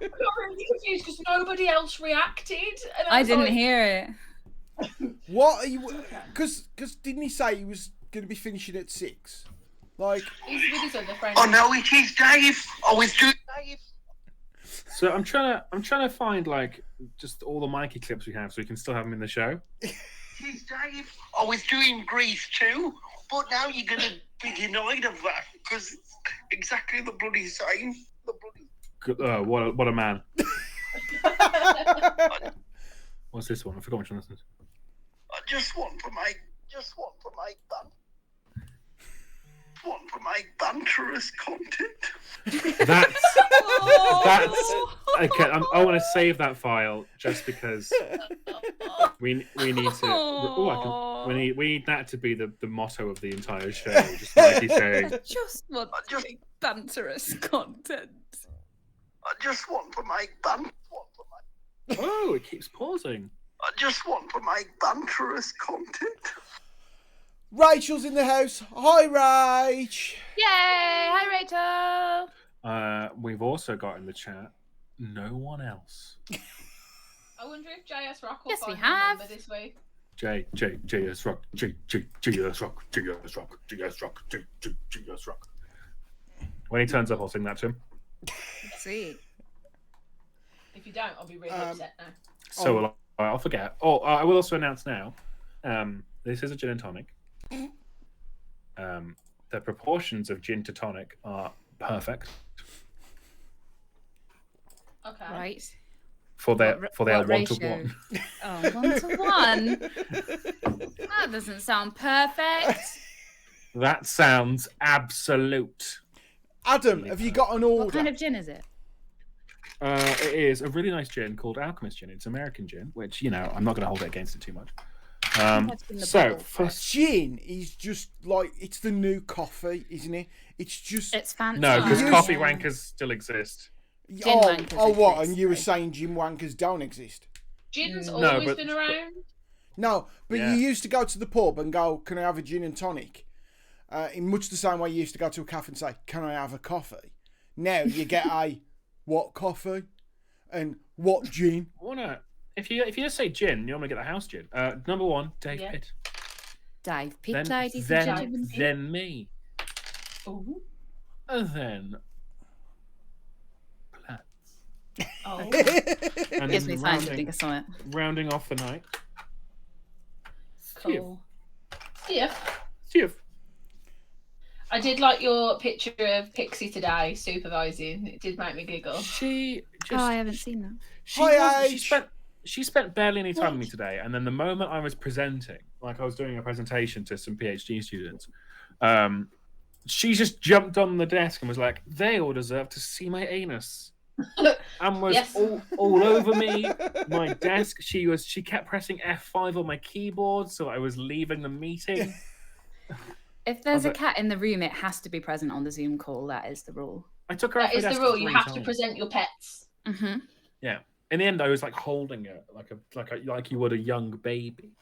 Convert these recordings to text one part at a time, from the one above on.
I got really confused because nobody else reacted. And I was didn't like, hear it. What are you? Because didn't he say he was going to be finishing at 6? Like, he's with his other friend. Oh no, it is Dave. Oh, it's Dave. So I'm trying to find like just all the Mikey clips we have, so we can still have them in the show. It is Dave. I was doing Grease too, but now you're gonna be denied of that because it's exactly the bloody same. The bloody. What a man. What's this one? I forgot which one this is. I just want to make banterous content. That's okay. I want to save that file just because we need to. We need that to be the motto of the entire show. Just like he's saying. I just want to make banterous content. I just want to make banter. Oh, it keeps pausing. I just want to make banterous content. Rachel's in the house. Hi, Rach. Yay! Hi, Rachel. We've also got in the chat no one else. I wonder if JS Rock will Yes, we find have. the number this week. JS Rock, JS Rock, JS Rock, JS Rock, JS Rock. When he turns up, I'll sing that to him. Sweet. If you don't, I'll be really upset now. So I'll forget. Oh, I will also announce now. This is a gin and tonic. The proportions of gin to tonic are perfect Okay. Right. for their What 1-to-1. Oh, 1-to-1. That doesn't sound perfect. That sounds absolute. Adam, have you got an order? What kind of gin is it? It is a really nice gin called Alchemist Gin. It's American gin, which, you know, I'm not going to hold it against it too much. Gin is just like, it's the new coffee, isn't it? It's fancy. No, because coffee wankers still exist. Gin wankers what? exist, And you were right. saying gin wankers don't exist? Gin's No, always but- been around. No, but Yeah. you used to go to the pub and go, can I have a gin and tonic? In much the same way you used to go to a cafe and say, can I have a coffee? Now you get a what coffee and what gin? If you just say gin, you normally get the house gin. Number 1, Dave Yeah. Pitt. Dave Pitt, Then, ladies and then, gentlemen. then me. Ooh. And then Plants. Oh. And Gives me then time to think of something. rounding off the night. Cool. Yeah. Steve. I did like your picture of Pixie today supervising. It did make me giggle. She just. Oh, I haven't seen that. She spent barely any time with me today, and then the moment I was presenting, like I was doing a presentation to some PhD students, she just jumped on the desk and was like, "They all deserve to see my anus," and was Yes. all over me, my desk. She kept pressing F5 on my keyboard, so I was leaving the meeting. If there's a cat in the room, it has to be present on the Zoom call. That is the rule. I took her. That off my is the desk rule. You 3 have to times. present your pets. Mm-hmm. Yeah. In the end, I was like holding it like you would a young baby.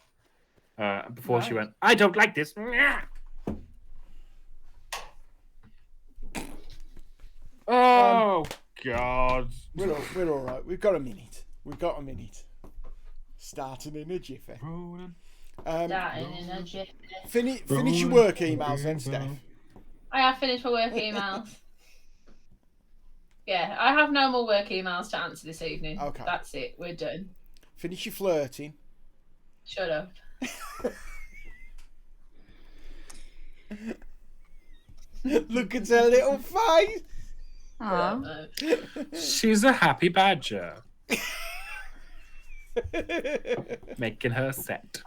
Before she went, I don't like this. Oh God! We're all right. We've got a minute. Starting in a jiffy. Starting in a jiffy. Finish your work emails then, Steph. I have finished my work emails. Yeah, I have no more work emails to answer this evening. Okay. That's it. We're done. Finish your flirting. Shut up. Look at her little face. Aww. She's a happy badger. Making her set.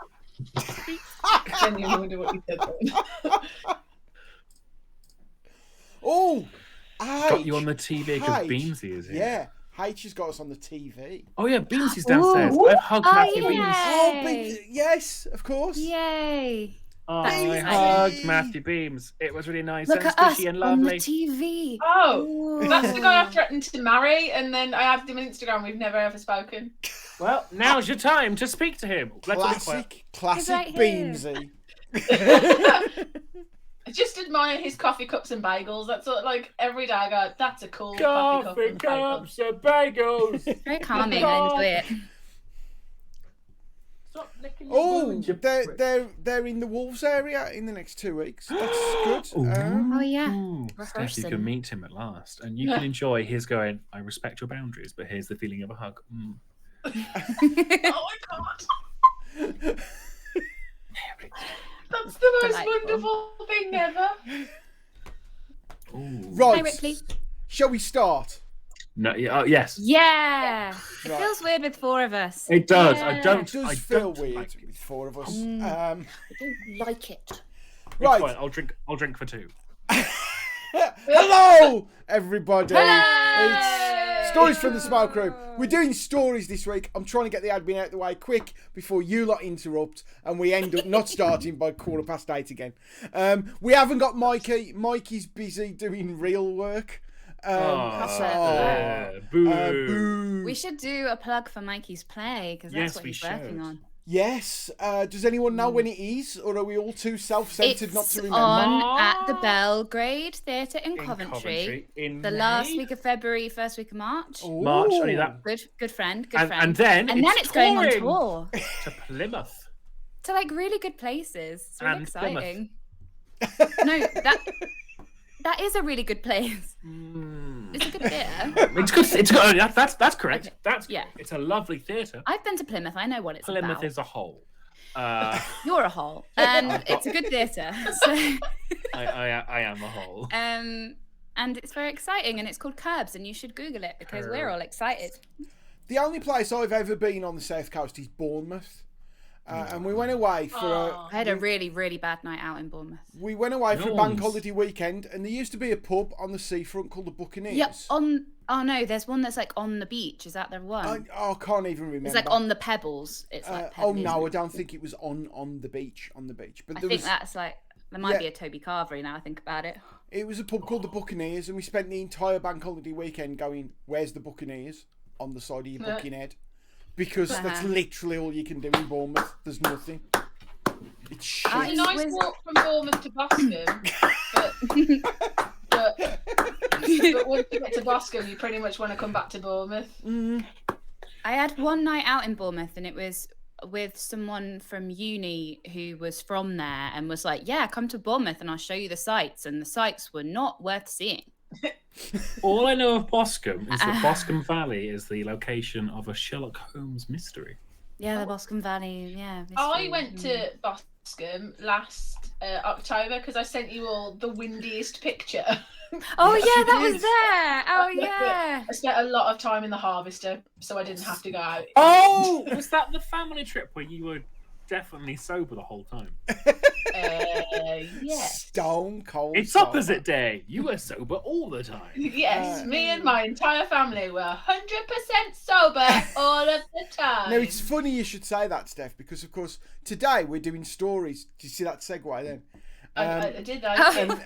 I genuinely wonder what you said then. Oh, Got you on the TV because H. Beamsy is here. Yeah, H has got us on the TV. Oh yeah, Beamsy's downstairs. Ooh. I've hugged Matthew yeah. Beams. Oh, Yay. yes, of course. Yay! Oh, That's I exciting. hugged Matthew Beams. It was really nice Look and at us squishy and on the lovely. TV. Oh, that's the guy I threatened to marry, and then I have him on Instagram. We've never ever spoken. Well, now's your time to speak to him. Let's all be quiet. Classic He's right here. Beamsy. just admire his coffee cups and bagels. That's what, like, every day I go, that's a cool coffee cup and bagel. cups and bagels. Very calming. I enjoy it. Stop licking your Oh, wounds, you they're in the Wolves area in the next 2 weeks. That's good. Oh yeah. Ooh, Steph, you Rehearsing. can meet him at last, and you can enjoy his going. I respect your boundaries, but here's the feeling of a hug. Oh my god. That's the most Delightful. wonderful thing ever. Ooh. Right. Hi, Ripley. Shall we start? No, yes. Yeah. It Right. feels weird with 4 of us. It does. Yeah. I don't. It does I feel don't weird like it. with 4 of us. I don't like it. It's Right. fine, I'll drink for 2. Hello, everybody. Hello! It's Stories from the Smoke Room. We're doing stories this week. I'm trying to get the admin out of the way quick before you lot interrupt and we end up not starting by 8:15 again. We haven't got Mikey. Mikey's busy doing real work. Boo. Boo. We should do a plug for Mikey's play because that's Yes, what we he's working should. on. Yes. Does anyone know when it is, or are we all too self-centered not to It's remember? on at the Belgrade Theatre in Coventry. In The May? last week of February, first week of March. March, Ooh. only that. Good friend. And then it's going on tour to Plymouth. to like really good places. It's really And exciting. No, that is a really good place. It's a good theatre. It's good. It's good. That's correct. Okay. That's Yeah. It's a lovely theatre. I've been to Plymouth. I know what it's Plymouth about. is a whole. You're a hole. It's a good theatre. So, I am a whole. and it's very exciting, and it's called Curbs, and you should Google it because we're all excited. The only place I've ever been on the South Coast is Bournemouth. And we went away for I had a really, really bad night out in Bournemouth. we went away for a No bank one's- holiday weekend, and there used to be a pub on the seafront called the Buccaneers. Yep. Oh no, there's one that's like on the beach. Is that the one? I can't even remember. It's like on the pebbles. It's like oh pebbly, no, isn't I it? don't think it was on the beach. On the beach, but I there think was. that's like there might Yeah. be a Toby Carvery now. I think about it. It was a pub called the Buccaneers, and we spent the entire bank holiday weekend going, "Where's the Buccaneers?" on the side of your booking head, because that's literally all you can do in Bournemouth. There's nothing. It's shit. I- It's a nice was- walk from Bournemouth to Boscombe, but once you get to Boscombe, you pretty much want to come back to Bournemouth. I had one night out in Bournemouth, and it was with someone from uni who was from there, and was like, "Yeah, come to Bournemouth, and I'll show you the sights." And the sights were not worth seeing. All I know of Boscombe is that Boscombe Valley is the location of a Sherlock Holmes mystery. Yeah, the Boscombe Valley. Yeah. I mystery. went to Boscombe last October because I sent you all the windiest picture. Oh Yes, yeah, you that did. was there. Oh yeah. I spent a lot of time in the Harvester, so I didn't have to go out. Oh, was that the family trip where you were definitely sober the whole time? Yes. Stone cold. It's sober. opposite day. You were sober all the time. Yes, me and my entire family were 100% sober all of the time. Now, it's funny you should say that, Steph, because, of course, today we're doing stories. Do you see that segue then? I did know.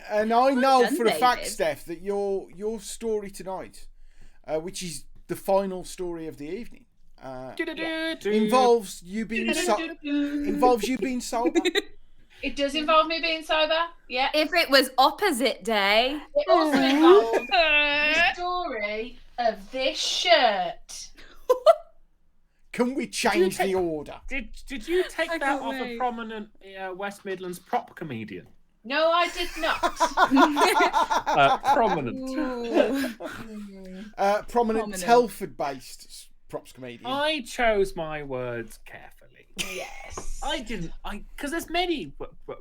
And I know done, for a fact, David. Steph, that your story tonight, which is the final story of the evening, involves you being sober. It does involve me being sober. Yeah. If it was opposite day. It also involves the story of this shirt. Can we change the order? Did you take I that can't off a wait. prominent West Midlands prop comedian? No, I did not. Prominent. Prominent Prominent. Telford-based props comedian. I chose my words carefully. Yes. I didn't. Because there's many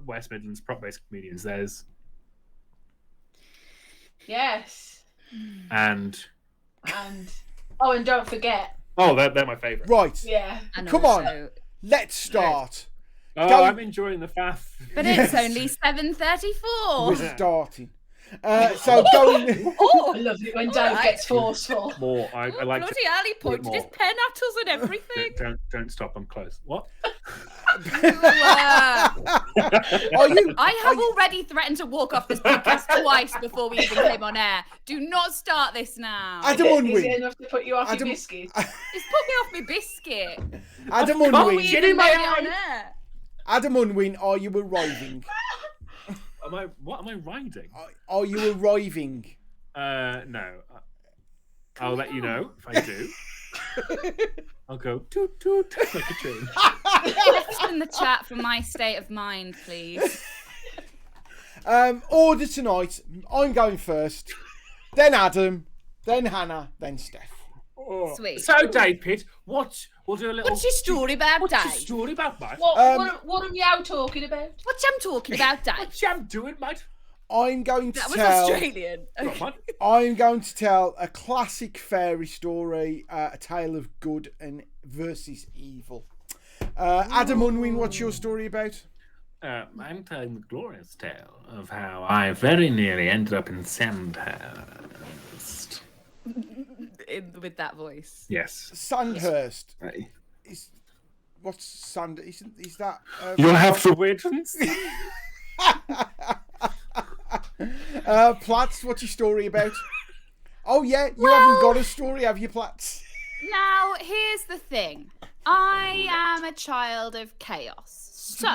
West Midlands prop-based comedians. There's Yes. and And don't forget. they're my favourite. Right, Yeah. And Come on. also- let's start. Oh, Go- I'm enjoying the faff. But Yes. it's only 7:34. We're starting. So going. Oh, I love it when Dave Alright. gets forcul. More. I like to. bloody hell, he pointed more. his pen at us and everything. Don't stop. I'm close. What? Are you? I have already threatened to walk off this podcast twice before we even came on air. Do not start this now. Adam Is it Unwin. enough to put you off Adam- your biscuit? It's put me off my biscuit. Adam Can't Unwin. we- Get in my Made it eye. on air. Adam Unwin, are you arriving? What am I riding? Are you arriving? No. I'll let you know if I do. I'll go toot toot like a train. Text in the chat for my state of mind, please. Order tonight. I'm going first. Then Adam. Then Hannah. Then Steph. Sweet. So, Dave Pitt, we'll do a little. What's your story about, What's your Dave? story about, mate? What am you talking about? What I'm talking about, Dave? What you doing, mate? I'm going to That was tell. Australian. Come on, mate. I'm going to tell a classic fairy story, a tale of good and versus evil. Adam Unwin, what's your story about? I'm telling the glorious tale of how I very nearly ended up in Sandhurst. With that voice. Yes. Sandhurst. Right. What's Sand? Is that? You'll have to wait and see. Platts, what's your story about? Oh yeah, you haven't got a story, have you, Platts? Now, here's the thing. I am a child of chaos. So,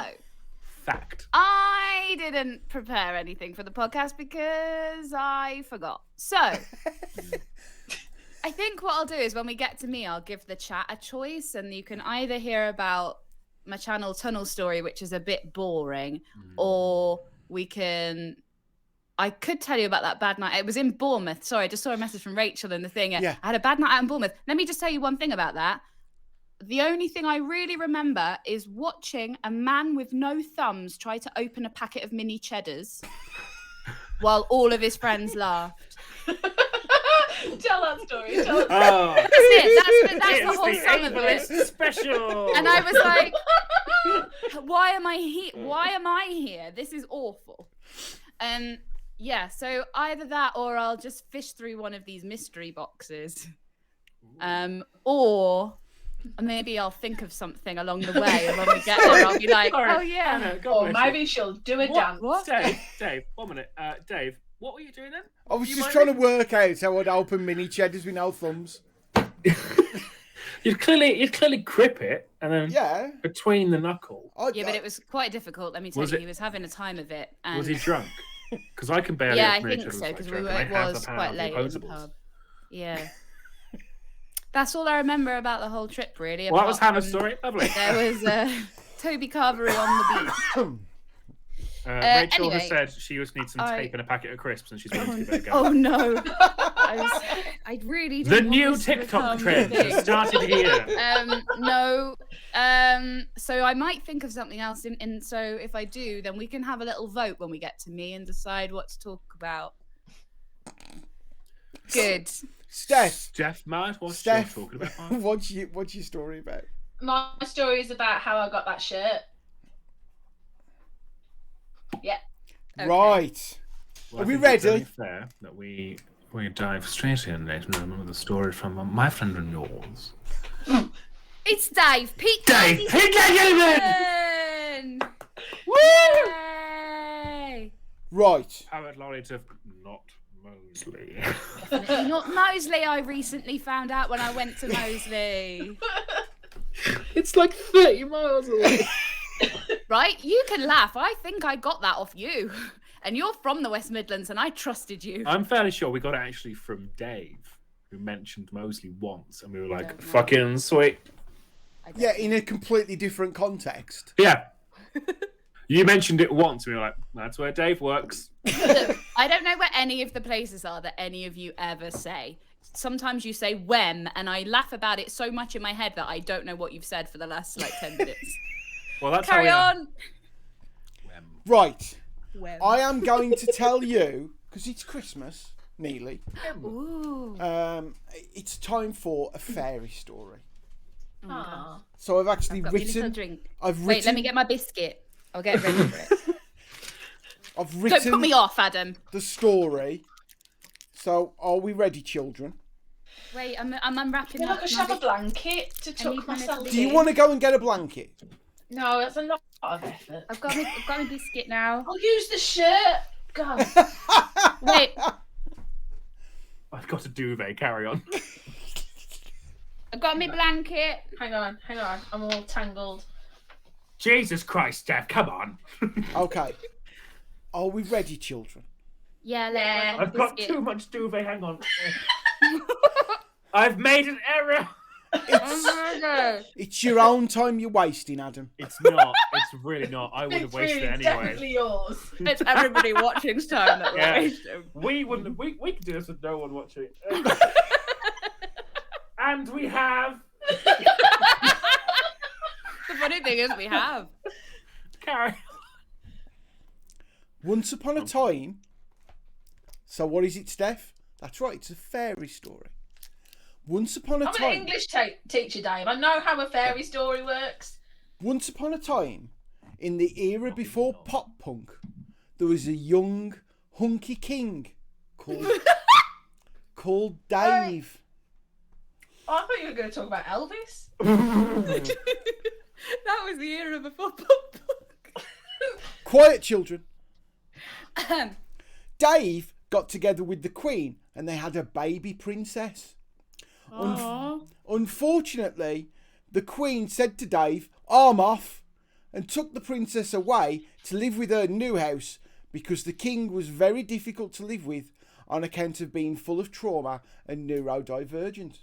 Fact. I didn't prepare anything for the podcast because I forgot. So, I think what I'll do is when we get to me, I'll give the chat a choice, and you can either hear about my channel tunnel story, which is a bit boring, or I could tell you about that bad night. It was in Bournemouth. Sorry, I just saw a message from Rachel in the thing. Yeah. I had a bad night out in Bournemouth. Let me just tell you one thing about that. The only thing I really remember is watching a man with no thumbs try to open a packet of mini cheddars while all of his friends laughed. Tell that story. Tell it. Oh, That's it. That's the it's whole the sum of it. Ableist special. And I was like, why am I here? Why am I here? This is awful. Yeah, so either that or I'll just fish through one of these mystery boxes. Or maybe I'll think of something along the way, and when we get there, I'll be like, Sorry, oh yeah. Hannah, God Or bless maybe you. she'll do a dance. What? Dave, 1 minute. Dave, what were you doing then? I was You just might trying to be- work out how I'd open mini cheddars with no thumbs. You'd clearly grip it, and then Yeah. between the knuckle. Yeah, but it was quite difficult. Let me tell Was you, it- he was having a time of it. And Was he drunk? Because I can barely. yeah, I open think each other's so, like because drunk, it and I have was the power quite of the late in the opposables. pub. Yeah. That's all I remember about the whole trip, really. Well, that was apart Hannah's from story. Lovely. There was Toby Carvery on the beach. Rachel has anyway, said she just needs some tape and a packet of crisps, and she's willing to give it a go. Oh no! I really The didn't want new this to TikTok become a trend thing. has started here. No. So I might think of something else. So if I do, then we can have a little vote when we get to me and decide what to talk about. Good. Steph, Matt, what's Steph, she talking about? Mark? what's your story about? My story is about how I got that shirt. Yeah. Okay. Right. Well, Are I we think it's ready? only fair that we dive straight in, ladies and gentlemen, with a story from my friend and yours. It's Dave. Pete. Dave, Pete Gilman! Woo! Yay! Right. Powered Laurie to not Mosley. Definitely not Mosley. I recently found out when I went to Mosley. It's like 30 miles away. Right? You can laugh. I think I got that off you. And you're from the West Midlands, and I trusted you. I'm fairly sure we got it actually from Dave, who mentioned Mosley once, and we were like, don't know. fucking sweet. Yeah, in a completely different context. Yeah. You mentioned it once, and we were like, that's where Dave works. Look, I don't know where any of the places are that any of you ever say. Sometimes you say when, and I laugh about it so much in my head that I don't know what you've said for the last 10 minutes. Well, that's Carry how on. Right. When? I am going to tell you, because it's Christmas, nearly. Ooh. It's time for a fairy story. Oh my God. Aw. So I've actually Got me a little written. drink. I've Wait, let written. me get my biscuit. I'll get ready for it. I've Don't written put me off, Adam. the story. So are we ready, children? Wait, I'm unwrapping Yeah, my like I should have a biscuit. blanket to need tuck my myself little Do you in. want to go and get a blanket? No, that's a lot of effort. I've got my biscuit now. I'll use the shirt. Go. Wait, I've got a duvet, carry on. I've got my blanket. Hang on. I'm all tangled. Jesus Christ, Steph, come on. Okay. Are we ready, children? Yeah, Yeah. I've got too much duvet. Hang on. I've made an error. It's your own time you're wasting, Adam. It's not. It's really not. I would have It's wasted really it anyway. definitely yours. It's everybody watching's time that we're Yeah. wasting. We wouldn't. We could do this with no one watching. And we have. The funny thing is, we have. Carry. Once upon a time. So what is it, Steph? That's right. It's a fairy story. Once upon a I'm an time. English teacher, Dave. I know how a fairy story works. Once upon a time, in the era before pop punk, there was a young, hunky king called Dave. Oh, I thought you were going to talk about Elvis. That was the era before pop punk. Quiet, children. Dave got together with the Queen and they had a baby princess. Unfortunately, the Queen said to Dave, "I'm off," and took the princess away to live with her new house because the king was very difficult to live with on account of being full of trauma and neurodivergent.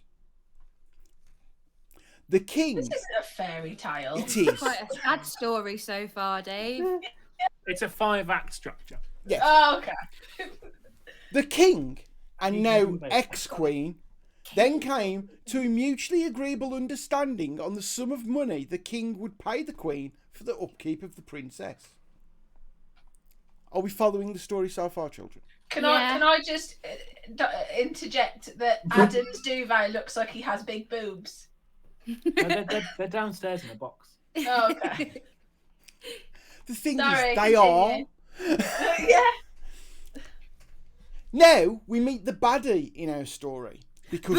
The king... This isn't a fairy tale. It is. Quite a sad story so far, Dave. It's a 5-act structure. Yes. Oh, okay. The king and now Even better. ex-queen then came to a mutually agreeable understanding on the sum of money the king would pay the queen for the upkeep of the princess. Are we following the story so far, children? Can Yeah. I just interject that Adam's duvet looks like he has big boobs? No, they're downstairs in a box. Oh, okay. The thing Sorry, is, they are. continue. Yeah. Now we meet the baddie in our story. Because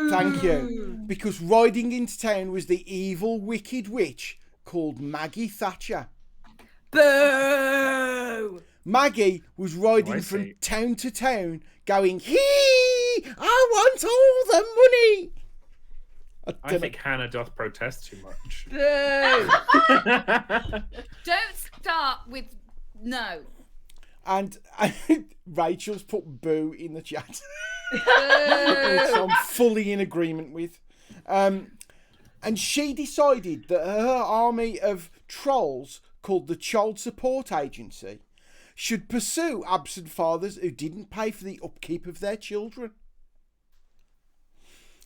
thank you. Because riding into town was the evil, wicked witch called Maggie Thatcher. Boo! Maggie was riding I from see. town to town going, "Hee! I want all the money!" I think Hannah doth protest too much. Boo! Don't start with no. And Rachel's put boo in the chat. Which Boo! I'm fully in agreement with. And she decided that her army of trolls called the Child Support Agency should pursue absent fathers who didn't pay for the upkeep of their children.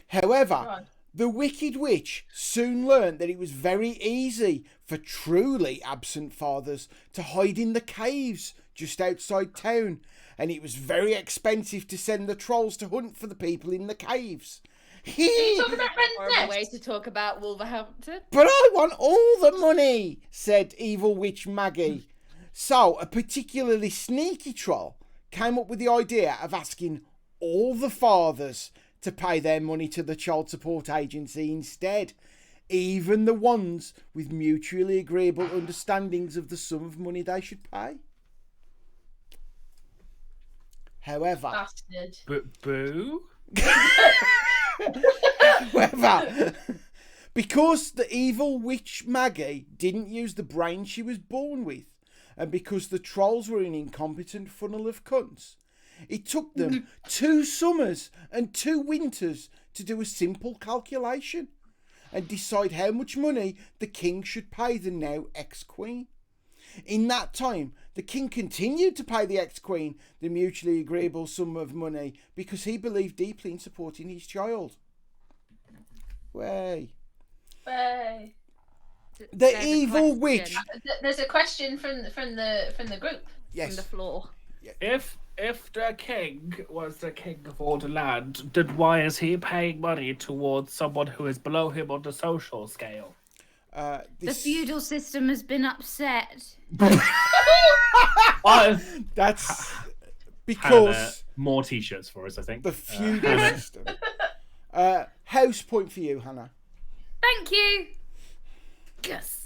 However, Right. the Wicked Witch soon learned that it was very easy for truly absent fathers to hide in the caves just outside town, and it was very expensive to send the trolls to hunt for the people in the caves. Are you talking about Horrible Red way Nest? to talk about Wolverhampton. But I want all the money, said evil witch Maggie. So a particularly sneaky troll came up with the idea of asking all the fathers to pay their money to the Child Support Agency instead, even the ones with mutually agreeable understandings of the sum of money they should pay. However, Bastard. Boo? however, because the evil witch Maggie didn't use the brain she was born with, and because the trolls were an incompetent funnel of cunts, it took them 2 summers and 2 winters to do a simple calculation and decide how much money the king should pay the now ex-queen. In that time, the king continued to pay the ex-queen the mutually agreeable sum of money because he believed deeply in supporting his child. Way. Hey. The There's a evil question witch. There's a question from the group. from Yes. the floor. If the king was the king of all the land, then why is he paying money towards someone who is below him on the social scale? The This, feudal system has been upset. that's Hannah, because more t-shirts for us, I think. the feudal system. House point for you, Hannah. Thank you. Yes.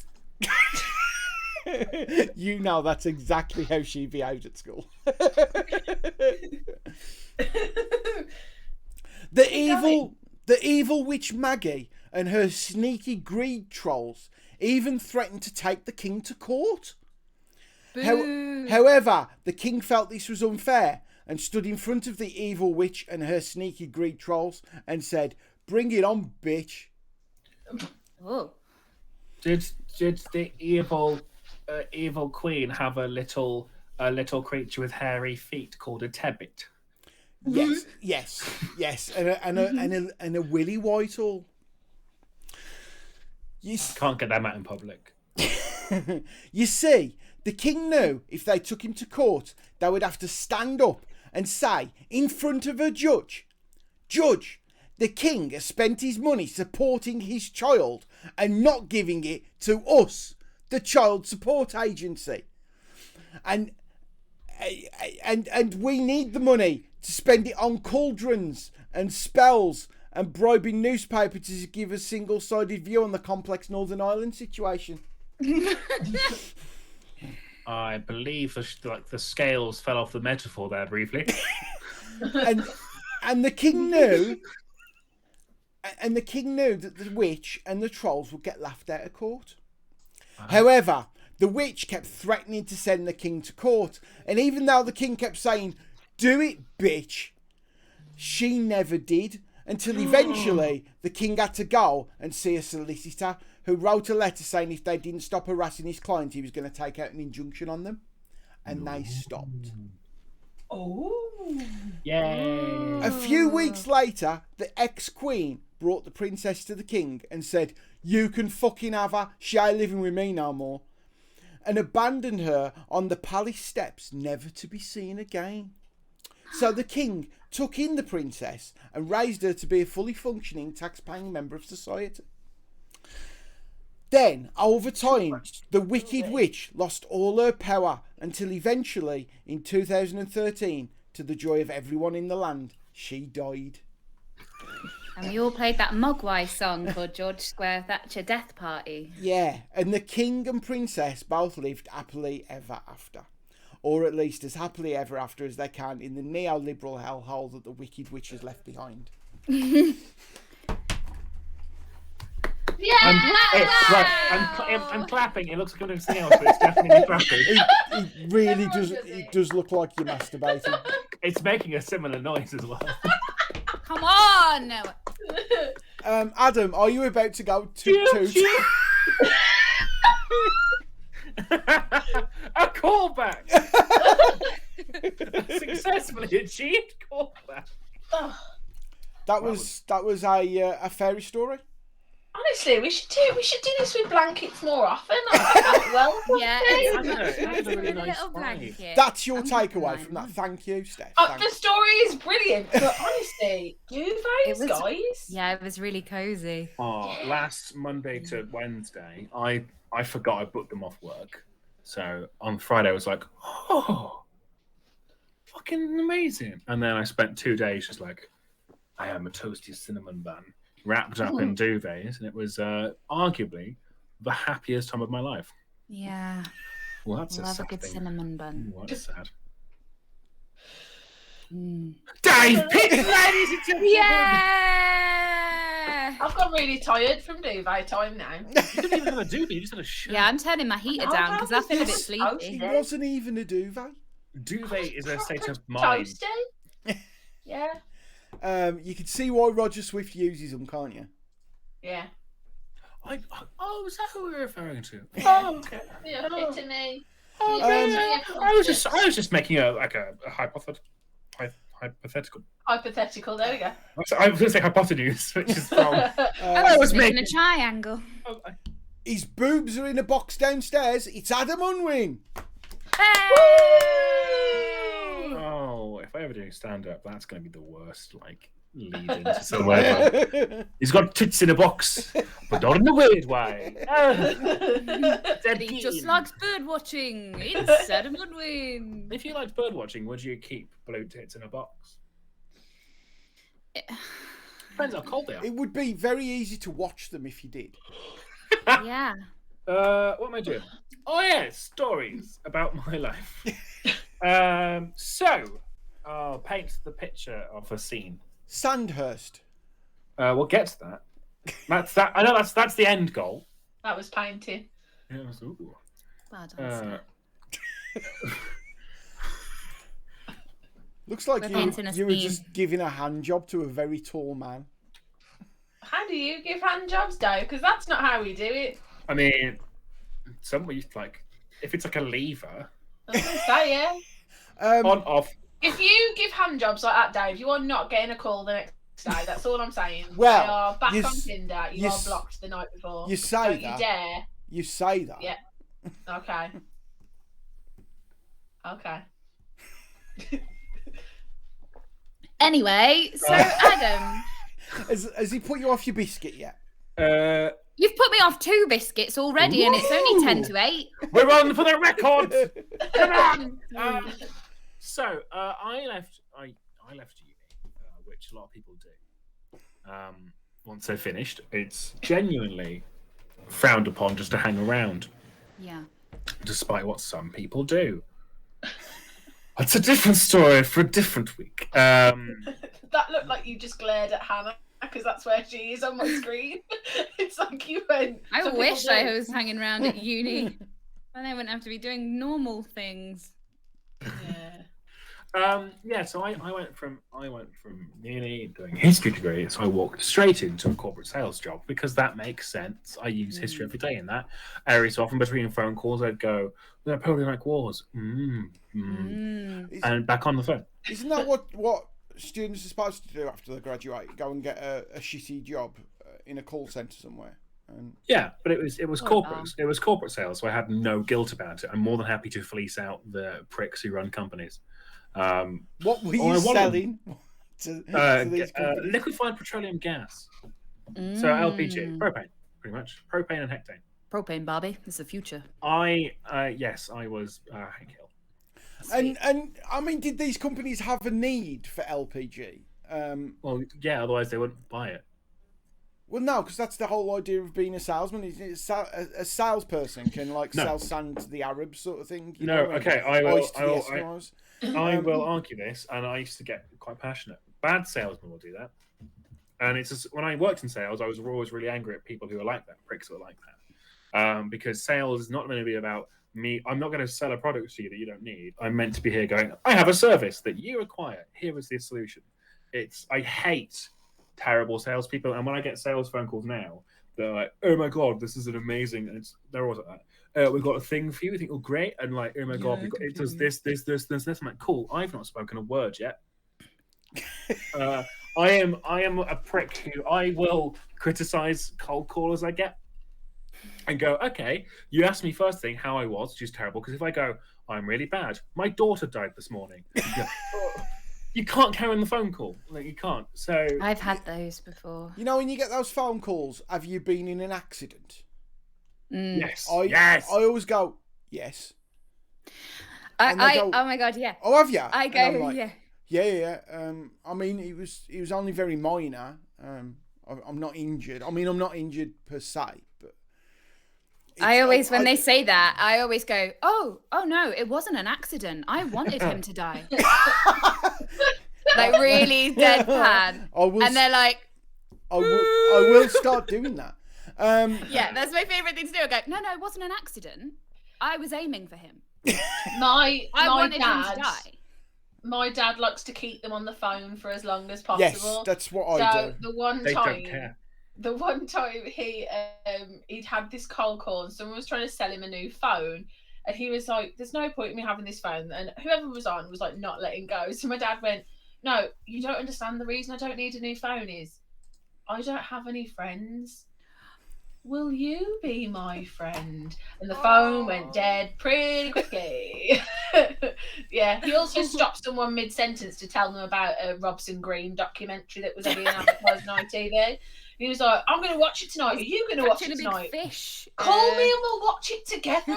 You know that's exactly how she behaved at school. The evil witch Maggie and her sneaky greed trolls even threatened to take the king to court. Boo. However, the king felt this was unfair and stood in front of the evil witch and her sneaky greed trolls and said, "Bring it on, bitch." Oh. Did the evil queen have a little creature with hairy feet called a tebbit? Yes, and a Willy Whitehall. Can't get them out in public. You see, the king knew if they took him to court, they would have to stand up and say in front of a judge, "Judge, the king has spent his money supporting his child and not giving it to us, the child support agency. And we need the money to spend it on cauldrons and spells and bribing newspapers to give a single-sided view on the complex Northern Ireland situation." I believe the scales fell off the metaphor there briefly. and the king knew. And the king knew that the witch and the trolls would get laughed out of court. However, the witch kept threatening to send the king to court. And even though the king kept saying, "Do it, bitch," she never did. Until eventually the king had to go and see a solicitor who wrote a letter saying if they didn't stop harassing his client, he was going to take out an injunction on them. And they stopped. Oh. Yay. A few weeks later, the ex-queen brought the princess to the king and said, "You can fucking have her. She ain't living with me no more." And abandoned her on the palace steps, never to be seen again. So the king took in the princess and raised her to be a fully functioning tax-paying member of society. Then, over time, the Wicked Witch lost all her power until eventually, in 2013, to the joy of everyone in the land, she died. And we all played that Mogwai song called George Square Thatcher Death Party. Yeah, and the king and princess both lived happily ever after. Or at least as happily ever after as they can in the neoliberal hellhole that the Wicked Witch has left behind. Yeah. I'm clapping. It looks like I'm doing something else, but it's definitely clapping. It really does. It does look like you're masturbating. It's making a similar noise as well. Come on! Adam, are you about to go to? A callback. Successfully achieved callback. That was a fairy story. Honestly, we should do this with blankets more often. Well, Yeah, It's a really a nice little vibe. blanket. That's your I'm takeaway fine. from that. Thank you, Steph. the story is brilliant, but honestly, duvets, guys. Yeah, it was really cozy. Oh, last Monday to Wednesday, I forgot I booked them off work. So on Friday, I was like, "Oh, fucking amazing!" And then I spent 2 days just like, I am a toasty cinnamon bun, wrapped up in duvets, and it was arguably the happiest time of my life. Yeah. Well, that's Love a sad good thing. cinnamon bun. Ooh, that's sad. Dave Pitt, ladies and gentlemen! Yeah! I've got really tired from duvet time now. You didn't even have a duvet, you just had a shirt. Yeah, I'm turning my heater down because I feel a bit sleepy. It wasn't even a duvet. Duvet is a state of mind. Toasty. Yeah. You can see why Roger Swift uses them, can't you? Yeah. Oh, is that who we're referring to? Oh, okay. Yeah, to me. I was just making a hypothetical. Hypothetical. There we go. I was going to say hypotenuse, which is from. I was making a triangle. His boobs are in a box downstairs. It's Adam Unwin. Hey! Oh, if I ever do stand up, that's going to be the worst. Like lead into somewhere. He's got tits in a box, but not in a weird way. He just likes bird watching. It's Adam Unwin. If you liked bird watching, would you keep blue tits in a box? Depends how cold they are. It would be very easy to watch them if you did. Yeah. What am I doing? Oh yeah, stories about my life. So I'll paint the picture of a scene. Sandhurst. We'll get to that. That's that. I know that's the end goal. That was painting. Yes, ooh. Well done, Looks like We're you painting a were scene. just giving a hand job to a very tall man. How do you give hand jobs, Dave? Because that's not how we do it. I mean, somebody like if it's like a lever I was going to say, yeah. on off. If you give hand jobs like that, Dave, you are not getting a call the next day. That's all I'm saying. Well, they are back you on s- Tinder. You you are s- blocked the night before. You say Don't that. you dare. You say that. Yeah. Okay. Okay. Anyway, so Adam, Has he put you off your biscuit yet? you've put me off 2 biscuits already, and it's only 10 to 8. We're on for the record. Come on. I left uni, which a lot of people do. Once they're finished, it's genuinely frowned upon just to hang around, Yeah. despite what some people do. That's a different story for a different week. That looked like you just glared at Hannah because that's where she is on my screen. It's like you went. I some wish people I do. was hanging around at uni, and I wouldn't have to be doing normal things. Yeah. So I went from uni doing a history degree, so I walked straight into a corporate sales job because that makes sense. I use history every day in that area. So often between phone calls, I'd go, Napoleonic Wars, and back on the phone. Isn't that what students are supposed to do after they graduate? Go and get a shitty job in a call centre somewhere. And Yeah, but it was Oh, corporate. wow. It was corporate sales, so I had no guilt about it. I'm more than happy to fleece out the pricks who run companies. what were Oh, I you want 'em. selling to these companies? Liquefied petroleum gas. Mm. So LPG, propane, pretty much. Propane and hectane. Propane, Barbie. It's the future. I was Hank Hill. And I mean, did these companies have a need for LPG? Well, yeah, otherwise they wouldn't buy it. Well, no, because that's the whole idea of being a salesman. A salesperson can No. sell sand to the Arabs, sort of thing. You No, know, and okay, I will- ice to I the will- Eskimos. I will argue this, and I used to get quite passionate. Bad salesmen will do that. And it's just, when I worked in sales, I was always really angry at people who are like that, pricks who are like that. Because sales is not going to be about me. I'm not going to sell a product to you that you don't need. I'm meant to be here going, I have a service that you require. Here is the solution. I hate terrible salespeople. And when I get sales phone calls now, they're like, oh my God, this is an amazing. And they're always like that. We've got a thing for you. We think, oh, great. And like, oh my God, it does this. I'm like, cool. I've not spoken a word yet. I am a prick who I will criticize cold callers I get and go, okay, you asked me first thing how I was, which is terrible, because if I go, I'm really bad, my daughter died this morning, you can't carry on the phone call. Like, you can't. So I've had those before. You know, when you get those phone calls, have you been in an accident? Mm. yes, I yes. always go, yes. And they go, Oh my God, yeah. oh, have you? I And I'm go, like, yeah. Yeah. I mean, it was only very minor. I'm not injured. I mean, I'm not injured per se, but I always, when they say that, I always go, oh no, it wasn't an accident. I wanted him to die. Like really deadpan. And they're like, I will start doing that. yeah, that's my favorite thing to do. I go, no, it wasn't an accident. I was aiming for him. My wanted him to dad. die. My dad likes to keep them on the phone for as long as Yes, possible. that's what I do. The one They time, don't care. the one time he'd had this cold call and someone was trying to sell him a new phone, and he was like, "There's no point in me having this phone." And whoever was on was like not letting go. So my dad went, "No, you don't understand. The reason I don't need a new phone is I don't have any friends. Will you be my friend?" And the phone went dead pretty quickly. Yeah, he also stopped someone mid-sentence to tell them about a Robson Green documentary that was being advertised on ITV. He was like, "I'm going to watch it tonight. Are you going to watch Catching it a tonight? big fish. Call me and we'll watch it together."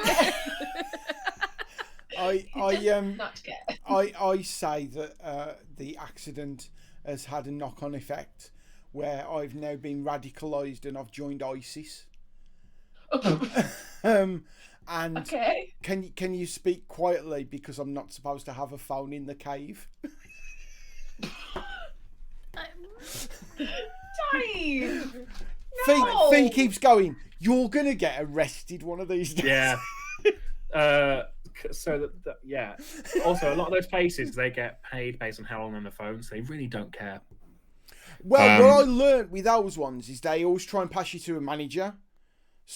Not together. I say that the accident has had a knock-on effect where I've now been radicalised and I've joined ISIS. And Okay. can you speak quietly because I'm not supposed to have a phone in the cave? Dave. Fee keeps going. You're gonna get arrested one of these days. Yeah. So yeah. Also, a lot of those places they get paid based on how long they're on the phone, so they really don't care. Well, what I learnt with those ones is they always try and pass you to a manager,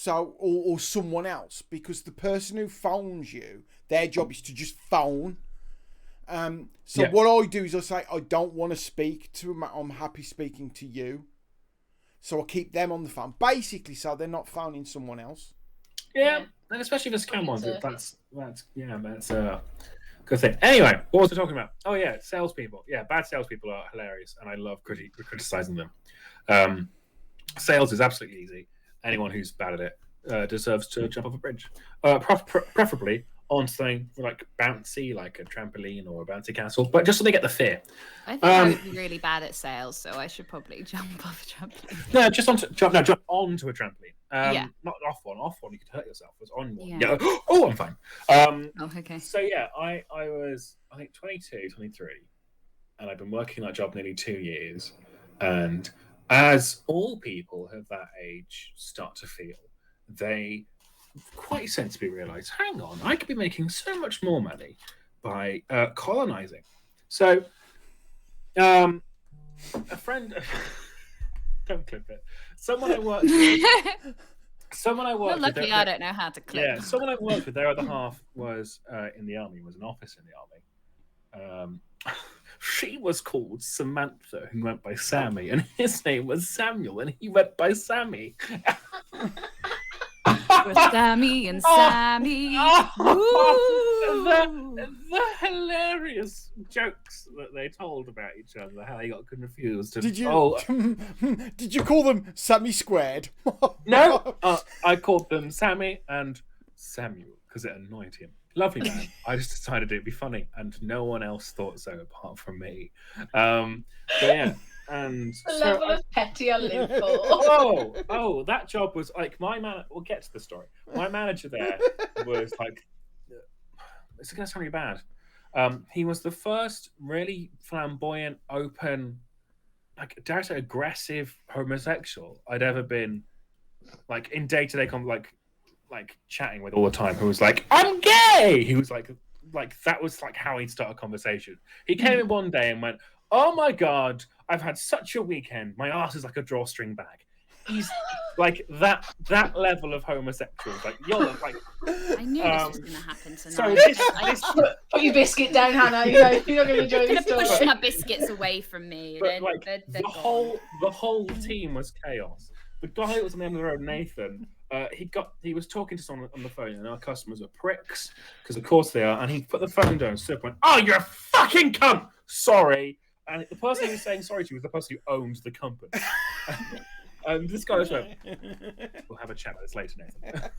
or someone else, because the person who phones you, their job is to just phone. What I do is I say I don't want to speak to them. I'm happy speaking to you. So I keep them on the phone, basically, so they're not phoning someone else. Yeah, and especially the scam ones. That's a good thing. Anyway, what was I talking about? Oh yeah, salespeople. Yeah, bad salespeople are hilarious, and I love criticizing them. Sales is absolutely easy. Anyone who's bad at it deserves to jump off a bridge, preferably on something like bouncy, like a trampoline or a bouncy castle, but just so they get the fear. I think I would be really bad at sales, so I should probably jump off a trampoline. No, jump onto a trampoline. Yeah. Not off one. Off one, you could hurt yourself. It was on one. Yeah. Oh, I'm fine. Okay. So yeah, I was, I think, 22, 23, and I've been working that job nearly 2 years. And as all people of that age start to feel, they quite sensibly realize, hang on, I could be making so much more money by colonizing. So, a friend, don't clip it. Someone I worked with. Well, luckily I don't know how to clip. Yeah, someone I worked with. Their other half was in the army. Was an officer in the army. She was called Samantha, who went by Sammy, and his name was Samuel, and he went by Sammy. Sammy and Sammy. The hilarious jokes that they told about each other, how they got confused. And, Did you call them Sammy Squared? No, I called them Sammy and Samuel because it annoyed him. Lovely man. I just decided it'd be funny, and no one else thought so apart from me. But yeah. And the level of petty I live for. Oh, that job was like my man. We'll get to the story. My manager there was like, it's going to sound really bad. He was the first really flamboyant, open, like dare I say, aggressive homosexual I'd ever been, like in day-to-day like chatting with all the time. Who was like, I'm gay. He was like that was like how he'd start a conversation. He came in one day and went, oh my God, I've had such a weekend. My ass is like a drawstring bag. He's like that level of homosexual. Like you're like. I knew this was going to happen tonight. So put your biscuit down, Hannah. You know you're not going to enjoy this story. Push my biscuits away from me. But the whole team was chaos. The guy that was on the end of the road, Nathan, he was talking to someone on the phone, and our customers are pricks because of course they are. And he put the phone down, and went, "Oh, you're a fucking cunt! Sorry." And the person he was saying sorry to was the person who owned the company. And this guy just went, we'll have a chat about this later, Nathan.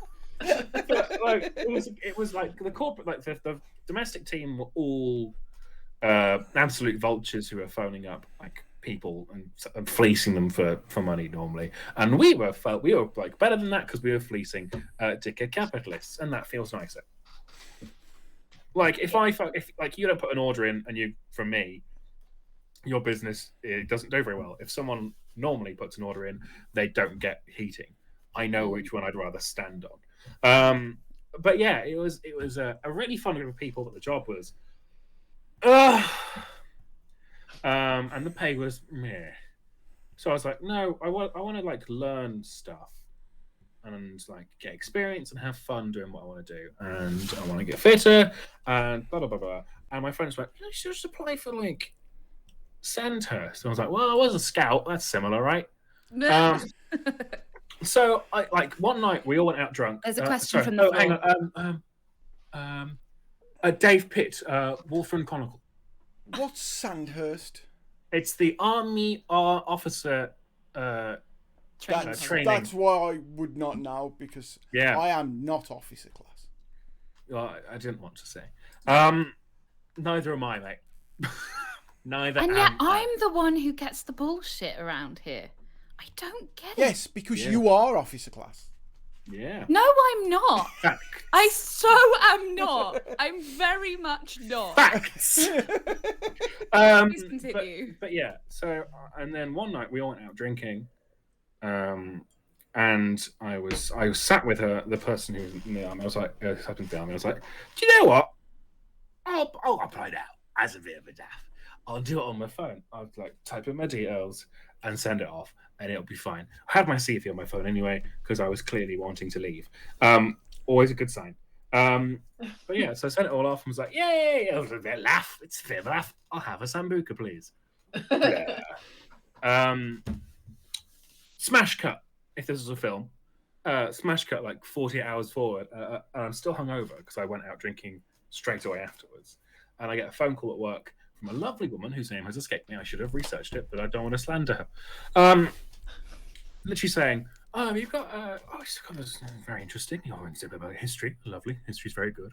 But, like, it was like the corporate, like the domestic team were all absolute vultures who were phoning up like people and fleecing them for money normally. And we were like better than that because we were fleecing dickhead capitalists, and that feels nicer. Like if you don't put an order in and you from me, your business it doesn't do very well. If someone normally puts an order in, they don't get heating. I know which one I'd rather stand on. But yeah, it was a really fun group of people that the job was. And the pay was meh. So I was like, no, I want to like learn stuff and like get experience and have fun doing what I want to do, and I want to get fitter and blah blah blah blah. And my friends went, you should just apply for like Sandhurst. And I was like, well, I was a scout. That's similar, right? So I like one night we all went out drunk. There's a question from the floor. Hang on. Dave Pitt, Wolfram Chronicle. What's Sandhurst? It's the Army officer training. That's why I would not know, because I am not officer class. Well, I didn't want to say. Neither am I, mate. Neither. And yet I'm the one who gets the bullshit around here. I don't get it. Yes, because you are officer class. Yeah. No, I'm not. Facts. I so am not. I'm very much not. Facts. Please continue. But yeah, so and then one night we all went out drinking, and I was sat with her, the person who was in the army. I was like, happened to the army. I was like, do you know what? I'll apply now as a bit of a daft. I'll do it on my phone. I'll like type in my details and send it off, and it'll be fine. I had my CV on my phone anyway because I was clearly wanting to leave. Always a good sign. But yeah, so I sent it all off and was like, yay! It was a bit laugh. It's a bit of a laugh. I'll have a sambuca, please. Yeah. Smash cut. If this was a film, smash cut like 48 hours forward, and I'm still hungover because I went out drinking straight away afterwards. And I get a phone call at work from a lovely woman whose name has escaped me. I should have researched it, but I don't want to slander her. Literally saying, you've got, it's got this very interesting. You're in about history. Lovely. History's very good.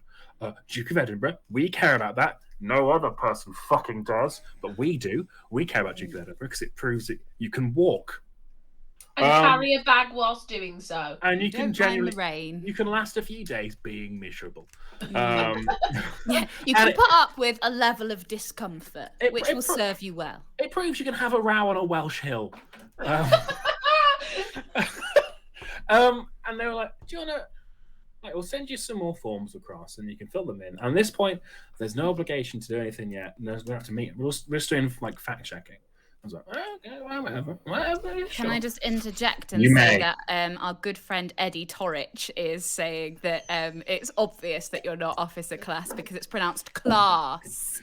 Duke of Edinburgh. We care about that. No other person fucking does, but we do. We care about Duke of Edinburgh because it proves that you can walk. And carry a bag whilst doing so. And you can genuinely, the rain. you can last a few days being miserable. Yeah, you can put up with a level of discomfort, which will serve you well. It proves you can have a row on a Welsh hill. And they were like, do you want to, like, we'll send you some more forms across and you can fill them in. And at this point, there's no obligation to do anything yet. We don't have to meet. We're just doing like fact checking. I was like, okay, whatever. Can I just interject and say that our good friend Eddie Torrich is saying that it's obvious that you're not officer class because it's pronounced class.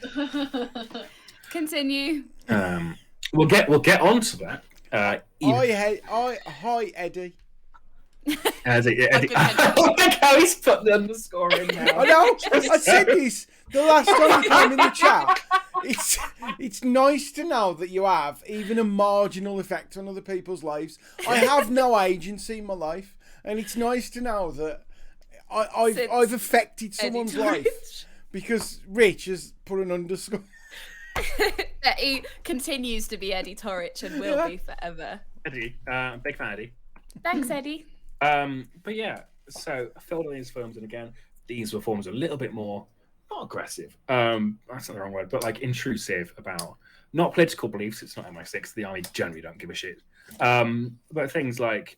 Continue. We'll get onto that. Hi, Eddie. Eddie. I like how he's put the underscore in now. I know. I said this the last time you came in the chat. It's nice to know that you have even a marginal effect on other people's lives. I have no agency in my life, and it's nice to know that I've affected someone's life because Rich has put an underscore. That he continues to be Eddie Torrich and will be forever. Eddie, big fan Eddie. Thanks, Eddie. But yeah, so I filled all these forms in again. These were forms a little bit more, not aggressive, that's not the wrong word, but like intrusive about not political beliefs. It's not MI6. The army generally don't give a shit. But things like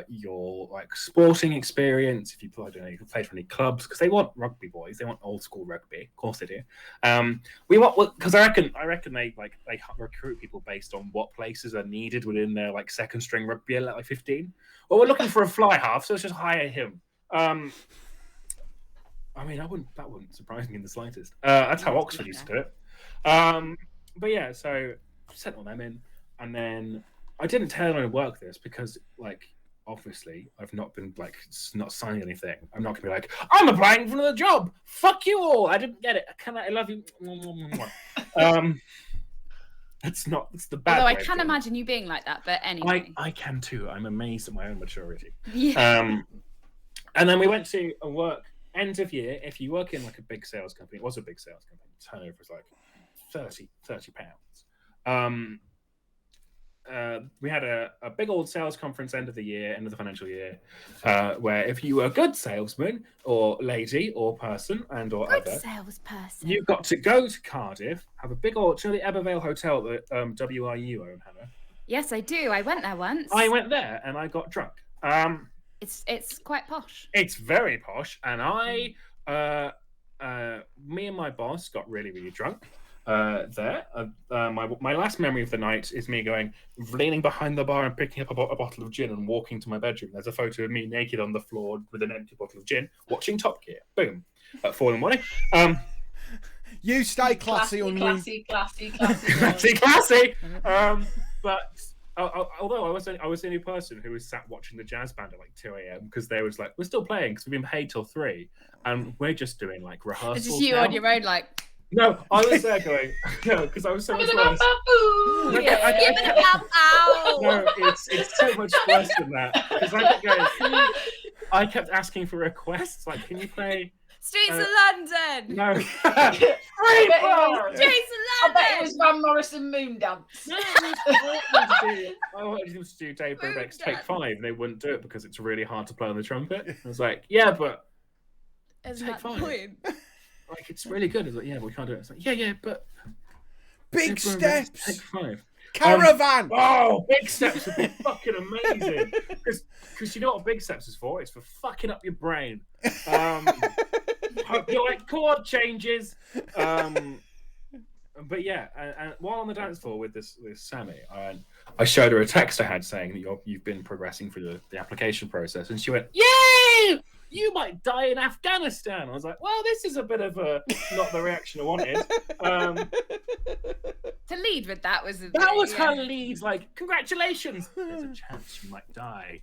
your like sporting experience, if you played for any clubs, because they want rugby boys, they want old school rugby, of course they do. We want, because I reckon they recruit people based on what places are needed within their like second string rugby at like 15. Well, we're looking for a fly half, so let's just hire him. I mean, that wouldn't surprise me in the slightest. That's how Oxford used to do it. But yeah, so sent all them in, and then I didn't tell anyone at work this because, like, obviously I've not been like not signing anything. I'm not gonna be like, I'm applying for another job. Fuck you all. I didn't get it. I love you. It's the bad. Although I can imagine you being like that, but anyway. I can too. I'm amazed at my own maturity. Yeah. And then we went to a work end of year. If you work in like a big sales company, it was a big sales company. Turnover was like 30 pounds. We had a big old sales conference end of the financial year, where if you were a good salesman or lady or person and or Good other salesperson. you got to go to Cardiff, have a big old, the Ebervale Hotel that WRU own, Hannah. Yes, I do. I went there once. I went there and I got drunk. It's quite posh. It's very posh, and me and my boss got really, really drunk. There. My last memory of the night is me leaning behind the bar and picking up a bottle of gin and walking to my bedroom. There's a photo of me naked on the floor with an empty bottle of gin, watching Top Gear. Boom. At 4 in the morning. You stay classy on you. Classy. But although I was the only person who was sat watching the jazz band at like 2 a.m. because they was like, we're still playing because we've been paid till 3 and we're just doing like rehearsals. It's just you now. on your own, like. No, I was there going, no, because I was so much worse. Give it a bow. No, it's so much worse than that. Because I kept going, I kept asking for requests, like, can you play Streets of London? No. Streets of London! I bet it was Van Morrison Moon Dance. No, I wanted them to do Dave Brubeck's Take 5, and they wouldn't do it because it's really hard to play on the trumpet. I was like, yeah, but Take 5. Like, it's really good. I was like, yeah, but we can't do it. It's like, yeah, but big steps. Take 5. Caravan. Oh, big steps would be fucking amazing. Because you know what big steps is for? It's for fucking up your brain. You're like chord changes. But yeah, and while on the dance floor with Sammy, I showed her a text I had saying that you've been progressing through the application process, and she went, "Yay! You might die in Afghanistan." I was like, "Well, this is a bit of not the reaction I wanted." To lead with that was her lead. Like, congratulations. There's a chance you might die,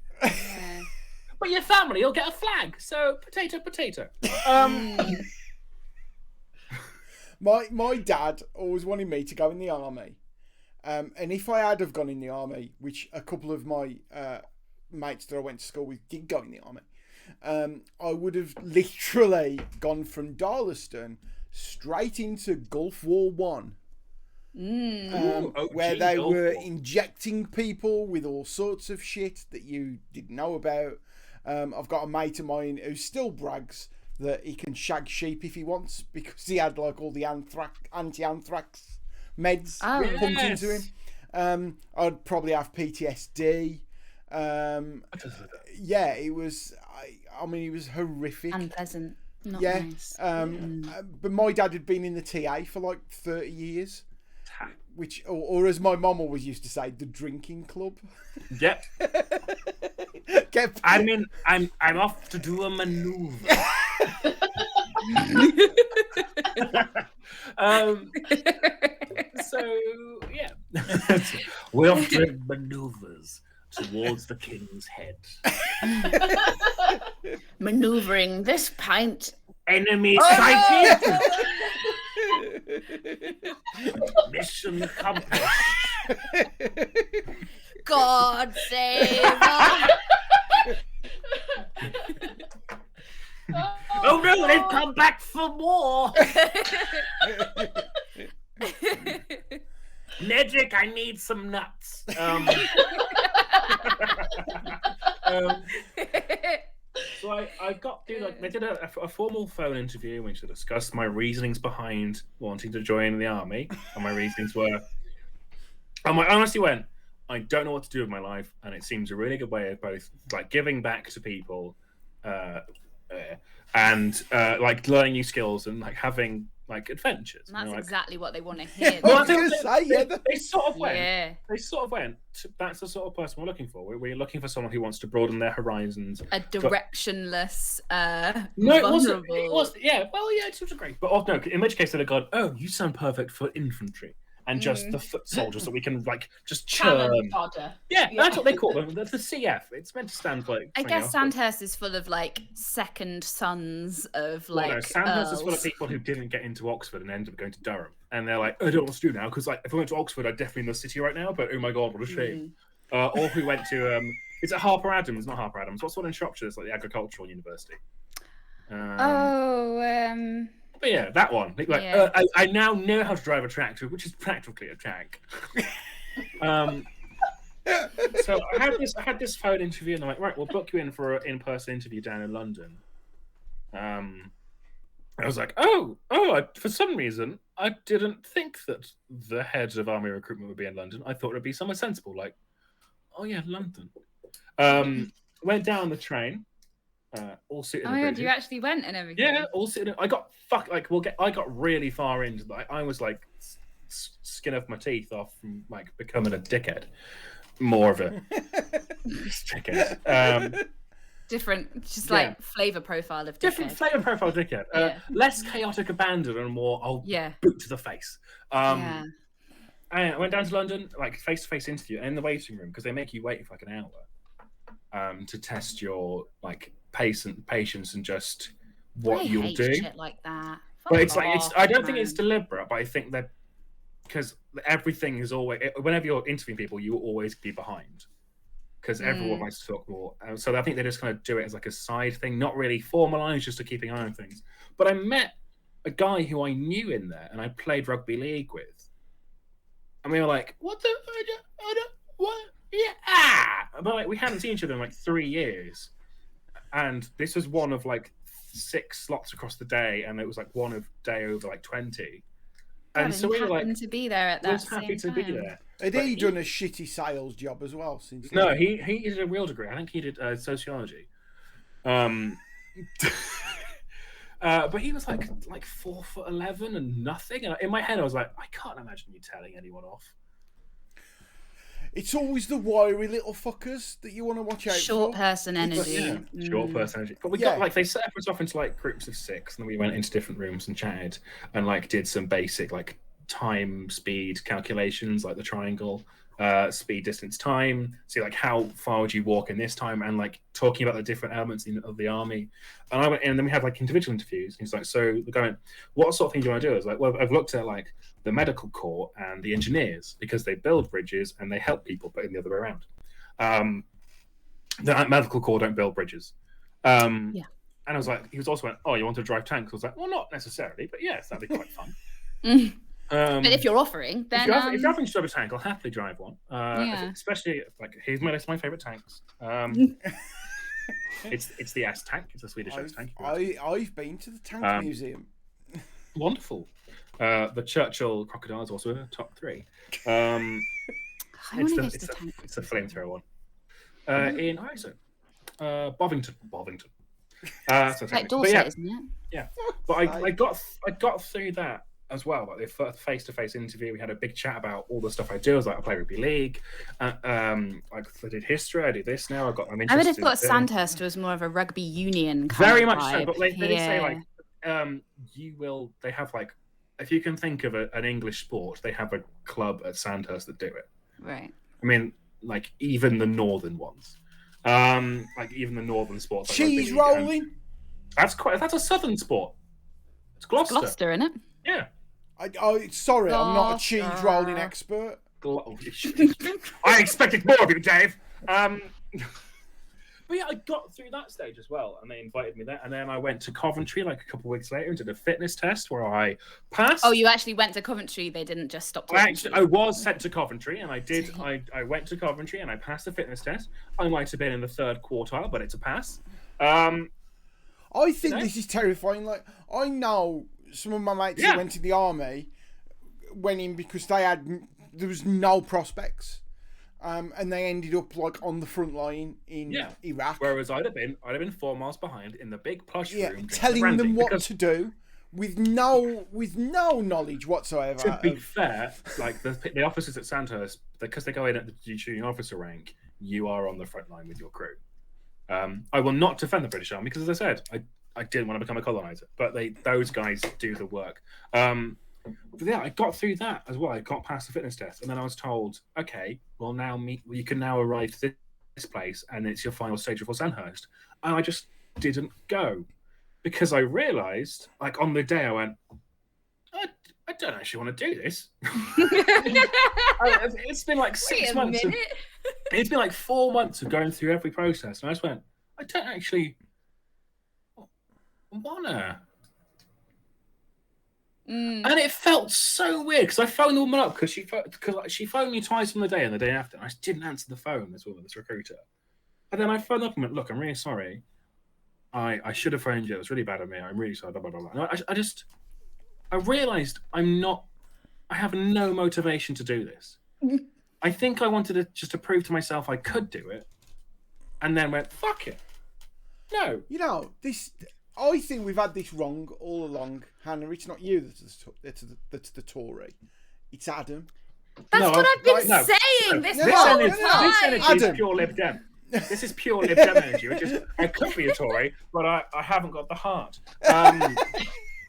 but your family will get a flag. So potato. My dad always wanted me to go in the army, and if I had have gone in the army, which a couple of my mates that I went to school with did go in the army, I would have literally gone from Darlaston straight into Gulf War One, where they were injecting people with all sorts of shit that you didn't know about. I've got a mate of mine who still brags that he can shag sheep if he wants because he had like all the anti-anthrax meds pumped into him. I'd probably have PTSD. Yeah, it was. I mean, it was horrific, unpleasant. Not yeah, nice. But my dad had been in the TA for like 30 years, which, or as my mum always used to say, the drinking club. Yep. I'm off to do a maneuver. So yeah, we're off to maneuvers towards the king's head. Maneuvering this pint. Enemy sighted. Mission accomplished. God save us. Oh no, they've come back for more. Nedrick, I need some nuts. So I got to I did a formal phone interview in which I discussed my reasonings behind wanting to join the army, and my reasonings were, I honestly went, I don't know what to do with my life, and it seems a really good way of both like giving back to people, and like learning new skills and like having like adventures. And that's like, exactly what they want to hear. I was going to say, yeah. They sort of went. Yeah. They sort of went. That's the sort of person we're looking for. We're looking for someone who wants to broaden their horizons. A directionless, no, it vulnerable. wasn't. Yeah, well, yeah, it's sort of great. But no, in which case they'd have gone, oh, you sound perfect for infantry. And just the foot soldiers that we can like just churn. Yeah, that's what they call them. The CF. It's meant to stand for like. I guess Sandhurst is full of like second sons of like. Well, no, Sandhurst is full of people who didn't get into Oxford and ended up going to Durham, and they're like, I don't know what to do now because like if I went to Oxford, I'd definitely be in the city right now. But oh my god, what a shame. Or who went to is it Harper Adams? Not Harper Adams. What's the one in Shropshire? It's like the agricultural university. But yeah, that one. Like, Yeah. I now know how to drive a tractor, which is practically a tank. So I had this phone interview, and they're like, right, we'll book you in for an in-person interview down in London. I was like, for some reason, I didn't think that the head of army recruitment would be in London. I thought it would be somewhere sensible, like, oh yeah, London. Went down the train. All sitting. Oh yeah, you actually went and everything. Yeah, all sitting. I got I got really far into. I was like skin off my teeth off from like becoming a dickhead. More of a dickhead. Different, just like flavor profile of dickhead. Different flavor profile dickhead. Less chaotic abandon and more boot to the face. I went down to London, like face-to-face interview, and in the waiting room because they make you wait for like an hour to test your like patience and just what you'll do. Shit like that. But it's like I don't think it's deliberate, but I think that because everything is always whenever you're interviewing people, you will always be behind because everyone likes to talk more. So I think they just kind of do it as like a side thing, not really formalized, just to keep an eye on things. But I met a guy who I knew in there, and I played rugby league with, and we were like, "What the? What? Yeah!" But like we hadn't seen each other in like 3 years. And this was one of like 6 slots across the day, and it was like one of day over like 20. And so we were like, to be there at that. I was happy to be there. Had he done a shitty sales job as well? Since No, he did a real degree. I think he did sociology. But he was like 4'11" and nothing. And in my head, I was like, I can't imagine you telling anyone off. It's always the wiry little fuckers that you want to watch out Short for. person energy. Short person energy. But we got they set us off into groups of 6, and then we went into different rooms and chatted and did some basic time speed calculations, like the triangle, speed, distance, time. See how far would you walk in this time, and talking about the different elements of the army. And I went in, and then we had individual interviews. And he's like, so they're going, what sort of thing do you want to do? I was like, well, I've looked at the medical corps and the engineers, because they build bridges and they help people, but in the other way around. The medical corps don't build bridges. And I was like, he was also like, oh, you want to drive tanks? I was like, well, not necessarily, but yes, that'd be quite fun. But if you're offering, then if you're having to drive a tank, I'll happily drive one. Especially here's my list of my favorite tanks. It's the S tank. It's a Swedish S tank. I've been to the tank museum. Wonderful. The Churchill crocodile is also a top 3. It's a flamethrower one. In Bovington. Like Dorset, isn't it? Yeah, but I got through that as well. The first face-to-face interview, we had a big chat about all the stuff I do. I was I play rugby league. I did history. I do this now. I would have thought Sandhurst was more of a rugby union kind very of much vibe. so. But they did say they have if you can think of an English sport, they have a club at Sandhurst that do it. Right. I mean, even the northern ones, even the northern sports. Cheese rolling. That's a southern sport. It's Gloucester. Gloucester, isn't it? Yeah. Sorry, I'm not a cheese rolling expert. I expected more of you, Dave. But yeah, I got through that stage as well, and they invited me there. And then I went to Coventry a couple of weeks later and did a fitness test where I passed. Oh, you actually went to Coventry? They didn't just stop talking. I was sent to Coventry, and I did. I went to Coventry and I passed the fitness test. I might have been in the 3rd quartile, but it's a pass. I think this is terrifying. I know some of my mates who went to the army went in because there was no prospects. And they ended up on the front line in Iraq. Whereas I'd have been 4 miles behind in the big plush room, telling them what to do with no knowledge whatsoever. To be fair, the officers at Sandhurst, because they go in at the junior officer rank, you are on the front line with your crew. I will not defend the British Army because, as I said, I didn't want to become a colonizer, but those guys do the work. But yeah, I got through that as well. I got past the fitness test, and then I was told, okay, well you can now arrive to this place, and it's your final stage before Sandhurst. And I just didn't go because I realised, on the day, I went, I don't actually want to do this. It's been 6 months. It's been 4 months of going through every process, and I just went, I don't actually wanna. And it felt so weird because I phoned the woman up because she phoned me twice on the day and the day after, and I just didn't answer the phone. This recruiter, and then I phoned up and went, "Look, I'm really sorry. I should have phoned you. It was really bad of me. I'm really sorry." Blah, blah, blah, blah. And I realised I have no motivation to do this. I think I wanted to prove to myself I could do it, and then went, "Fuck it, no." This. I think we've had this wrong all along, Hannah. It's not you that's the Tory. It's Adam. That's what I've been saying this whole time. This energy is pure Lib Dem. This is pure Lib Dem energy, which is, I could be a Tory, but I haven't got the heart.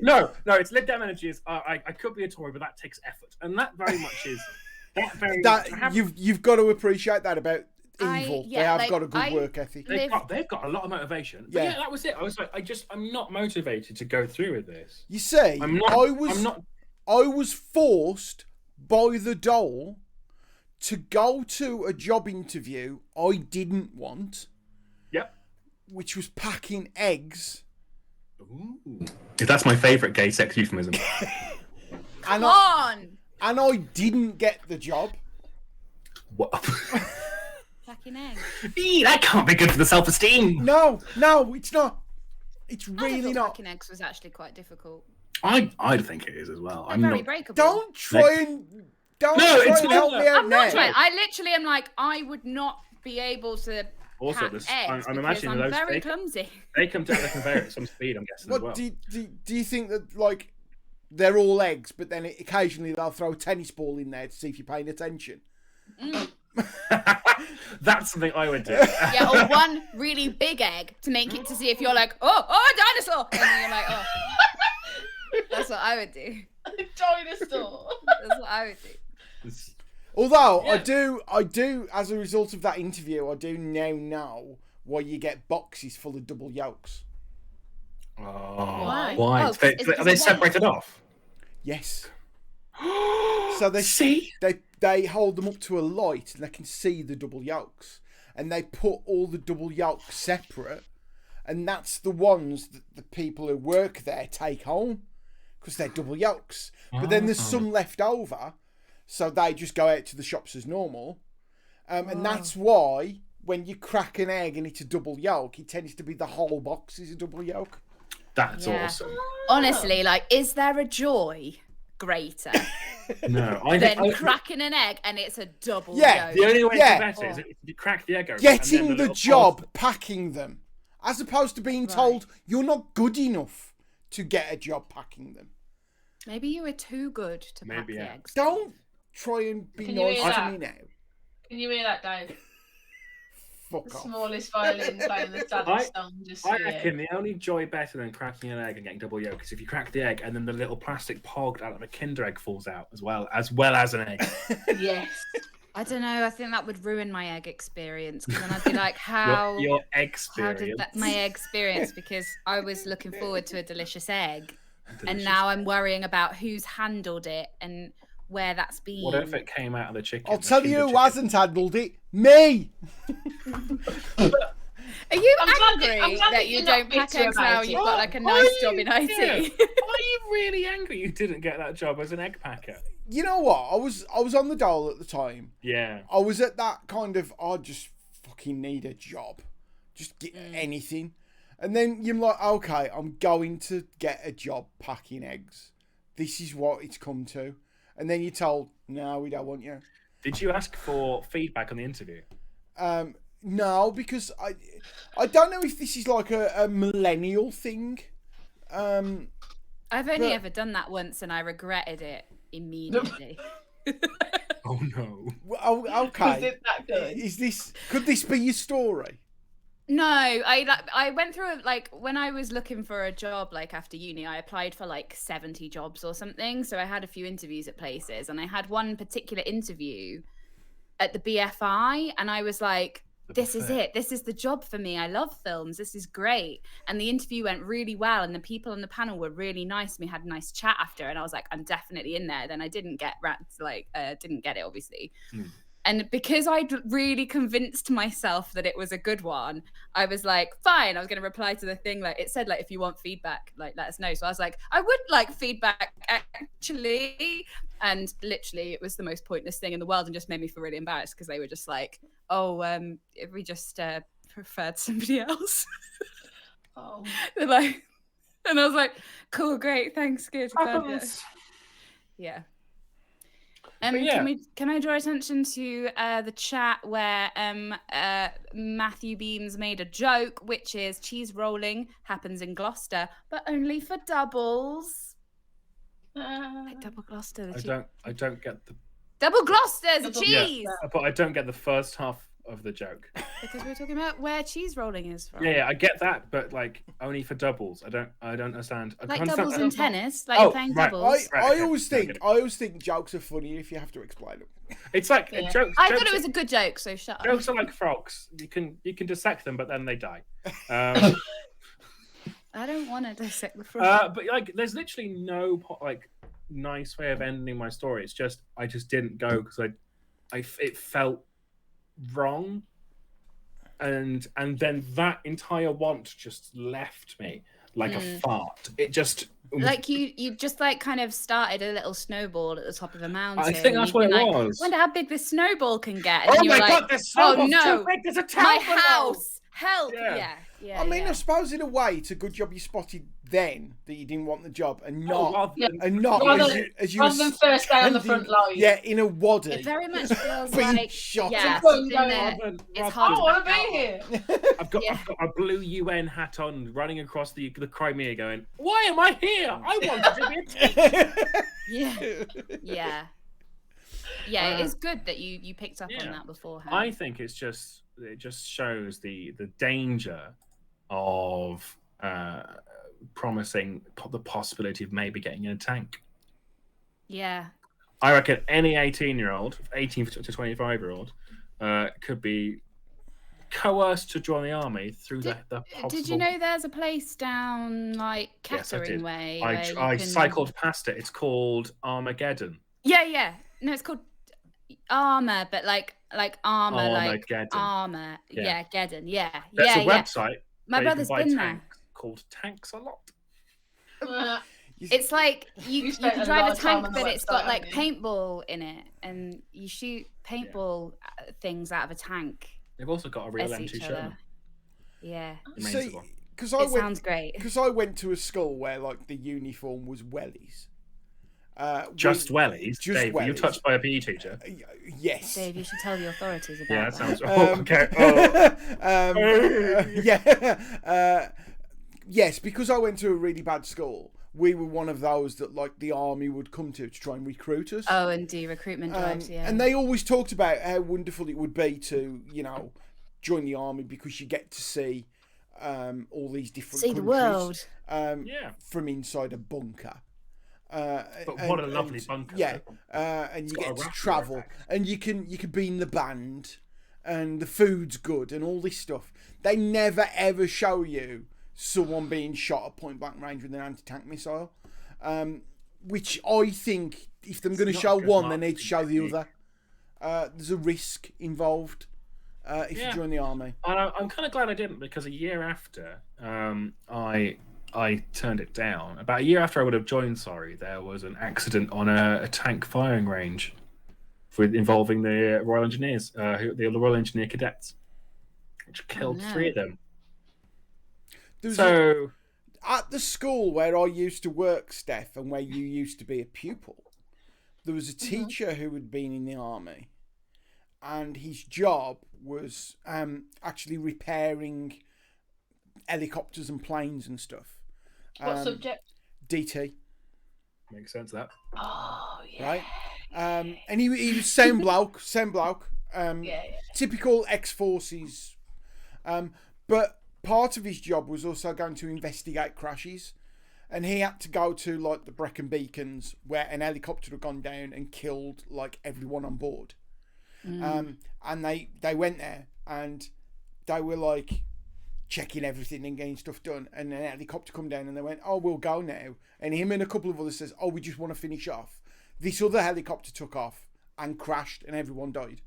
No, it's Lib Dem energy. I could be a Tory, but that takes effort, and that very much is you've got to appreciate that about evil. They have got a good work ethic. They've got a lot of motivation. But that was it. I was like, I'm not motivated to go through with this. You see, I was forced by the dole to go to a job interview I didn't want. Yep. Which was packing eggs. Ooh. That's my favourite gay sex euphemism. Come on! And I didn't get the job. What? Packing eggs. That can't be good for the self-esteem. No, it's not. It's really not. Packing eggs was actually quite difficult. I think it is as well. They're very breakable. Don't try and Don't No, try it's and help not. me out I'm not now. trying. I literally am like, I would not be able to Also, pack this, eggs I'm because imagining I'm those very fake- clumsy. They come down the conveyor at some speed, I'm guessing, as What well. do you think that, like, they're all eggs, but then occasionally they'll throw a tennis ball in there to see if you're paying attention? That's something I would do. Yeah, or one really big egg to make it to see if you're like, oh, a dinosaur, and then you're like, oh. That's what I would do. Dinosaur. That's what I would do. Although Yeah. I do, as a result of that interview, I do now know why you get boxes full of double yolks. Oh, Why? why? Oh, Are they is it because of separated off? Yes. So they See? they hold them up to a light and they can see the double yolks, and they put all the double yolks separate, and that's the ones that the people who work there take home because they're double yolks. But then there's some left over, so they just go out to the shops as normal, and that's why when you crack an egg and it's a double yolk, it tends to be the whole box is a double yolk. That's Yeah. awesome. Honestly, like, is there a joy greater No, I than think cracking an egg and it's a double Yeah, yolk? the only way Yeah. to better is if you crack the egg open. Getting and then the little job parts- packing them, as opposed to being told you're not good enough to get a job packing them. Maybe you were too good to pack Maybe, the yeah. eggs. Don't try and be Can you nice hear to that? me now. Can you hear that, Dave? Fuck The off. smallest violin playing the I- saddest song. Just I for you. reckon the only joy better than cracking an egg and getting double yolk is if you crack the egg and then the little plastic pod out of a Kinder egg falls out as well as an egg. Yes. I don't know. I think that would ruin my egg experience because then I'd be like, how? Your How experience. did that my egg experience? Because I was looking forward to a delicious egg, and Delicious. now I'm worrying about who's handled it and where that's been. What if it came out of the chicken? I'll the tell Kinder you who chicken? hasn't handled it. Me! Are you I'm glad angry that that you you're not don't pack bitter eggs about now? it. You've got like a Are nice job in you? IT. Yeah. Are you really angry you didn't get that job as an egg packer? You know what? I was on the dole at the time. Yeah. I was at that kind of, I just fucking need a job. Just get anything. And then you're like, okay, I'm going to get a job packing eggs. This is what it's come to. And then you're told, no, we don't want you. Did you ask for feedback on the interview? No, because I don't know if this is like a millennial thing. I've only But- ever done that once, and I regretted it immediately. Oh no. Oh, Was okay. it that good? Could this be your story? No, I went through like when I was looking for a job like after uni, I applied for like 70 jobs or something. So I had a few interviews at places, and I had one particular interview at the BFI, and I was like, this is it. This is the job for me. I love films. This is great. And the interview went really well, and the people on the panel were really nice. We had a nice chat after, and I was like, I'm definitely in there. Then I didn't get didn't get it, obviously. And because I'd really convinced myself that it was a good one, I was like, fine, I was going to reply to the thing. Like, it said, like, if you want feedback, like, let us know. So I was like, I would like feedback, actually. And literally, it was the most pointless thing in the world and just made me feel really embarrassed because they were just like, oh, if we just preferred somebody else. Oh. They're like, and I was like, cool, great, thanks, good. glad that-" Yeah. yeah. Can I draw attention to the chat where Matthew Beams made a joke, which is cheese rolling happens in Gloucester, but only for doubles. Like double Gloucester, I don't get the double Gloucester, the Double- cheese. but I don't get the first half of the joke. Because we're talking about where cheese rolling is from. Yeah, I get that, but like only for doubles. I don't understand. I Like can't doubles in understand- tennis, like Oh, you're playing right. doubles. Right, I okay. always No, I think get it. jokes are funny if you have to explain them. It's like Yeah. jokes. I jokes thought it was are- a good joke, so shut up. Jokes are like frogs. You can dissect them, but then they die. I don't want to dissect the frog. But like, there's literally no nice way of ending my story. It's just I just didn't go because it felt wrong, and then that entire want just left me like a fart. It just Like you just like kind of started a little snowball at the top of a mountain. I think that's You've what been it like, was. wonder how big this snowball can get. And Oh you were my like, god, this oh snowball's no, too big. There's a town my below. house, help! Yeah. Yeah. I mean, mean, I suppose in a way, it's a good job you spotted then that you didn't want the job, and not Rather than first day on the front line. Yeah, in a waddy. It very much feels being like shot. yeah, Going something that rather- it's rather- hard I to want back to out be of. here. I've got a blue UN hat on, running across the Crimea, going, "Why am I here? I wanted to be a teacher." Yeah, it's good that you picked up on that beforehand. I think it just shows the danger of promising the possibility of maybe getting in a tank. Yeah. I reckon any 18-year-old, 18 to 25-year-old, could be coerced to join the army through the possible... Did you know there's a place down like Yes, I Kettering did. way? I cycled past it. It's called Armageddon. Yeah. No, it's called Armour, but like armor, Armageddon. like armor. Yeah. Geddon. Yeah. There's yeah. a website. My where you brother's can buy been there. tanks called Tanks a Lot. It's like you spent can a drive lot a of time tank, on the but it's website, got like haven't you? paintball in it, and you shoot paintball things out of a tank. They've also got a real as M2 each Sherman. other. Yeah, The main See, one. because it sounds great. Because I went to a school where like the uniform was wellies. Just wellies. just Dave, were you wellies. touched by a PE teacher? Yes. Dave, you should tell the authorities about Yeah, that that. sounds. Oh, okay. Yes, because I went to a really bad school. We were one of those that like the army would come to try and recruit us. Oh, and do recruitment drives, yeah. And they always talked about how wonderful it would be to, join the army because you get to see all these different See the countries, world. from inside a bunker. But what a lovely bunker. Yeah, and you got get a to raffle travel, effect. and you can be in the band, and the food's good, and all this stuff. They never ever show you someone being shot at point blank range with an anti-tank missile, which I think if they're going to not show good one, they need to show the marketing other. There's a risk involved if you join the army. And I'm kind of glad I didn't, because a year after I turned it down. About a year after I would have joined, there was an accident on a tank firing range involving the Royal Engineers, the Royal Engineer Cadets, which killed 3 of them. At the school where I used to work, Steph, and where you used to be a pupil, there was a teacher who had been in the army, and his job was actually repairing helicopters and planes and stuff. What subject? DT. Makes sense, that. Oh, yeah. Right? And he was same bloke. Yeah. Typical ex-forces. But part of his job was also going to investigate crashes. And he had to go to like the Brecon Beacons where an helicopter had gone down and killed like everyone on board. And they went there and they were like checking everything and getting stuff done, and an helicopter come down and they went, "Oh, we'll go now." And him and a couple of others says, "Oh, we just want to finish off." This other helicopter took off and crashed and everyone died.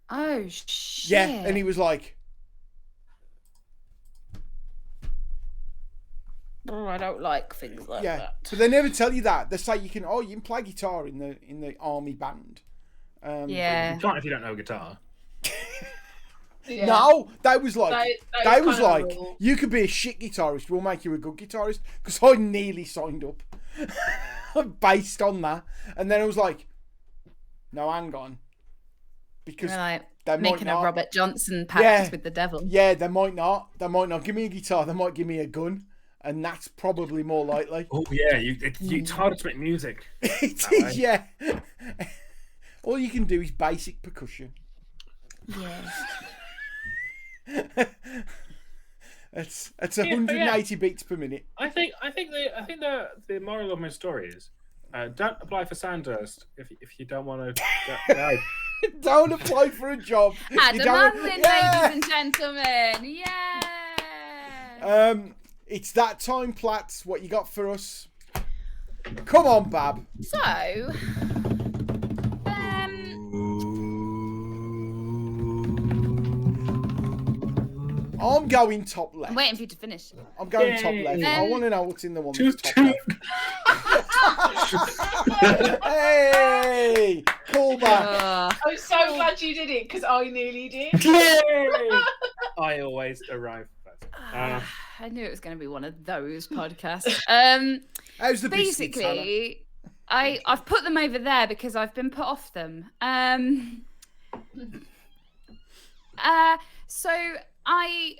Oh, shit. Yeah, and he was like, Oh, I don't like things like that. But they never tell you that. They say you can play guitar in the army band. Yeah. You can't if you don't know guitar. Yeah. No, they was like, That they was kind of a like, rule. you could be a shit guitarist. We'll make you a good guitarist. Because I nearly signed up based on that, and then I was like, no, hang on, because You're like they might making a not. Robert Johnson pact with the devil. Yeah, they might not. They might not give me a guitar. They might give me a gun, and that's probably more likely. Oh yeah, it's harder to make music. It is, yeah. All you can do is basic percussion. Yeah. It's 180 beats per minute. I think the moral of my story is, don't apply for Sandhurst if you don't want to. Don't apply for a job. Adam Unlin, ladies and gentlemen. Yeah. It's that time, Platts. What you got for us? Come on, Bab. So, I'm going top left. I'm waiting for you to finish. I'm going top Yay. left. I want to know what's in the one that's top Toot, left. Hey! Call back. I'm so glad you did it because I nearly did. Yay! I always arrive first. I knew it was going to be one of those podcasts. How's the biscuits, Hannah? Basically, I've put them over there because I've been put off them. So I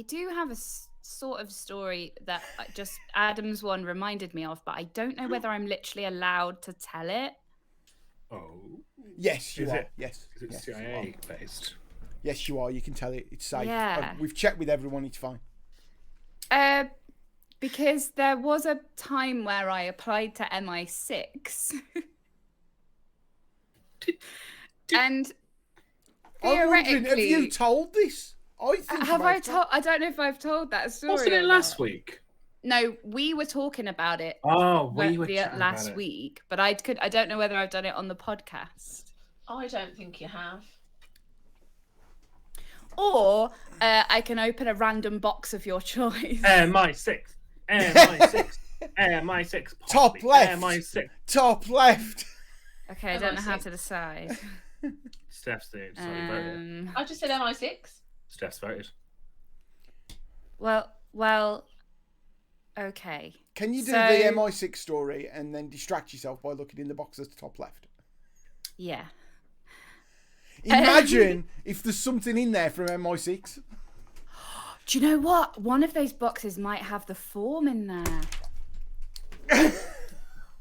do have a sort of story that just Adam's one reminded me of, but I don't know whether I'm literally allowed to tell it. Oh. Yes, you Is are. it- Yes. Is it yes, CIA based? Yes, you are. You can tell it. It's safe. Yeah. We've checked with everyone. It's fine. Because there was a time where I applied to MI6. And I'm wondering, have you theoretically, told this? I think have you I might told? I don't know if I've told that story. Wasn't it or last not. week? No, we were talking about it. Oh, we were the chatting last about it. week, but I don't know whether I've done it on the podcast. I don't think you have. Or I can open a random box of your choice. MI6. MI6. MI6. Top left. MI6. Top left. Okay, I don't know how MI6. to decide. Steph's voted. I just said MI6. Steph's voted. Well, okay. Can you do So- the MI6 story and then distract yourself by looking in the box at the top left? Yeah. Imagine if there's something in there from MI6. Do you know what? One of those boxes might have the form in there.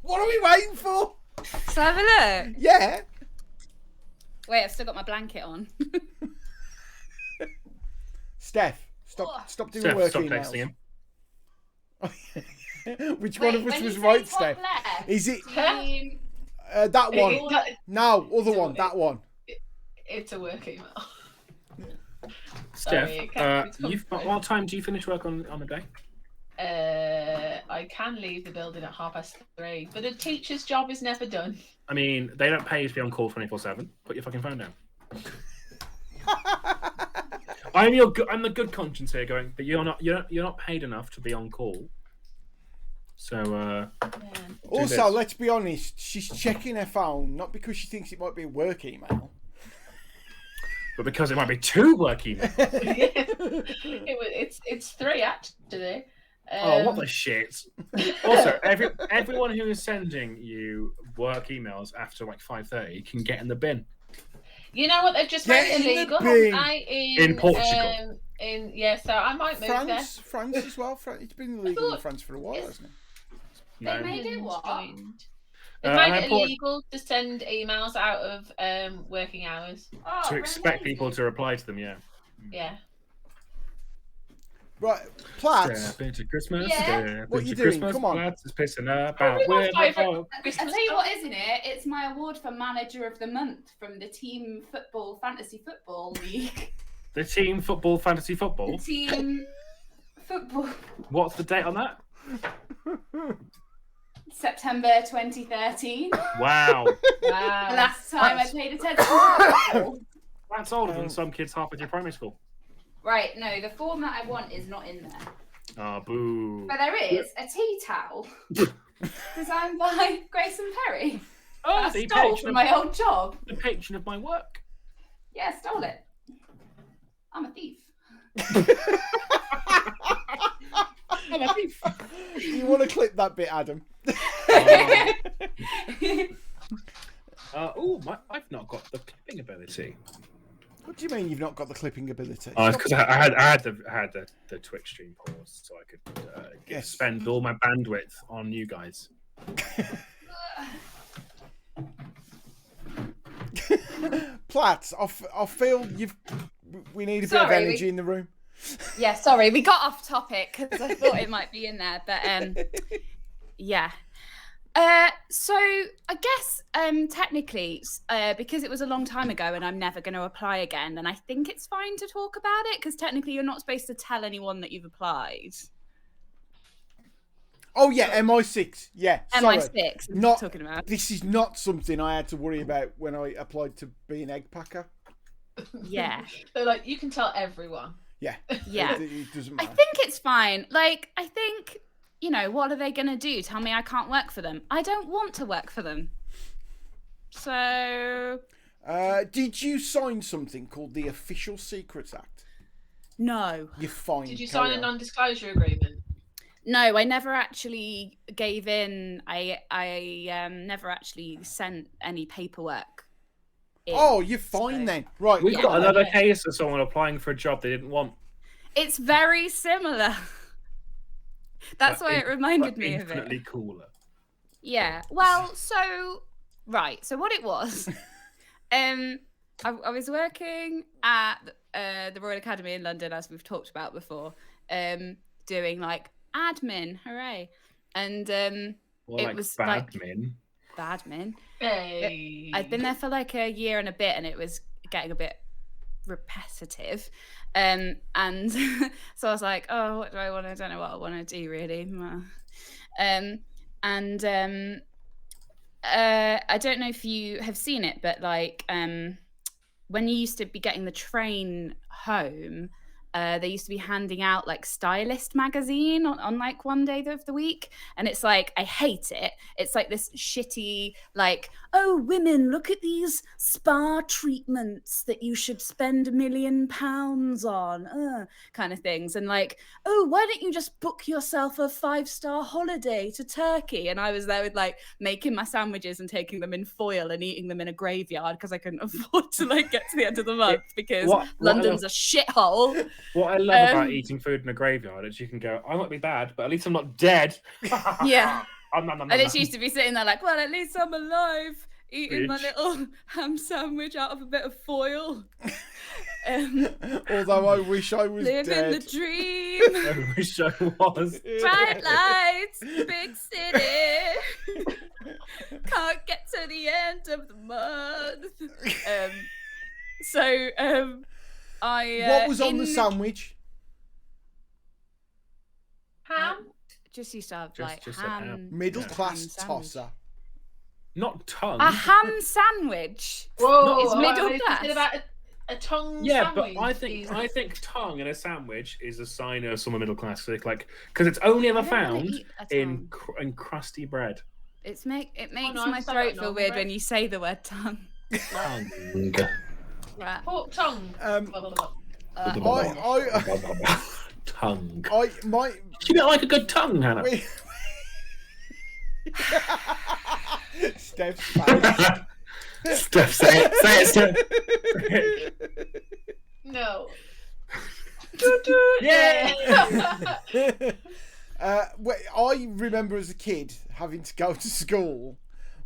What are we waiting for? Let's have a look. Yeah. Wait, I've still got my blanket on. Steph, stop doing Steph, work stop emails. texting him. Which one of us was right, Steph? Is it that one? No, other one. That one. It's a work email. Steph, Sorry, it can't be you've come through. what time do you finish work on a day? I can leave the building at 3:30, but a teacher's job is never done. I mean, they don't pay you to be on call 24/7. Put your fucking phone down. I'm the good conscience here, going, but you're not paid enough to be on call. So. Also, this. let's be honest. She's checking her phone not because she thinks it might be a work email, But because it might be two work emails. It's 3 actually. Oh, what the shit! Also, everyone who is sending you work emails after like 5:30 can get in the bin. You know what? They've just Get made in the illegal, bin. haven't they? In Portugal. So I might move there. France as well. It's been illegal in France for a while, hasn't it? They made it what? They and made I it thought- illegal to send emails out of working hours. Oh, To expect people to reply to them, yeah. Yeah. Right, Platts. Step into Christmas. Yeah. Step What you into doing? Christmas. Come on. Platts is pissing about Everyone's with the favourite dog. I Christmas tell you song. what, isn't it? It's my award for Manager of the Month from the Team Football Fantasy Football League. The team football, fantasy football. The Team Football What's the date on that? September 2013. Wow. The Wow. last time I played attention to football. That's older than some kids halfway through primary school. Right, no, the form that I want is not in there. Oh, boo. But there is a tea towel designed by Grayson Perry. Oh, I the stole patron from of, my old job. the patron of my work. Yeah, I stole it. I'm a thief. You want to clip that bit, Adam? I've not got the clipping ability. What do you mean you've not got the clipping ability? Oh, it's because I had the Twitch stream paused, so I could Yes. spend all my bandwidth on you guys. Platts, I feel we need a bit of Sorry, energy in the room. Yeah, sorry, we got off topic because I thought it might be in there, but yeah. So I guess technically, because it was a long time ago and I'm never going to apply again, then I think it's fine to talk about it because technically you're not supposed to tell anyone that you've applied. Oh yeah, MI6. Yeah, sorry. MI6. I'm Not talking about. This is not something I had to worry about when I applied to be an egg packer. Yeah, They're like, you can tell everyone. Yeah. yeah. It doesn't I matter. think it's fine. Like, I think, you know, what are they going to do? Tell me I can't work for them. I don't want to work for them. So, Did you sign something called the Official Secrets Act? No. You're fine. Did you carry sign a on. non-disclosure agreement? No, I never actually gave in. I never actually sent any paperwork in. Oh, you're fine So- then. Right. We've Yeah. got another case of someone applying for a job they didn't want. It's very similar. That's but why it reminded me of it. Infinitely cooler. Yeah. Well, so what it was, I was working at the Royal Academy in London, as we've talked about before, doing like admin, hooray, and Or it like was badmin. badmin. Hey. I'd been there for like a year and a bit, and it was getting a bit repetitive. And so I was like, oh, what do I want? I don't know what I want to do really. I don't know if you have seen it, but like when you used to be getting the train home, they used to be handing out like Stylist magazine on like one day of the week, and it's like, I hate it. It's like this shitty like, oh, women, look at these spa treatments that you should spend £1 million on, kind of things, and like, oh, why don't you just book yourself a 5-star holiday to Turkey? And I was there with like making my sandwiches and taking them in foil and eating them in a graveyard because I couldn't afford to like get to the end of the month because London's a shithole. What I love about eating food in a graveyard is you can go, I might be bad, but at least I'm not dead. Yeah. I nom, literally used to be sitting there like, well, at least I'm alive, eating my Bitch. little ham sandwich out of a bit of foil. Although I wish I was Living dead. the dream. I wish I was. Bright lights, big city. Can't get to the end of the month. What was on the sandwich? Ham? Just used to have Just- like just said ham. ham. Middle Yeah. class Ham sandwich. tosser. Not tongue. A ham sandwich. Whoa, It's middle I class. said about a tongue Yeah, sandwich. but I think tongue in a sandwich is a sign of someone middle class, like because it's only ever I don't wanna found eat a in tongue. in crusty bread. It makes no, my I said throat that feel wrong, weird right? when you say the word tongue. Tongue. Right. Pork tongue. Um, Blah, blah, blah. Tongue. I my You don't like a good tongue, Hannah? we, Steph's face. Steph, say it, Steph. No. Yeah. I remember as a kid having to go to school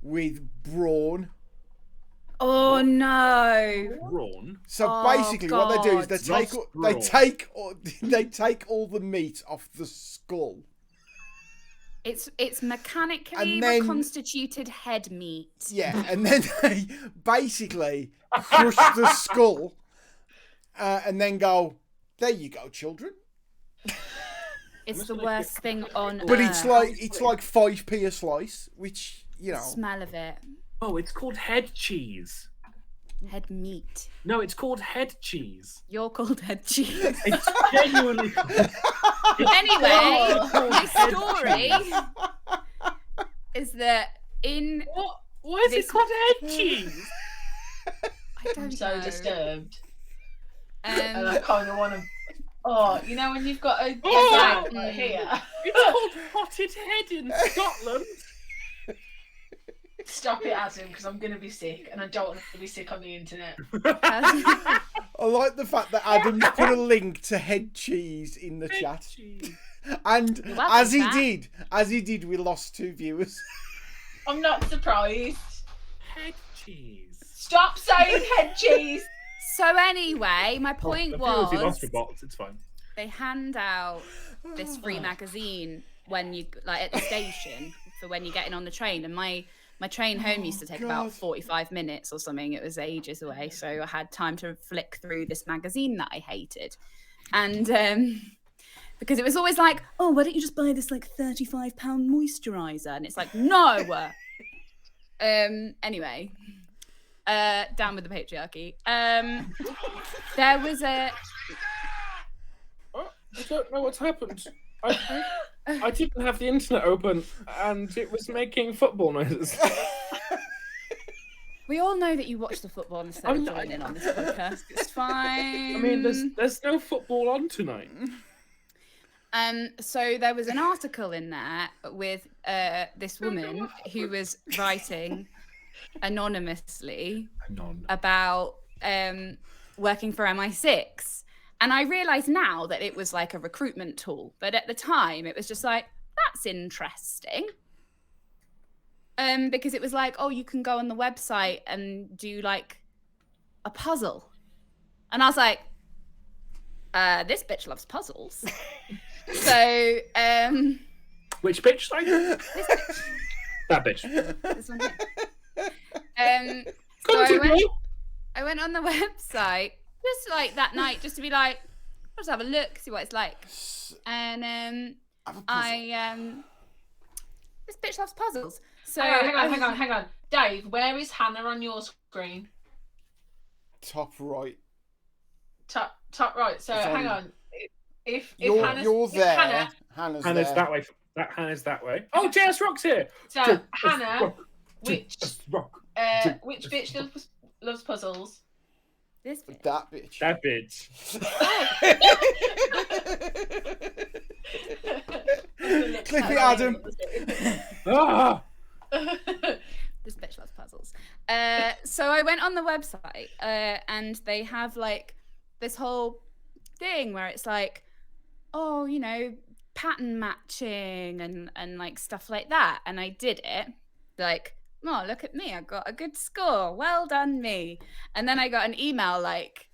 with brawn. Oh no. Brawn. So Oh, basically, what they do is God. they take all the meat off the skull. It's mechanically And then- reconstituted head meat. Yeah, and then they basically crush the skull, and then go, "There you go, children." It's the worst thing on But earth. it's like 5p a slice, which you know. Smell of it. Oh, it's called head cheese. Head meat. No, it's called head cheese. You're called head cheese. It's genuinely. Anyway, Oh. my story is that in Why is This- it called head cheese? I don't I'm so know. disturbed. And I Um, kind of want to. Oh, you know when you've got a Oh! gag right here. It's called potted head in Scotland. Stop it, Adam, because I'm going to be sick, and I don't want to be sick on the internet. I like the fact that Adam put a link to head cheese in the chat, Cheese. and You're welcome, as he did, we lost 2 viewers. I'm not surprised. Head cheese. Stop saying head cheese. so anyway, my point The viewers who lost was for bots, it's fine. they hand out this free magazine when you like at the station for when you're getting on the train, and my train home used to take about God. 45 minutes or something. It was ages away, so I had time to flick through this magazine that I hated, and because it was always like, oh, why don't you just buy this like £35 moisturizer? And it's like, no. Anyway, down with the patriarchy. There was a Oh, I don't know what's happened. I didn't have the internet open and it was making football noises. We all know that you watch the football instead of I'm not- joining on this podcast. It's fine. I mean, there's no football on tonight. So there was an article in there with this woman who was writing anonymously about working for MI6. And I realise now that it was like a recruitment tool. But at the time, it was just like, that's interesting. Because it was like, oh, you can go on the website and do like a puzzle. And I was like, this bitch loves puzzles. So, Which bitch? Like? this bitch, That bitch. this one here. So I went on the website just like that night, just to be like, I'll just have a look, see what it's like. And this bitch loves puzzles. So hang on. Dave, where is Hannah on your screen? Top right. Top right. So It's hang on- on. If You're Hannah's there. Hannah's Hannah's there. that way. Hannah's that way. Oh, JS Rock's here. So JS Hannah, Rock, which JS Rock. which bitch loves puzzles? this bitch. That bitch. That bitch. Clip it, Adam. Ah! This bitch loves puzzles. So I went on the website and they have like this whole thing where it's like, oh, you know, pattern matching and like stuff like that. And I did it. Like, oh, look at me. I got a good score. Well done, me. And then I got an email like,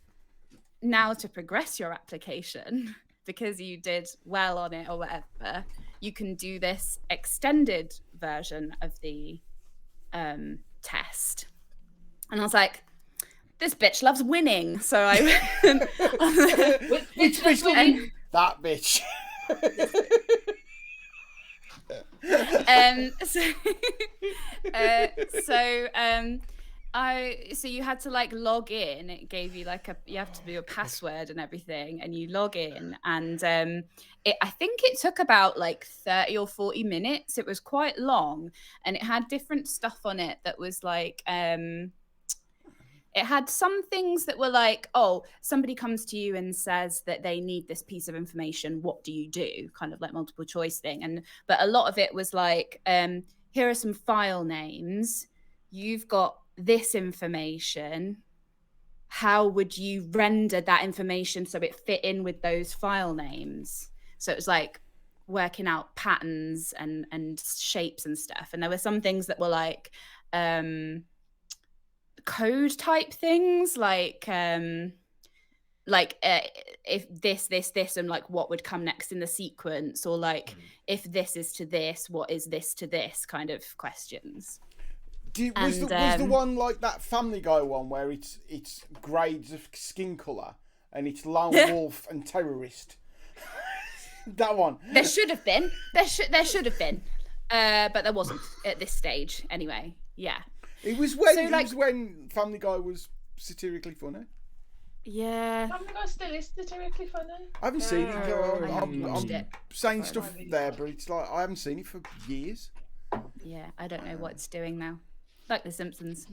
now to progress your application because you did well on it or whatever, you can do this extended version of the test. And I was like, this bitch loves winning. So I Which bitch loves that bitch. So you had to like log in. It gave you like you have to do a password and everything, and you log in, and I think it took about like 30 or 40 minutes. It was quite long, and it had different stuff on it that was like it had some things that were like, oh, somebody comes to you and says that they need this piece of information. What do you do? Kind of like multiple choice thing. But a lot of it was like, here are some file names. You've got this information. How would you render that information so it fit in with those file names? So it was like working out patterns and shapes and stuff. And there were some things that were like, code type things like if this and like what would come next in the sequence, or like if this is to this, what is this to this kind of questions. Was the one like that Family Guy one where it's grades of skin colour and it's lone wolf and terrorist? That one. There should have been. There should have been. But there wasn't at this stage anyway. Yeah. It was when So, like- when Family Guy was satirically funny. Yeah. Family Guy still is satirically funny. I haven't seen it. I haven't watched it. Saying stuff there, but it's like I haven't seen it for years. Yeah. I don't know what it's doing now. Like The Simpsons.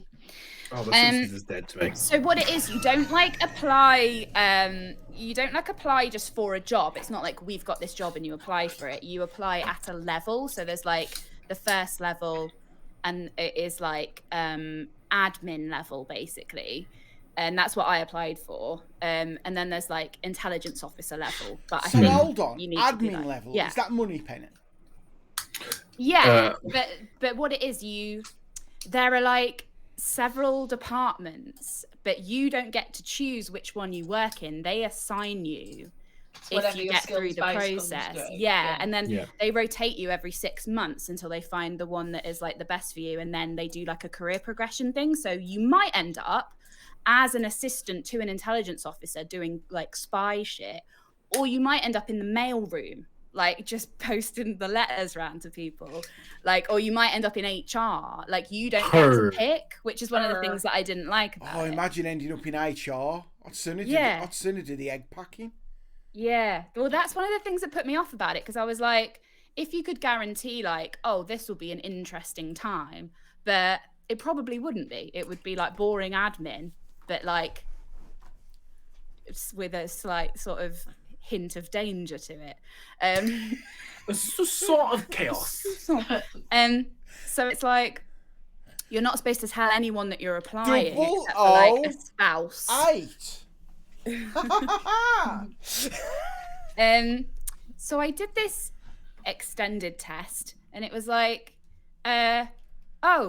Oh, The Simpsons is dead to me. So what it is, you don't like apply just for a job. It's not like we've got this job and you apply for it. You apply at a level. So there's like the first level, and it is like admin level basically. And that's what I applied for. And then there's like intelligence officer level. But I So think hold on, you need to do admin that. level. Yeah. Is that money penny? Yeah, but what it is, there are like several departments, but you don't get to choose which one you work in. They assign you if Whatever you your get through the skills base comes process. to. Yeah, and then Yeah. they rotate you every 6 months until they find the one that is like the best for you, and then they do like a career progression thing. So you might end up as an assistant to an intelligence officer doing like spy shit, or you might end up in the mail room, like just posting the letters around to people, like, or you might end up in HR. Like you don't get to pick, which is one of the things that I didn't like about Oh, it. imagine ending up in HR. I'd sooner do the egg packing. Yeah, well, that's one of the things that put me off about it, because I was like, if you could guarantee like, oh, this will be an interesting time, but it probably wouldn't be. It would be like boring admin, but like with a slight sort of hint of danger to it. It's just sort of chaos. So it's like you're not supposed to tell anyone that you're applying Double except for like a spouse. 8. So I did this extended test, and it was like, oh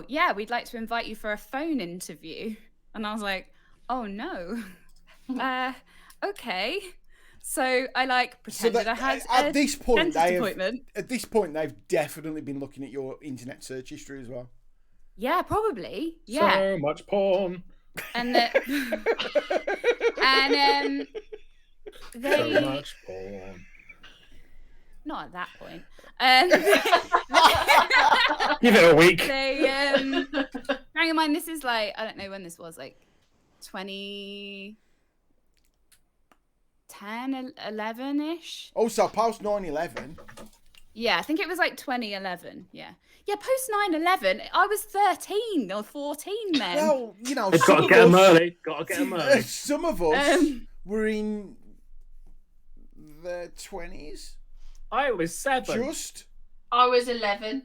yeah, we'd like to invite you for a phone interview. And I was like, oh no. Okay. So I like pretended I had at this point, dentist appointment. At this point, they've definitely been looking at your internet search history as well. Yeah, probably. Yeah. So much porn. And and they So much porn. not at that point. Give it a week. They bearing in mind this is like, I don't know when this was, like 2010, 11-ish. Also, post 9/11. Yeah, I think it was like 2011. Yeah, post 9/11, I was 13 or 14 then. Well, you know, Got to get them early. Got to get them early. some of us were in their 20s. I was 7. Just. I was 11.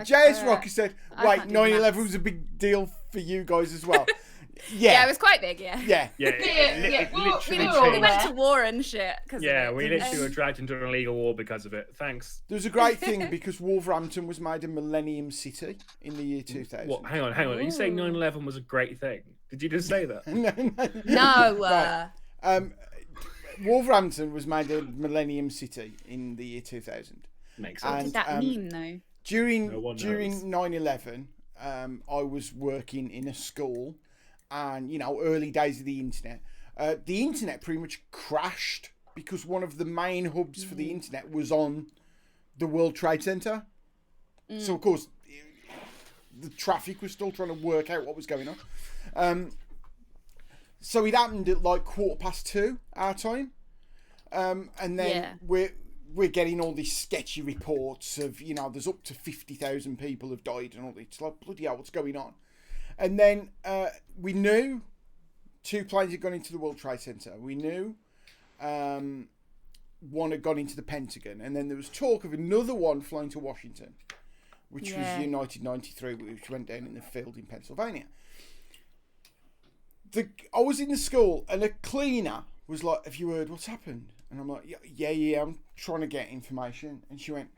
J.S. Rocky said, I right, can't do the 9/11 maths. was a big deal for you guys as well. Yeah, it was quite big. Yeah. Yeah. Yeah, Yeah, we literally were all We changed. went to war and shit. Yeah, we literally were dragged into an illegal war because of it. Thanks. There was a great thing because Wolverhampton was made a millennium city in the year 2000. What? Hang on. Are you saying 9/11 was a great thing? Did you just say that? No. No. Right. Wolverhampton was made a millennium city in the year 2000. Makes What sense. did that mean though? During No one knows. 9/11, I was working in a school, and early days of the internet. The internet pretty much crashed because one of the main hubs for the internet was on the World Trade Center. So of course, the traffic was still trying to work out what was going on. So it happened at like 2:15 our time, and then we're getting all these sketchy reports of there's up to 50,000 people have died and all this. It's like, bloody hell, what's going on? And then we knew 2 planes had gone into the World Trade Center. We knew one had gone into the Pentagon, and then there was talk of another one flying to Washington, which was United 93, which went down in the field in Pennsylvania. I was in the school, and a cleaner was like, have you heard what's happened? And I'm like, yeah, I'm trying to get information. And she went,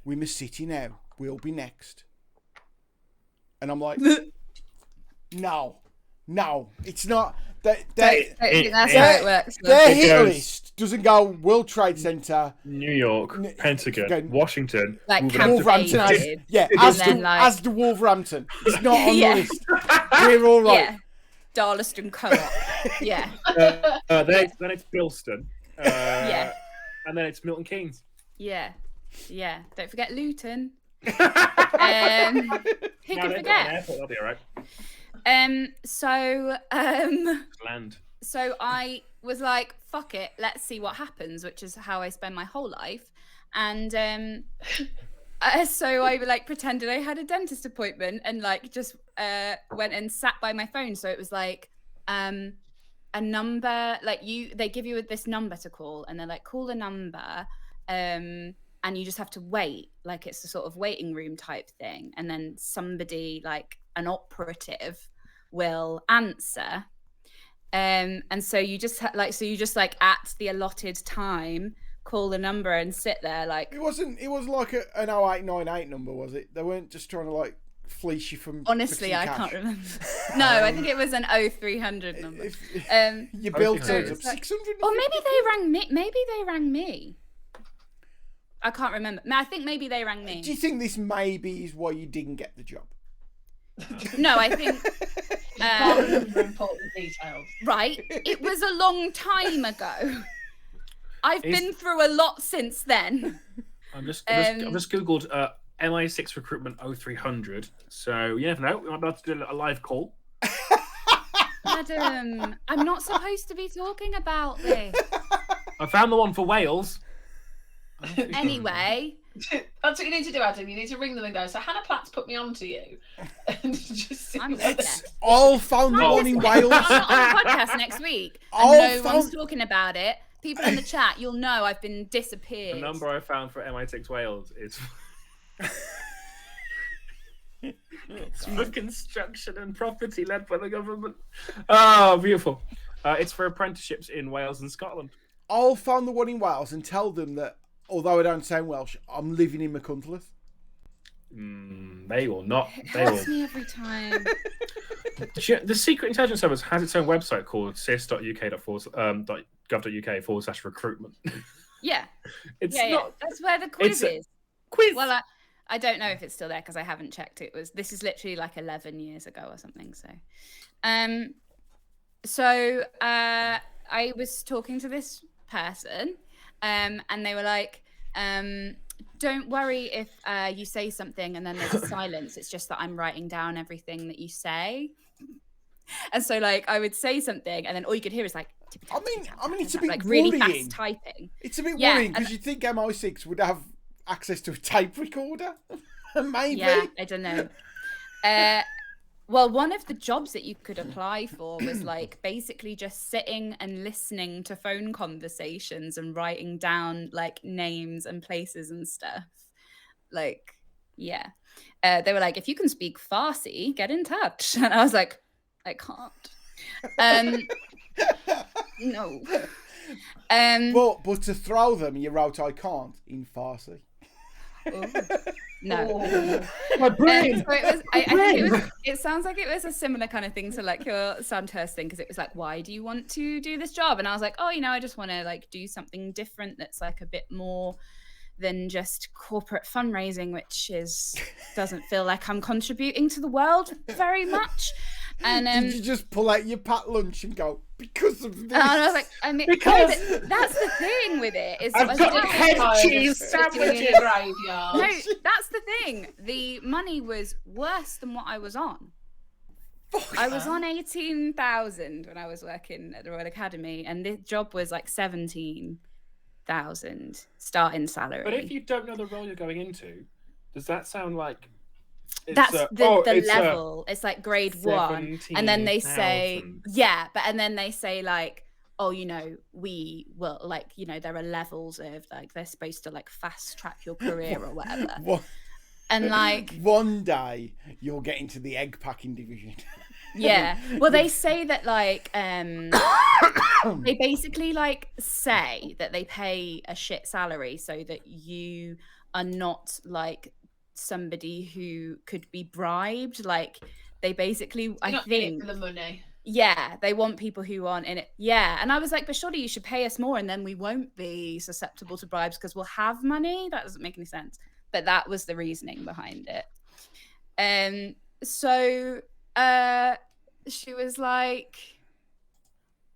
we're in the city now. We'll be next. And I'm like, no, it's not. Don't think that's how it works. Their It hit goes- list doesn't go World Trade Center, New York, Pentagon, again, Washington, Like Wolverhampton. Campaign. As the Wolverhampton. It's not on Yeah. the list. We're all right. Yeah. Darlaston Co-op. Yeah. then it's Bilston. Yeah. And then it's Milton Keynes. Yeah. Don't forget Luton. Who No, can they've got an forget? airport, they'll be all right. Land. So I was like, fuck it, let's see what happens, which is how I spend my whole life. And so I like pretended I had a dentist appointment and like just went and sat by my phone. So it was like a number, like they give you this number to call, and they're like, call the number, and you just have to wait, like it's a sort of waiting room type thing, and then somebody like an operative will answer. And so you just like at the allotted time call the number and sit there like. It wasn't like an 0898 number, was it? They weren't just trying to like fleece you from. Honestly, I cash. can't remember. No, I think it was an 0300 number. Your bill turns up It's like- 600. Or maybe they rang me. I can't remember. I think maybe they rang me. Do you think this maybe is why you didn't get the job? No, I think. Can't remember important details. Right. It was a long time ago. I've been through a lot since then. I've just googled MI6 recruitment 0300. So you never know. We might be able to do a live call. Adam, I'm not supposed to be talking about this. I found the one for Wales. Anyway, That's what you need to do, Adam. You need to ring them and go, so Hannah Platt's put me on to you. And just see I'm what with they- that. All found the one in Wales. I'm not on the podcast next week. All And no one's found- talking about it. People in the chat, you'll know I've been The disappeared. number I found for MI6 Wales is it's for construction and property led by the government. Oh, beautiful. It's for apprenticeships in Wales and Scotland. I'll found the one in Wales and tell them that, although I don't sound Welsh, I'm living in McCuntleth. They will not. They Hurts will. me every time. The Secret Intelligence Service has its own website called cis.uk.gov.uk/recruitment. Yeah. It's yeah, not. that's where the quiz It's a- is. Quiz. Well, I don't know if it's still there because I haven't checked. This is literally like 11 years ago or something. So, I was talking to this person, and they were like, "Don't worry if you say something and then there's a silence. It's just that I'm writing down everything that you say." And so, like, I would say something, and then all you could hear is like, I mean, it's a bit like really worrying. fast typing. It's a bit Yeah, worrying because you'd think MI6 would have access to a tape recorder. Maybe. Yeah, I don't know. Well, one of the jobs that you could apply for was like basically just sitting and listening to phone conversations and writing down like names and places and stuff. Like, yeah. They were like, if you can speak Farsi, get in touch. And I was like, I can't. No. But to throw them, you wrote I can't in Farsi. No. My brain. So it was. I think it sounds like it was a similar kind of thing to like your Sandhurst thing because it was like, why do you want to do this job? And I was like, oh, I just want to like do something different that's like a bit more than just corporate fundraising, which doesn't feel like I'm contributing to the world very much. And Did you just pull out your packed lunch and go, because of this? and I was like, Because- no, but that's the thing with it. Is I've I got didn't- head Oh, cheese just sitting in sandwiches. your graveyard. No, that's the thing. The money was worse than what I was on. I was on 18,000 when I was working at the Royal Academy, and this job was like 17,000 starting salary. But if you don't know the role you're going into, does that sound like it's That's the it's level. It's like grade 1, and then they say 17,000. and then they say like, oh, we will like, there are levels of like they're supposed to like fast track your career or whatever. And like one day you'll get into the egg packing division. Yeah. Well, they say that like they basically like say that they pay a shit salary so that you are not like somebody who could be bribed. Like they basically, You're I not in think, it for the money. yeah, they want people who aren't in it. Yeah. And I was like, but surely you should pay us more and then we won't be susceptible to bribes because we'll have money. That doesn't make any sense. But that was the reasoning behind it. So she was like,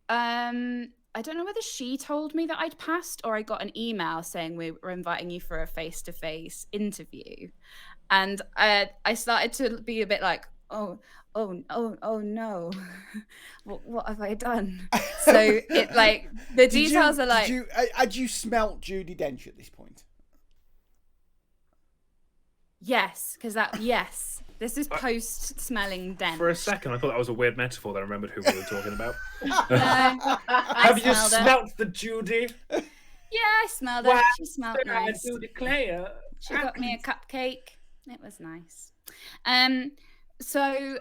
I don't know whether she told me that I'd passed or I got an email saying we were inviting you for a face-to-face interview. And I started to be a bit like, oh no, what have I done? So it like the details are like, had you smelt Judi Dench at this point? yes, because yes, this is post smelling Dench. For a second, I thought that was a weird metaphor. Then I remembered who we were talking about. I Have you smelled her. smelt the Judy? Yeah, I smelled her. Wow, She smelled I nice. do declare. She got me a cupcake. It was nice. So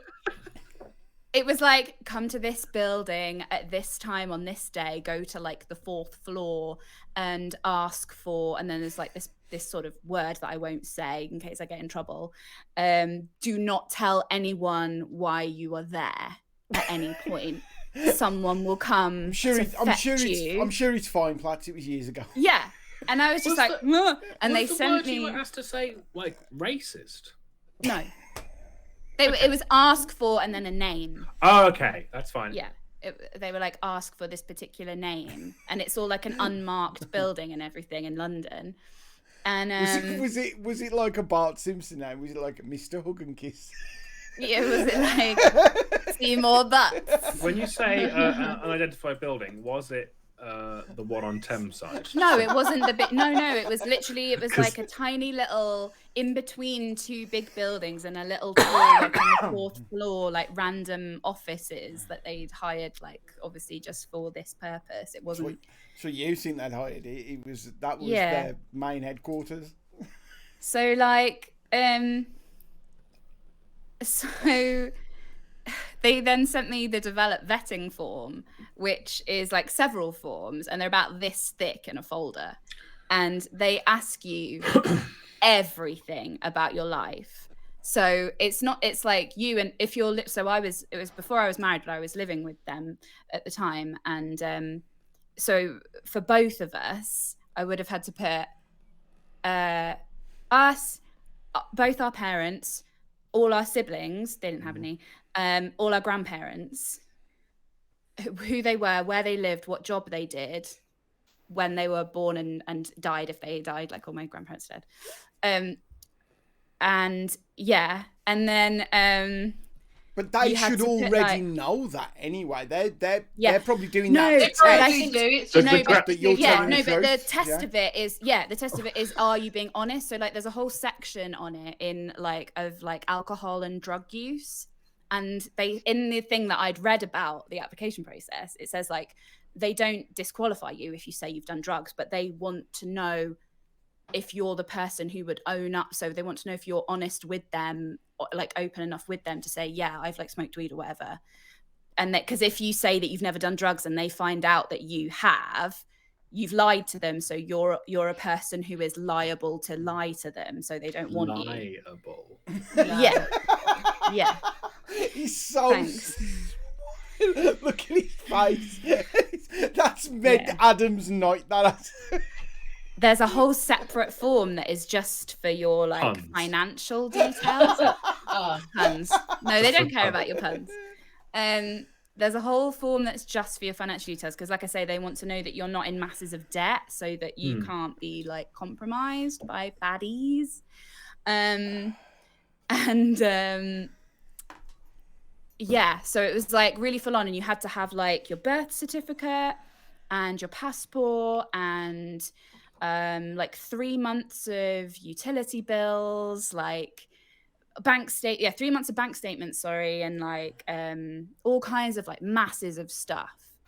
it was like, come to this building at this time on this day, go to like the 4th floor and ask for, and then there's like this sort of word that I won't say in case I get in trouble. Do not tell anyone why you are there at any point. Someone will come I'm sure you. it's fine, Platts. It was years ago. Yeah. And I was just Was like, the- "Mwah," and they Was the sent word you me. were asked to say like racist? No. It was ask for and then a name. Oh, okay, that's fine. Yeah. They were like, ask for this particular name. And it's all like an unmarked building and everything in London. And Was it like a Bart Simpson name? Was it like a Mr. Hug and Kiss? yeah, was it like Seymour Butts? When you say an unidentified building, was it the one on Thames side? No, it wasn't the big. No, it was literally. It was like a tiny little in between two big buildings and a little tour like on the fourth floor, like random offices that they'd hired, like obviously just for this purpose. It wasn't. So you think they'd hired it? That was Yeah. their main headquarters. So like, so they then sent me the develop vetting form, which is like several forms, and they're about this thick in a folder, and they ask you everything about your life. So it's like you, and if you're it was before I was married, but I was living with them at the time, and so for both of us, I would have had to put us, both our parents, all our siblings, they didn't have any, all our grandparents, who they were, where they lived, what job they did, when they were born and died, if they died, like all my grandparents did. And yeah, and then but they you had should to put, already like- know that anyway. They're Yeah. probably doing No, that. They to probably I test. think- do. It's So just the no, crap that you're yeah, telling no, the but the truth, test yeah? of it is, the test of it is, are you being honest? So like, there's a whole section on it in like of like alcohol and drug use, and they in the thing that I'd read about the application process, it says like they don't disqualify you if you say you've done drugs, but they want to know if you're the person who would own up. So they want to know if you're honest with them, or like open enough with them to say, yeah, I've like smoked weed or whatever. And that, because if you say that you've never done drugs and they find out that you have, you've lied to them. So you're a person who is liable to lie to them. So they don't want you. Liable. Yeah. Yeah. He's so. Thanks. Look at his face. That's Med Yeah. Adams night. There's a whole separate form that is just for your like Puns. financial details. Puns. No, they don't care about your puns. There's a whole form that's just for your financial details, because like I say, they want to know that you're not in masses of debt, so that you can't be like compromised by baddies. Yeah, so it was like really full on, and you had to have like your birth certificate and your passport and like 3 months of utility bills, like 3 months of bank statements, sorry, and like all kinds of like masses of stuff.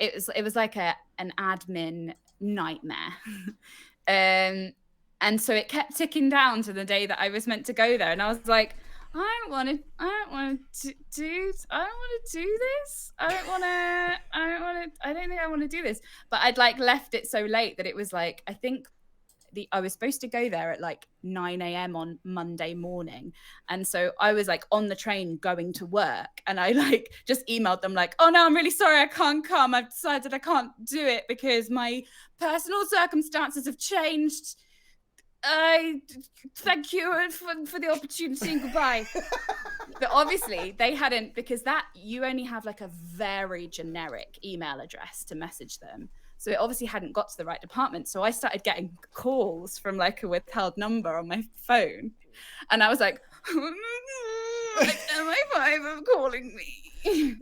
It was like an admin nightmare. And so it kept ticking down to the day that I was meant to go there, and I was like, I don't want to do this. I don't think I want to do this. But I'd like left it so late that it was like, I think I was supposed to go there at like 9 a.m. on Monday morning. And so I was like on the train going to work, and I like just emailed them like, oh no, I'm really sorry, I can't come. I've decided I can't do it because my personal circumstances have changed. I thank you for the opportunity and goodbye. But obviously they hadn't, because that you only have like a very generic email address to message them. So it obviously hadn't got to the right department. So I started getting calls from like a withheld number on my phone. And I was like, like MI5 are calling me.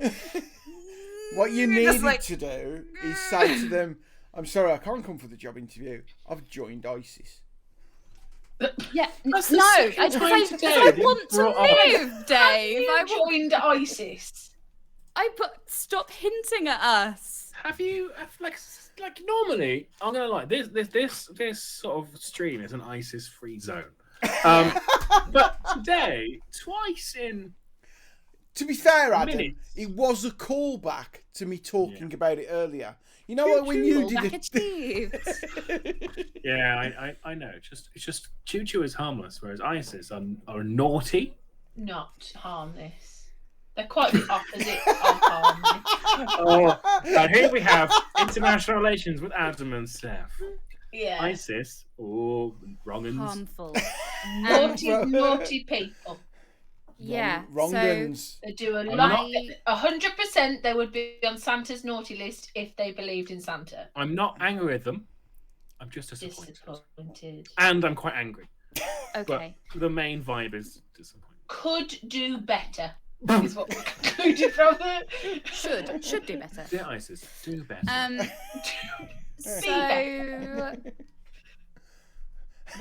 What you Just needed like- to do is say to them, I'm sorry, I can't come for the job interview. I've joined ISIS. Yeah, That's the no, second time I today I that you want to brought up- live, Dave. You joined ISIS. Stop hinting at us. Have you like normally? I'm gonna lie. This sort of stream is an ISIS-free zone. But today, twice in. To be fair, Adam, Minutes. it was a callback to me talking about it earlier. You know Choo what, when you Callback did achieved. Yeah, I know. It's just Choo Choo is harmless, whereas ISIS are naughty. Not harmless. They're quite the opposite of harmless. Oh, and here we have international relations with Adam and Seth. Yeah. ISIS, wrong uns. Harmful. Naughty people. Yeah. Wrong so guns. They do a I'm lot. not- 100% they would be on Santa's naughty list if they believed in Santa. I'm not angry with them. I'm just disappointed. Disappointed. And I'm quite angry. okay. But the main vibe is disappointing. Could do better. is what we concluded from it. Should do better. Dear Isis, do better. So I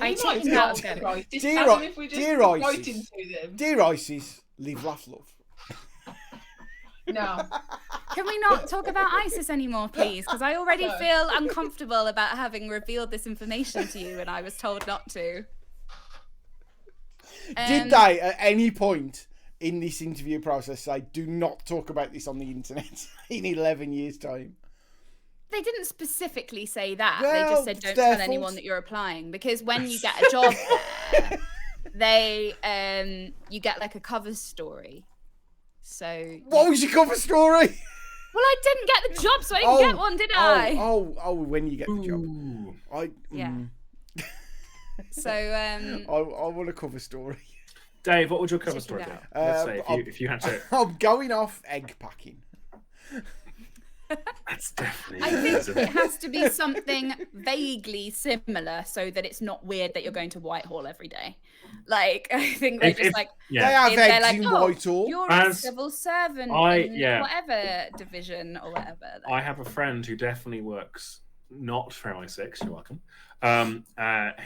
We might checked not out get again. right. Dear As if we just dear write Isis. into them. Dear Isis, live, laugh, love. No. Can we not talk about ISIS anymore, please? Because I already No. feel uncomfortable about having revealed this information to you, and I was told not to. Did they at any point in this interview process say, do not talk about this on the internet in 11 years' time? They didn't specifically say that. Well, they just said it's don't their tell anyone fault. that you're applying, because when you get a job there, you get like a cover story. So What was your cover story? well, I didn't get the job, so I didn't get one, did I? Oh, when you get the job. Ooh. Yeah. So I want a cover story. Dave, what would your cover Check it story be? out. Let's say if you had to. I'm going off egg packing. That's definitely. I think it has to be something vaguely similar, so that it's not weird that you're going to Whitehall every day. Like, I think they're just like, They yeah. have if they're eggs like, in oh, Whitehall. you're a As civil servant in yeah. whatever division or whatever. I have a friend who definitely works not for MI6. You're welcome.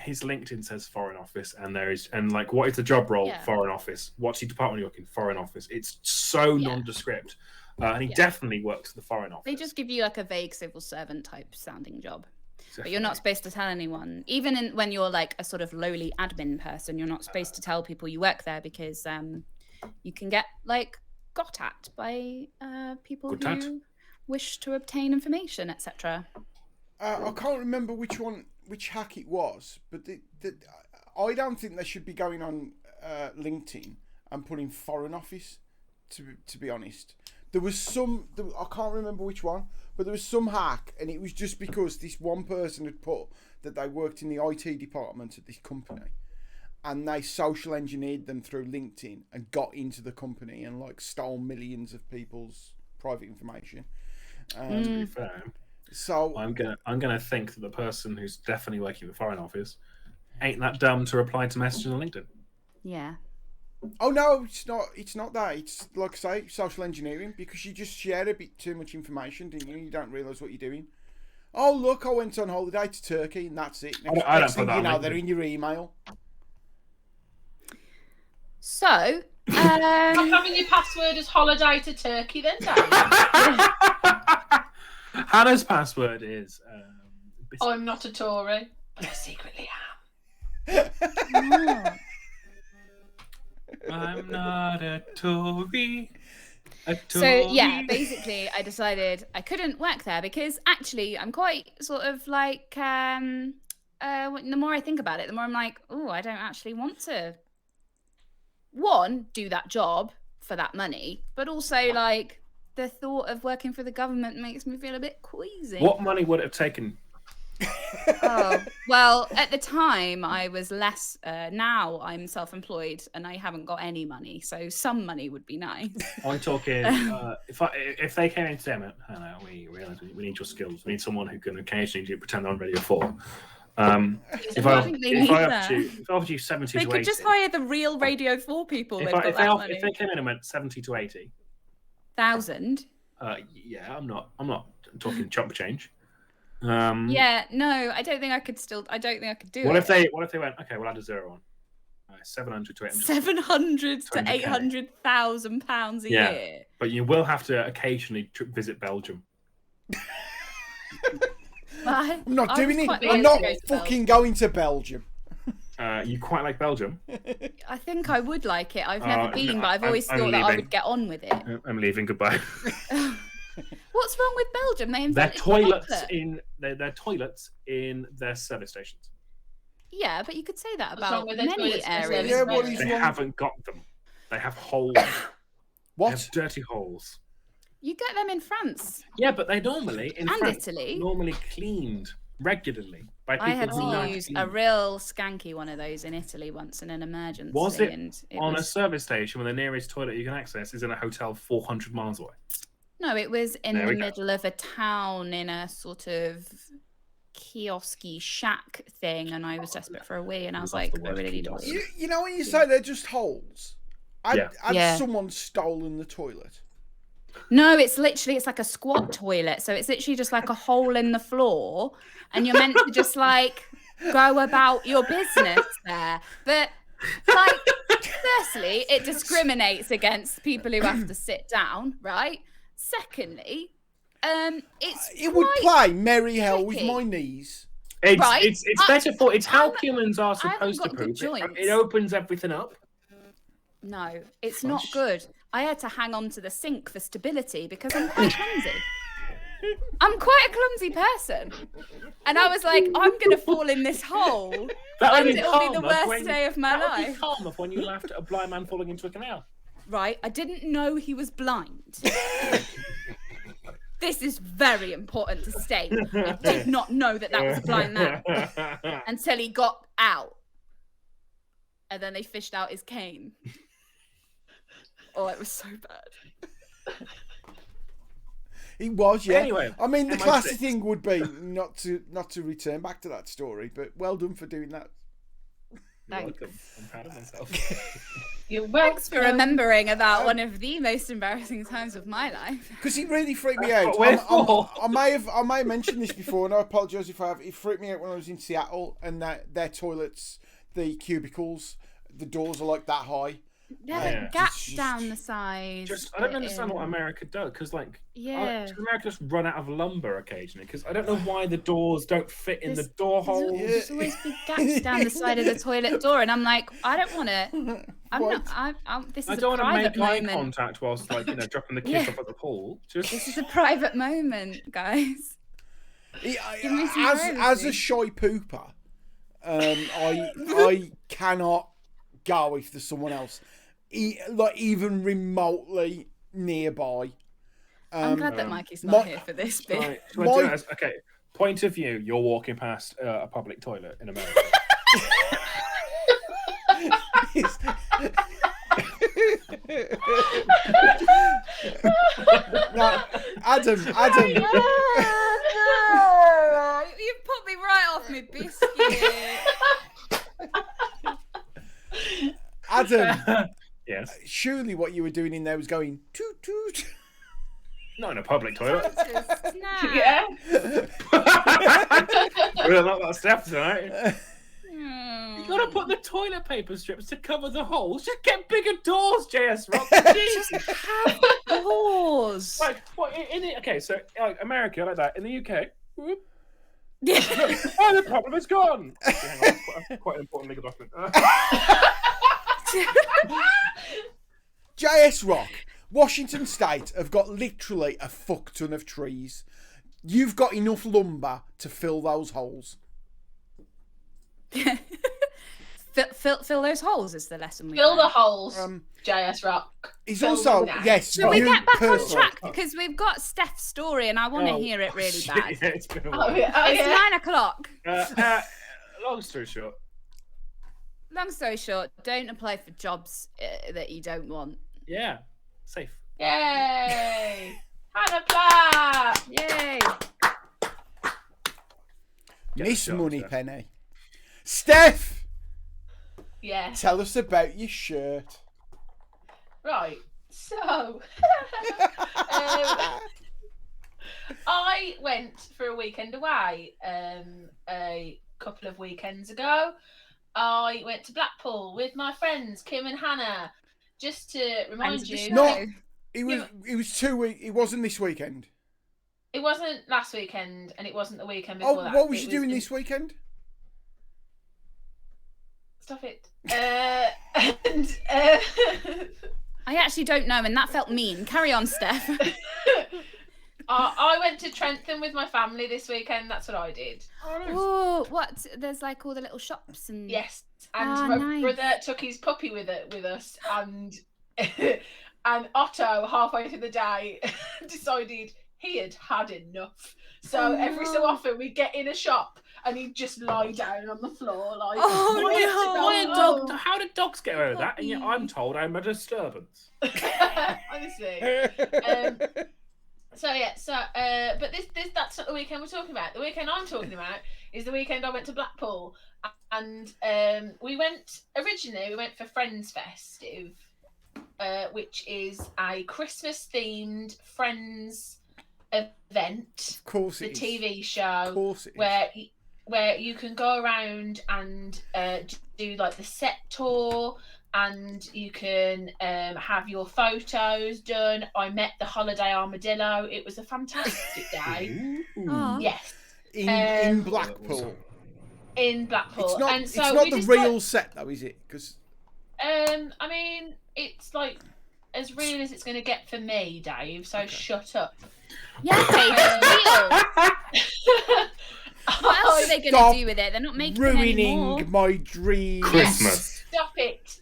His LinkedIn says Foreign Office, and like, what is the job role? Yeah. Foreign Office. What's your department you're in? Foreign Office. It's so Yeah. nondescript, and he Yeah. definitely works for the Foreign Office. They just give you like a vague civil servant type sounding job. But you're Definitely. not supposed to tell anyone. Even when you're like a sort of lowly admin person, you're not supposed to tell people you work there, because you can get like got at by people Got at? who wish to obtain information, etc. I can't remember which hack it was, but I don't think they should be going on LinkedIn and putting Foreign Office. To be honest, there was I can't remember which one, but there was some hack, and it was just because this one person had put that they worked in the IT department at this company, and they social engineered them through LinkedIn and got into the company and like stole millions of people's private information. To be fair, So I'm gonna think that the person who's definitely working at the Foreign Office ain't that dumb to reply to messages on LinkedIn. Yeah. oh no, it's not that. It's like I say, social engineering, because you just share a bit too much information, didn't you? You don't realise what you're doing. Oh look, I went on holiday to Turkey, and that's it. I don't Next put thing that you on know, LinkedIn. they're in your email. So, Stop having your password as holiday to Turkey then, Dave. Hannah's password is. I'm not a Tory, but I secretly am. I'm not a Tory. so yeah, basically I decided I couldn't work there because actually I'm quite sort of like the more I think about it, the more I'm like, oh, I don't actually want to do that job for that money, but also like the thought of working for the government makes me feel a bit queasy. What money would it have taken? Oh, well, at the time I was less. Now I'm self-employed and I haven't got any money, so some money would be nice. I'm talking. If they came in and Hannah, we realise we need your skills. We need someone who can occasionally pretend they're on Radio 4. If I offered you 70 They to could 80, just hire the real Radio 4 people. if they came in and went 70 to 80, 1,000. yeah, I'm not talking chump change. Yeah, no, I don't think I could do What it. if they went? Okay, we'll add a zero on. 700 to 800. 700 to 200K. 800,000 pounds a Yeah. year. But you will have to occasionally visit Belgium. I'm not I doing was it. quite I'm willing not to go to fucking going to Belgium. You quite like Belgium. I think I would like it. I've never been, no, but I've always I'm thought that I leaving. would get on with it. I'm leaving. Goodbye. What's wrong with Belgium? They Their invented toilets chocolate. their toilets in their service stations. Yeah, but you could say that What's wrong about with their many toilets in areas. service Yeah, what is They wrong? haven't got them. They have holes. What? They have dirty holes. You get them in France Yeah, but they normally in and France Italy. normally cleaned regularly by people I had who know how to use clean a them. real skanky one of those in Italy once in an emergency. Was it and on a service station when the nearest toilet you can access is in a hotel 400 miles away? No, it was in There the we go. middle of a town in a sort of kiosky shack thing, and I was desperate for a wee, and I was Love like, the I word really need a kiosk. wee. You know when you say they're just holes, Had Yeah. someone stolen the toilet? No, it's like a squat toilet. So it's literally just like a hole in the floor, and you're meant to just like go about your business there. But like, firstly, it discriminates against people who have to sit down, right? Secondly, It would play Merry Hell with tricky. my knees. It's better for it's how humans are I haven't supposed to got good poop. joints. It opens everything up. No, it's not good. I had to hang on to the sink for stability because I'm quite clumsy. I'm quite a clumsy person. And I was like, I'm going to fall in this hole. That And it'll be the worst day of my That would be life. calm enough when you laughed at a blind man falling into a canal. Right? I didn't know he was blind. This is very important to state. I did not know that was a blind man until he got out. And then they fished out his cane. Oh, it was so bad. It was, yeah. Anyway, I mean, the MI6. classy thing would be not to return back to that story, but well done for doing that. You're welcome. I'm proud of myself. You're welcome. Thanks for remembering about one of the most embarrassing times of my life. Because it really freaked me out. Wherefore? I may have mentioned this before, and I apologise if I have. It freaked me out when I was in Seattle, and their toilets, the cubicles, the doors are like that high. Yeah, gaps down the side. I don't understand what America does, because does America just run out of lumber occasionally? Because I don't know why the doors don't fit in the door holes. There's always big gaps down the side of the toilet door, and I'm like, I don't want to. This is I don't a want to private make eye moment. contact whilst dropping the kids off at the pool. This is a private moment, guys. As a shy pooper, I cannot go if there's someone else, even remotely nearby. I'm glad that Mikey's not here for this bit. Right. Okay, point of view: you're walking past a public toilet in America. Now, Adam. You've put me right off my biscuit. Adam. Yes. Surely what you were doing in there was going toot toot. Not in a public toilet. Yeah. We're not that step tonight. You gotta put the toilet paper strips to cover the holes. Just get bigger doors, JS Rock. Just have doors. Like what in it? Okay, so America like that. In the UK, whoop, Yeah. oh, the problem is gone. Hang on, that's quite an important legal document. JS Rock, Washington State have got literally a fuck ton of trees. You've got enough lumber to fill those holes. Fill those holes is the lesson we Fill the learned. holes, JS Rock. It's Fill also, them now. yes, Shall we you get back on personally. track? Because we've got Steph's story and I want to hear it really shit, bad. Yeah, it's been a Oh, while. yeah. It's 9 o'clock. Long story short, Long story short, don't apply for jobs that you don't want. yeah, safe. Yay! Hannah Platt! Yay! Miss Get a shot, Moneypenny. Steph, Yes. tell us about your shirt. Right. So, I went for a weekend away a couple of weekends ago. I went to Blackpool with my friends Kim and Hannah. Just to remind Friends of the you, show. No. It was 2 weeks. It wasn't this weekend. it wasn't last weekend, and it wasn't the weekend Oh, before that. what was It you doing in- this weekend? Stop it. I actually don't know, and that felt mean. Carry on, Steph. I went to Trentham with my family this weekend. That's what I did. Oh, what? There's like all the little shops and Yes, and Ah, my nice. brother took his puppy with us, and and Otto halfway through the day decided he had had enough. So Oh, every so no. often we get in a shop and he'd just lie down on the floor like. Oh, "I want to go home." How did dogs get away with that? And yet I'm told I'm a disturbance. Honestly. But this that's not the weekend we're talking about. The weekend I'm talking about is the weekend I went to Blackpool, and we went for Friends Festive, which is a Christmas-themed Friends event. Of course The it is. TV Of show course it is. where you can go around and do like the set tour, and you can have your photos done. I met the holiday armadillo. It was a fantastic day. Aw. Yes, In Blackpool. in Blackpool. It's not. And so it's not we the just real set though, is it? Because I mean, it's like as real as it's going to get for me, Dave. So shut up. Yeah, okay, it's real. What else are they going Stop to do with it? They're not making it anymore. ruining my dream. Christmas. Stop it.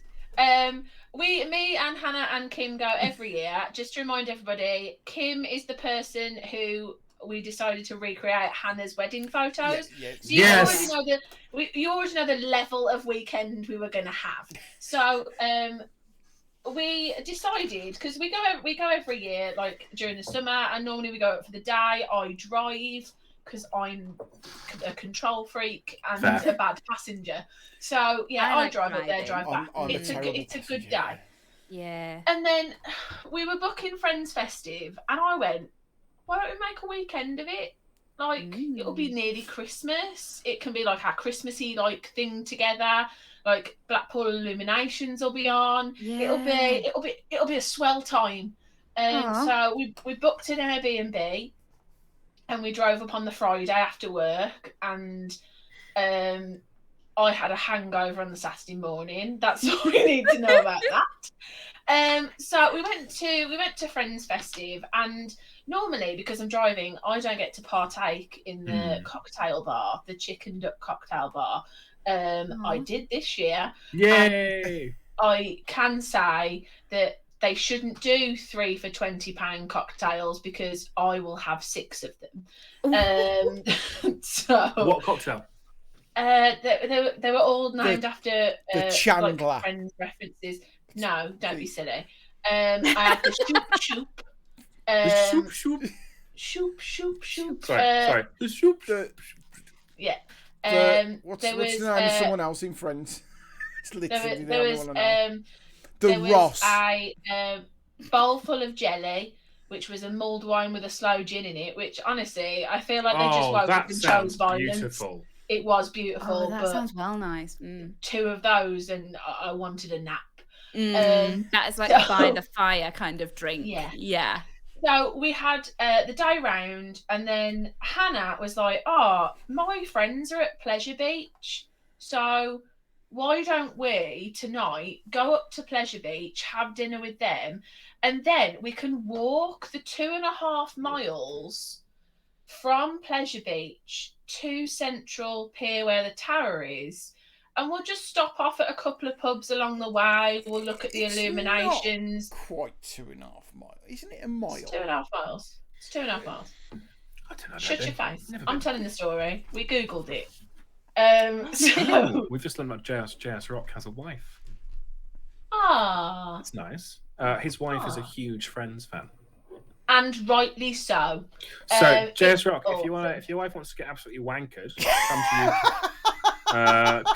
Me and Hannah and Kim go every year. Just to remind everybody, Kim is the person who we decided to recreate Hannah's wedding photos. Yeah, So you Yes. you already know the level of weekend we were going to have. So we decided, because we go every year, like during the summer, and normally we go out for the day. I drive because I'm a control freak and Fair. a bad passenger. So yeah, I I like drive up there, driving. drive back. I'm a It's terrible a good passenger. day. Yeah. And then we were booking Friends Festive, and I went, why don't we make a weekend of it? Like, it'll be nearly Christmas. It can be like our Christmassy like thing together. Like Blackpool Illuminations will be on. Yeah. It'll be a swell time. Aw. So we booked an Airbnb, and we drove up on the Friday after work, and I had a hangover on the Saturday morning. That's all we need to know about that. So we went to Friends Festive, and normally, because I'm driving, I don't get to partake in the cocktail bar, the chicken duck cocktail bar. I did this year. Yay! I can say that they shouldn't do 3 for £20 cocktails, because I will have 6 of them. So What cocktail? they were all named after the Chandler. like Friends references. No, don't be silly. I had the shoop. The shoop. Shoop. Sorry. The shoop. Yeah. What's there the was name of someone else in Friends? It's literally there was the only one I know. The there Ross. was a bowl full of jelly, which was a mulled wine with a sloe gin in it. Which honestly, I feel like they just woke up that and chose sounds violence. beautiful. It was beautiful, Oh, that but sounds well nice. Mm. 2 of those, and I wanted a nap. That is like a by the fire kind of drink. Yeah. So we had the day round, and then Hannah was like, "Oh, my friends are at Pleasure Beach, so why don't we tonight go up to Pleasure Beach, have dinner with them, and then we can walk the 2.5 miles from Pleasure Beach to Central Pier where the tower is, and we'll just stop off at a couple of pubs along the way. We'll look at the illuminations." Not quite 2.5 miles, isn't it? A mile. It's 2.5 miles. It's 2.5 miles. I don't know. Shut your face. Never I'm been. telling the story. We googled it. So We've just learned about JS Rock has a wife. ah, That's nice. His wife is a huge Friends fan. and rightly so. So JS it's Rock, awesome. if your wife wants to get absolutely wankered,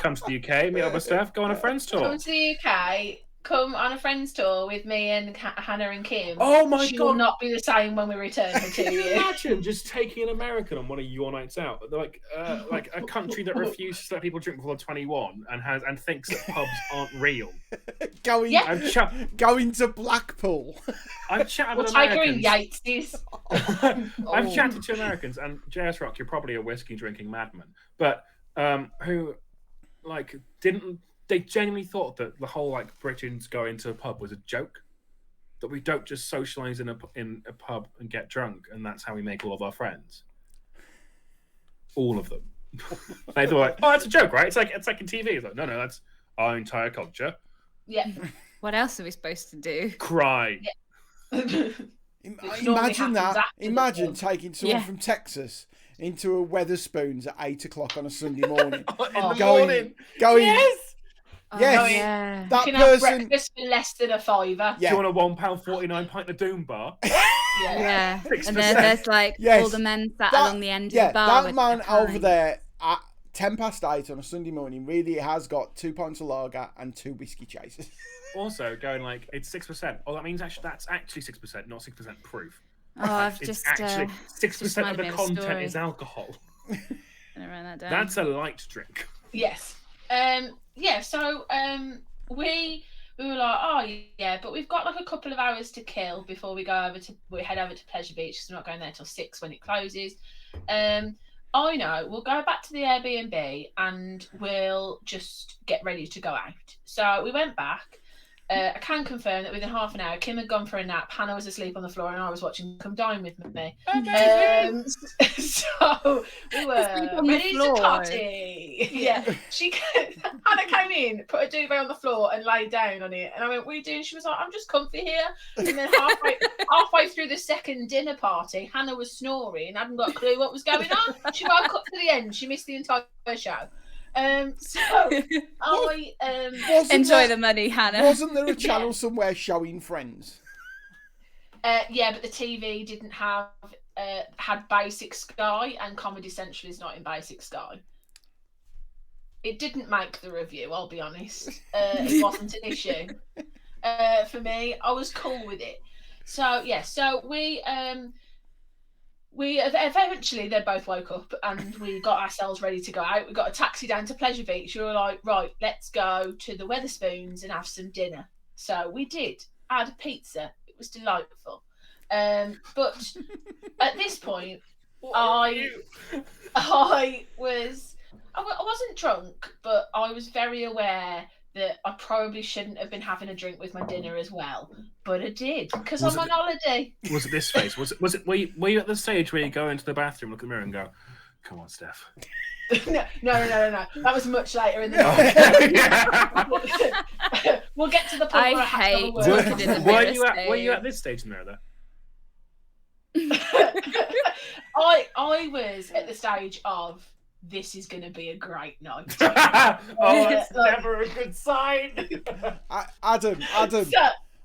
come to the UK, meet up with Steph, go on a Friends tour. Come to the UK. Come on a friends tour with me and Hannah and Kim. Oh my She will God. not be the same when we return for 2 Can you years. imagine just taking an American on one of your nights out, like a country that refuses to let people drink before they're 21 and thinks that pubs aren't real? Going, Yeah. going to Blackpool. I'm chatting We'll with take her in Americans. Yates's. I've chatted to Americans, and JS Rock, you're probably a whiskey drinking madman, but who like didn't. They genuinely thought that the whole like Britons going to a pub was a joke. That we don't just socialise in a pub and get drunk, and that's how we make all of our friends. All of them. They thought like, oh, it's a joke, right? It's like in TV. It's like, no, that's our entire culture. Yeah. What else are we supposed to do? Cry. Which normally Imagine happens that. after the Imagine pub. taking someone Yeah. from Texas into a Weatherspoons at 8 o'clock on a Sunday morning. In the going, morning. going, Yes. yes, Oh, yeah. that You can have person. breakfast for less than a £5. Do you Yeah, want a £1.49 pint of Doom bar? Yeah. 6%. And then there's like Yes. all the men sat That- along the end yeah, of the bar. that with man their over pint. there 8 on a Sunday morning really has got 2 pints of lager and 2 whiskey chasers. Also, going like it's 6%. Oh, that means that's actually 6%, not 6% proof. Oh, I've It's just actually 6% just of reminded the me of a content story. is alcohol. Gonna write that down. That's a light drink. Yes. So we were like, oh yeah, but we've got like a couple of hours to kill before we head over to Pleasure Beach because we're not going there till 6 when it closes. I know, we'll go back to the Airbnb and we'll just get ready to go out. So we went back. I can confirm that within half an hour, Kim had gone for a nap, Hannah was asleep on the floor, and I was watching Come Dine with me. So we were ready to party. Yeah. Hannah came in, put a duvet on the floor and lay down on it. And I went, what are you doing? She was like, I'm just comfy here. And then halfway through the second dinner party, Hannah was snoring and hadn't got a clue what was going on. She woke up to the end. She missed the entire show. I enjoy the money, Hannah. Wasn't there a channel somewhere showing Friends? Yeah, but the TV didn't have had Basic Sky, and Comedy Central is not in Basic Sky. It didn't make the review, I'll be honest. It wasn't an issue for me. I was cool with it. So yeah, so we eventually they both woke up and we got ourselves ready to go out. We got a taxi down to Pleasure Beach. We were like, right, let's go to the Wetherspoons and have some dinner. So we did. I had a pizza. It was delightful. But at this point, I wasn't drunk, but I was very aware that I probably shouldn't have been having a drink with my dinner as well, but I did because I'm on holiday. Was it this phase? Was it? Were you at the stage where you go into the bathroom, look in the mirror, and go, "Come on, Steph"? No. That was much later in the night. We'll get to the point where I hate looking in the mirror. Were you at this stage in there though? I was at the stage of, this is going to be a great night. That's never a good sign. Adam,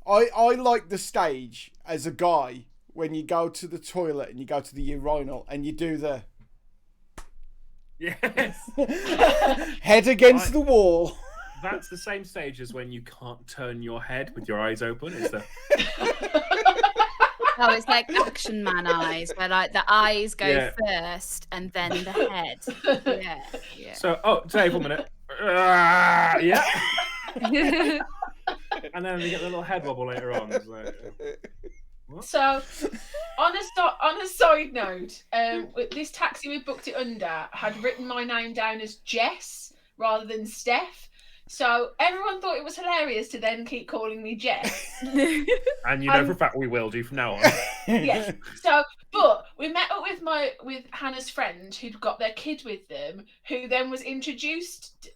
I like the stage as a guy when you go to the toilet and you go to the urinal and you do the yes head against the wall. That's the same stage as when you can't turn your head with your eyes open. It's the Oh, it's like Action Man eyes, where like the eyes go first and then the head. Yeah. So, Dave, 1 minute. Yeah. And then we get the little head wobble later on. It's like, what? So, on a side note, with this taxi we booked it under had written my name down as Jess rather than Steph. So everyone thought it was hilarious to then keep calling me Jess. And you know for a fact we will do from now on. Yes. So, but we met up with Hannah's friend who'd got their kid with them, who then was introduced.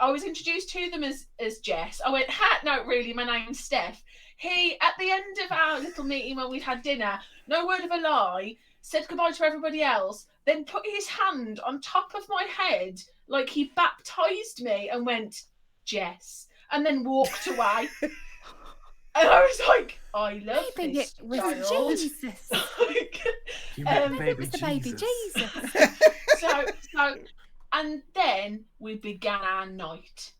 I was introduced to them as Jess. I went, no, really, my name's Steph. He, at the end of our little meeting when we'd had dinner, no word of a lie, said goodbye to everybody else, then put his hand on top of my head like he baptised me and went, Jess, and then walked away. And I was like, I love maybe this it was child. Jesus. You meant Maybe it was the baby Jesus. So, and then we began our night.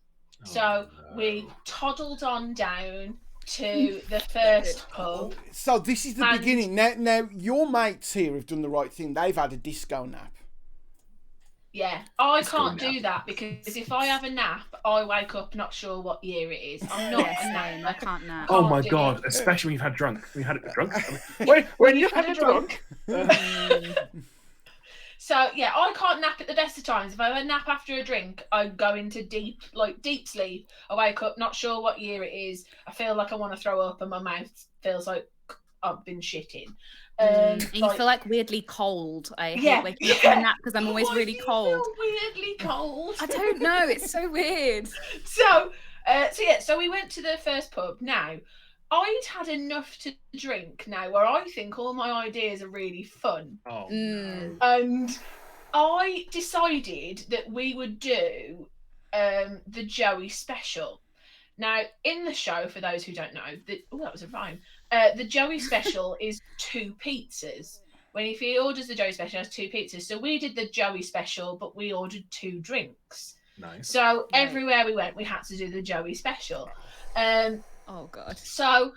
So we toddled on down to the first pub. So this is the beginning. Now your mates here have done the right thing. They've had a disco nap. Yeah, I can't do that because if I have a nap, I wake up not sure what year it is. I'm not a nap. I can't nap. Oh my god! Especially when you've had drunk. We had it drunk. When you've had a drunk. So yeah, I can't nap at the best of times. If I have a nap after a drink, I go into deep sleep. I wake up not sure what year it is. I feel like I want to throw up, and my mouth feels like I've been shitting. And you feel like weirdly cold. I hate waking up from a nap because I'm always really cold. Weirdly cold. I don't know. It's so weird. So we went to the first pub. Now, I'd had enough to drink now where I think all my ideas are really fun. Oh, no. And I decided that we would do the Joey special. Now, in the show, for those who don't know, that was a rhyme. The Joey special is 2 pizzas. if he orders the Joey special, he has 2 pizzas. So we did the Joey special, but we ordered 2 drinks. Nice. So everywhere we went, we had to do the Joey special. Oh God. So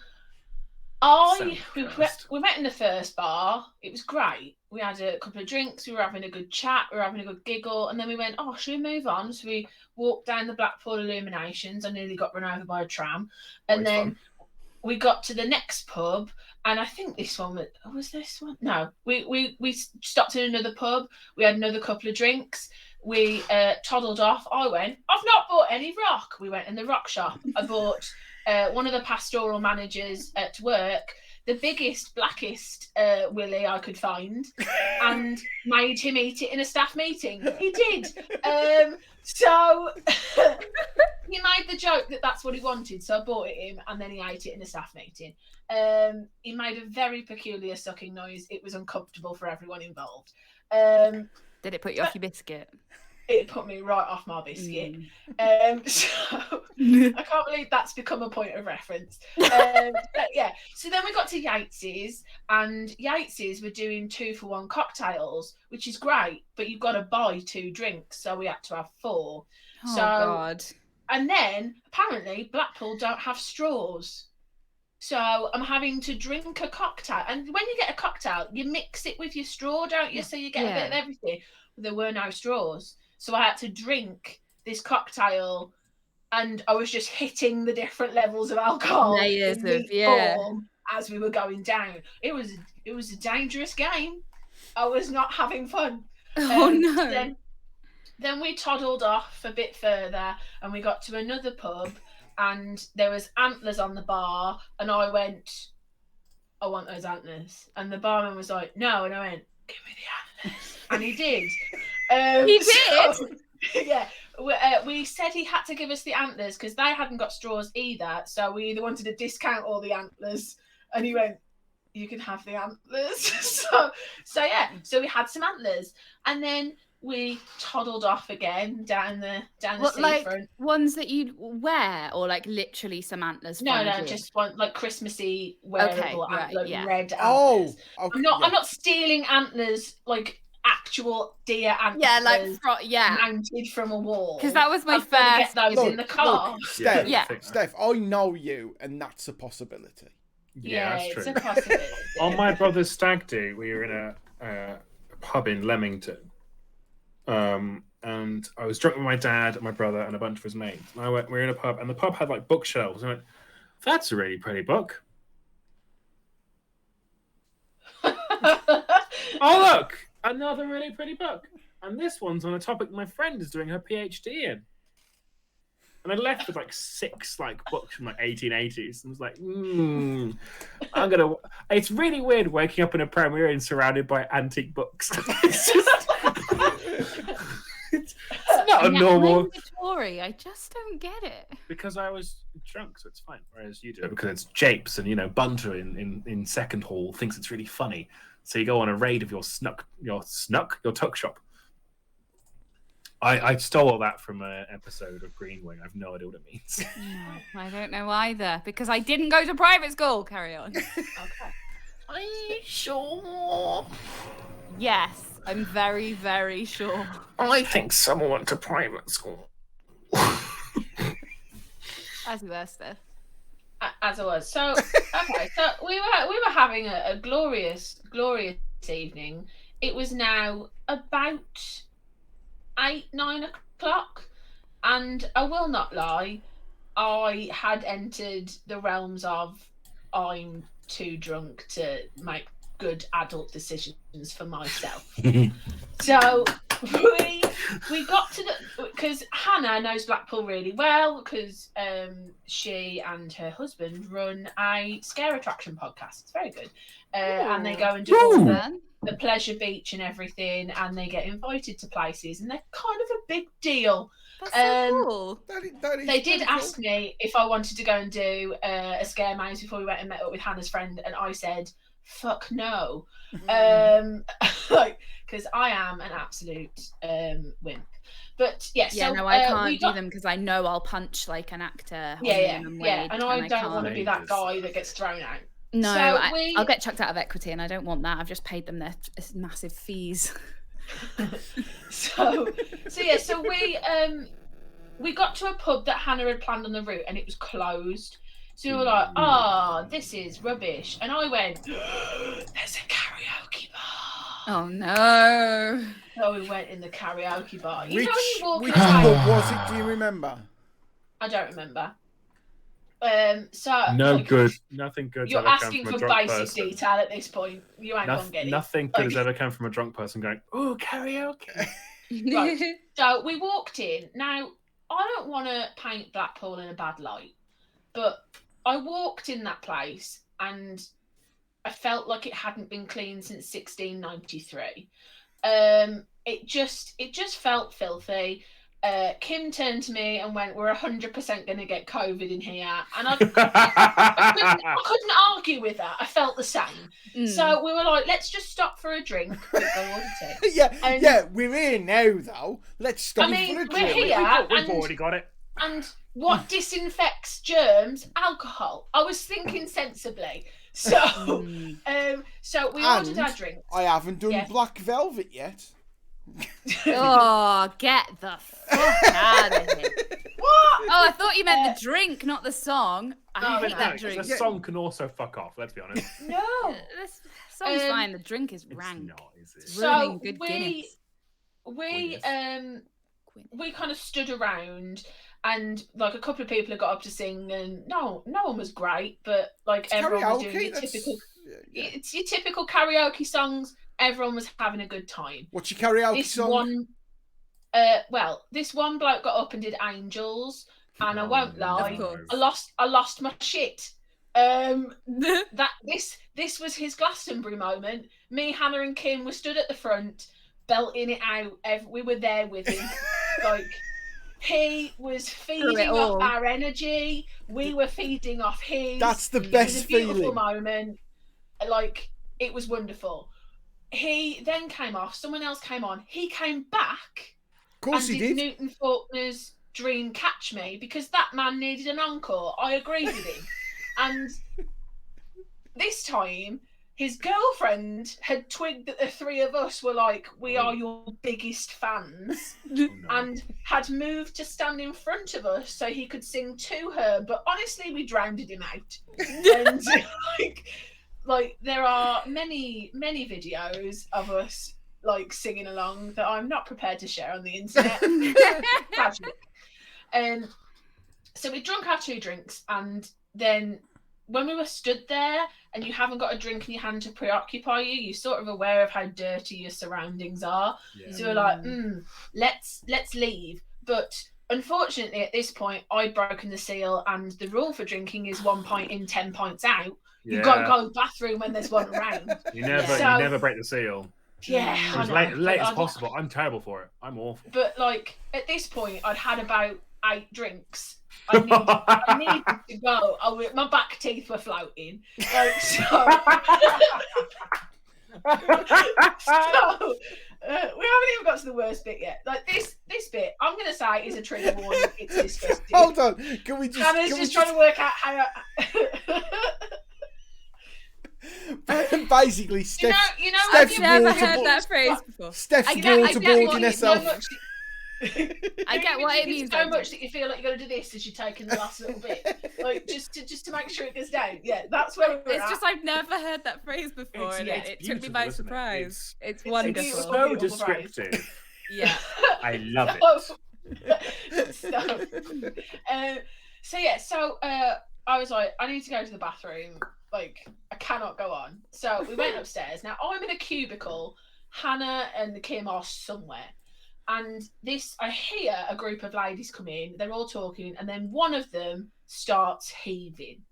we met in the first bar. It was great. We had a couple of drinks. We were having a good chat. We were having a good giggle. And then we went, oh, should we move on? So we walked down the Blackpool Illuminations. I nearly got run over by a tram. And then we got to the next pub. And I think this one was this one? No, we stopped in another pub. We had another couple of drinks. We toddled off. I went, I've not bought any rock. We went in the rock shop. I bought one of the pastoral managers at work the biggest, blackest willy I could find and made him eat it in a staff meeting. He did. So he made the joke that that's what he wanted. So I bought it him and then he ate it in a staff meeting. He made a very peculiar sucking noise. It was uncomfortable for everyone involved. Did it put you off your biscuit? It put me right off my biscuit. So I can't believe that's become a point of reference. But yeah, so then we got to Yates's, and Yates's were doing 2-for-1 cocktails, which is great, but you've got to buy 2 drinks, so we had to have 4. Oh God. And then apparently Blackpool don't have straws. So I'm having to drink a cocktail. And when you get a cocktail, you mix it with your straw, don't you? So you get a bit of everything. There were no straws. So I had to drink this cocktail and I was just hitting the different levels of alcohol form as we were going down. It was a dangerous game. I was not having fun. Oh no. Then we toddled off a bit further and we got to another pub and there was antlers on the bar and I went, I want those antlers. And the barman was like, no. And I went, give me the antlers. And he did. He did? So, yeah. We said he had to give us the antlers because they hadn't got straws either. So we either wanted a discount or the antlers. And he went, you can have the antlers. so yeah. So we had some antlers. And then we toddled off again down the seafront. Like ones that you'd wear, or like literally some antlers? No, just one like Christmassy wearable red antlers. Oh, okay, I'm not stealing antlers like actual deer antlers. Yeah, like mounted from a wall. Because that was my first. Get those in the car. Steph, I know you, and that's a possibility. Yeah, that's true. It's a possibility. On my brother's stag do, we were in a pub in Leamington. And I was drunk with my dad and my brother and a bunch of his mates. And we were in a pub, and the pub had like bookshelves. And I went, that's a really pretty book. Oh, look, another really pretty book. And this one's on a topic my friend is doing her PhD in. And I left with like 6 like books from like 1880s, and was like, I'm gonna. It's really weird waking up in a premiere and surrounded by antique books. It's just. it's not a normal. Tory, I just don't get it. Because I was drunk, so it's fine. Whereas you do it because it's Japes, and Bunter in second hall thinks it's really funny. So you go on a raid of your tuck shop. I stole all that from an episode of Green Wing. I have no idea what it means. No, I don't know either, because I didn't go to private school. Carry on. Okay. Are you sure? Yes, I'm very, very sure. I think someone went to private school. As you were, Steph. As I was. So, okay, so we were having a glorious, glorious evening. It was now about 8-9 o'clock, and I will not lie, I had entered the realms of I'm too drunk to make good adult decisions for myself. So we got to because Hannah knows Blackpool really well, because she and her husband run a scare attraction podcast. It's very good. And they go and do all the pleasure beach and everything, and they get invited to places, and they're kind of a big deal. That's so cool. They did ask me if I wanted to go and do a scare maze before we went and met up with Hannah's friend, and I said, fuck no. Because I am an absolute wimp. But I can't do them because I know I'll punch like an actor. And I don't want to be that guy that gets thrown out. No, So I'll get chucked out of equity, and I don't want that. I've just paid them their massive fees. So we got to a pub that Hannah had planned on the route, and it was closed. So we were like, "Oh, this is rubbish." And I went, "There's a karaoke bar." Oh no! So we went in the karaoke bar. You Which know when you walk which away? pub was it? Do you remember? I don't remember. No good. Nothing good. You're ever come asking from for a drunk basic person. detail at this point. You ain't gonna get it. Nothing good has ever come from a drunk person going, "Oh, karaoke." Right. So we walked in. Now, I don't want to paint Blackpool in a bad light, but I walked in that place and I felt like it hadn't been cleaned since 1693. It just felt filthy. Kim turned to me and went, "We're 100% going to get COVID in here," and I couldn't argue with that. I felt the same. So we were like, "Let's just stop for a drink." Yeah, we're here now though. Let's stop I mean, for a we're drink. here. We've already got it. And what disinfects germs? Alcohol. I was thinking sensibly. So, so we ordered our drinks. I haven't done Yes. Black Velvet yet. Oh, get the fuck out of here! What? Oh, I thought you meant the drink, not the song. I hate that No, drink. the song can also fuck off. Let's be honest. No. This song's fine. The drink is It's rank. not, is it? It's So ruining good Guinness. we kind of stood around, and like a couple of people had got up to sing, and no one was great, but like everyone was doing your typical. It's your typical karaoke songs. Everyone was having a good time. What's your karaoke song? This one bloke got up and did Angels, and I won't lie, Of course. I lost my shit. This was his Glastonbury moment. Me, Hannah, and Kim were stood at the front, belting it out. We were there with him. Like, he was feeding off our energy. We were feeding off his. That's the It was best a beautiful feeling. moment. Like, it was wonderful. He then came off. Someone else came on. He came back. Of course and he did. Newton Faulkner's Dream Catch Me, because that man needed an encore. I agreed with him. And this time, his girlfriend had twigged that the three of us were like, "We are your biggest fans," and had moved to stand in front of us so he could sing to her. But honestly, we drowned him out. And like there are many videos of us like singing along that I'm not prepared to share on the internet. Tragic. So we drunk our 2 drinks, and then when we were stood there and you haven't got a drink in your hand to preoccupy you, you're sort of aware of how dirty your surroundings are. Yeah. So we're like, let's leave. But unfortunately, at this point, I'd broken the seal, and the rule for drinking is 1 pint in, 10 pints out. You've got to go to the bathroom when there's one around. You never break the seal. Yeah, As late as possible. I'm terrible for it. I'm awful. But like at this point, I'd had about 8 drinks. I needed to go. My back teeth were floating. Like, so we haven't even got to the worst bit yet. Like this bit, I'm gonna say is a trigger warning. It's disgusting. Hold on, can we just? Hannah's just trying to work out how. Basically, Steph. You know, Steph's I've never waterboard- heard that phrase before. Steph's I get waterboarding herself. I get what it means. So much that you feel like you're gonna do this as you're taking the last little bit, like just to make sure it goes down. Yeah, that's where we're It's at. just I've never heard that phrase before, and It's it took me beautiful, by isn't it? surprise. It's a wonderful. It's beautiful. so Beautiful phrase. descriptive. Yeah. I love it. So I was like, I need to go to the bathroom. Like, I cannot go on. So we went upstairs. Now I'm in a cubicle. Hannah and Kim are somewhere. And I hear a group of ladies come in. They're all talking, and then one of them starts heaving,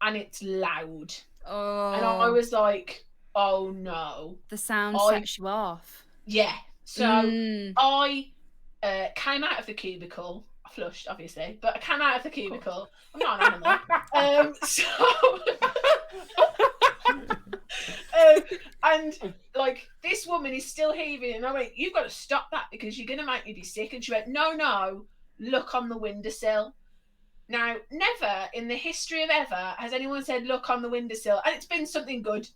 and it's loud. Oh. And I was like, "Oh no!" The sound sets you off. Yeah. So Mm. I came out of the cubicle. I flushed, obviously, but I came out of the cubicle. I'm not an animal. And like this woman is still heaving, and I went, "You've got to stop that because you're gonna make me be sick." And she went, "No, look on the windowsill." Now, never in the history of ever has anyone said, look on the windowsill, and it's been something good.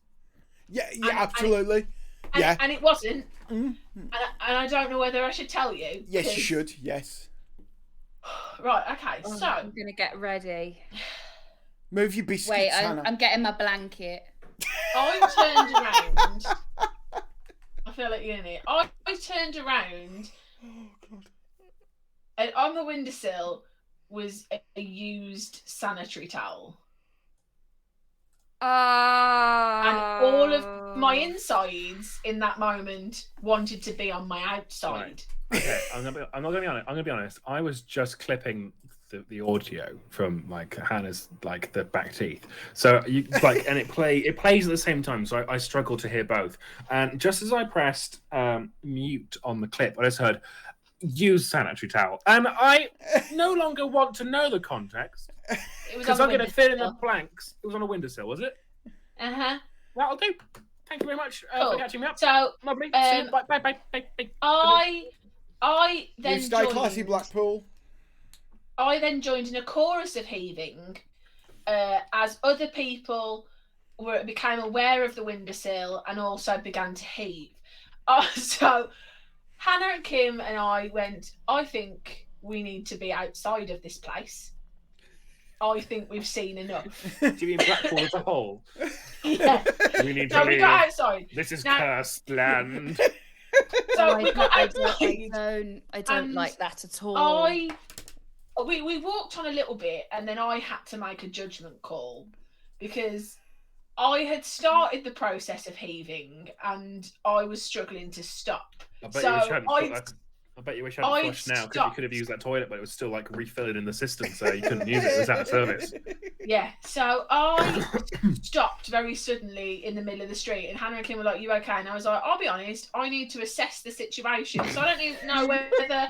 Yeah, And- absolutely. And it wasn't. Mm. And I don't know whether I should tell you. Yes, you 'cause- should. Yes. Right, okay, Oh, so I'm gonna get ready. Move your biscuits, Wait, Hannah. I'm getting my blanket. I turned around. I feel like you're in it. I turned around, Oh, God. and on the windowsill was a used sanitary towel. And all of my insides in that moment wanted to be on my outside. Okay, I'm not gonna be honest. I'm gonna be honest. I was just clipping the audio from like Hannah's like the back teeth. So you like, and it plays at the same time. So I struggle to hear both. And just as I pressed mute on the clip, I just heard use sanitary towel, and I no longer want to know the context It was because on I'm the going to fill in the windowsill. blanks. It was on a windowsill, was it? Uh-huh. That'll do. Thank you very much Cool. for catching me up. So Lovely. See you. Bye. I then You stay classy, joined. Blackpool. I then joined in a chorus of heaving as other people became aware of the windowsill and also began to heave. So Hannah and Kim and I went, I think we need to be outside of this place. I think we've seen enough. Do you mean Blackpool as a whole? Yeah. We need So to we leave. got outside. This is Now- cursed land. So Oh, we got I outside. don't And like that at all. We walked on a little bit, and then I had to make a judgment call because I had started the process of heaving and I was struggling to stop. I bet So you wish you hadn't I- flushed. I bet you wish you hadn't I flushed now because you stopped. could have used that toilet, but it was still like refilling in the system, so you couldn't use it. It was out of service. Yeah, so I stopped very suddenly in the middle of the street, and Hannah and Kim were like, "You okay?" And I was like, "I'll be honest, I need to assess the situation, so I don't even know whether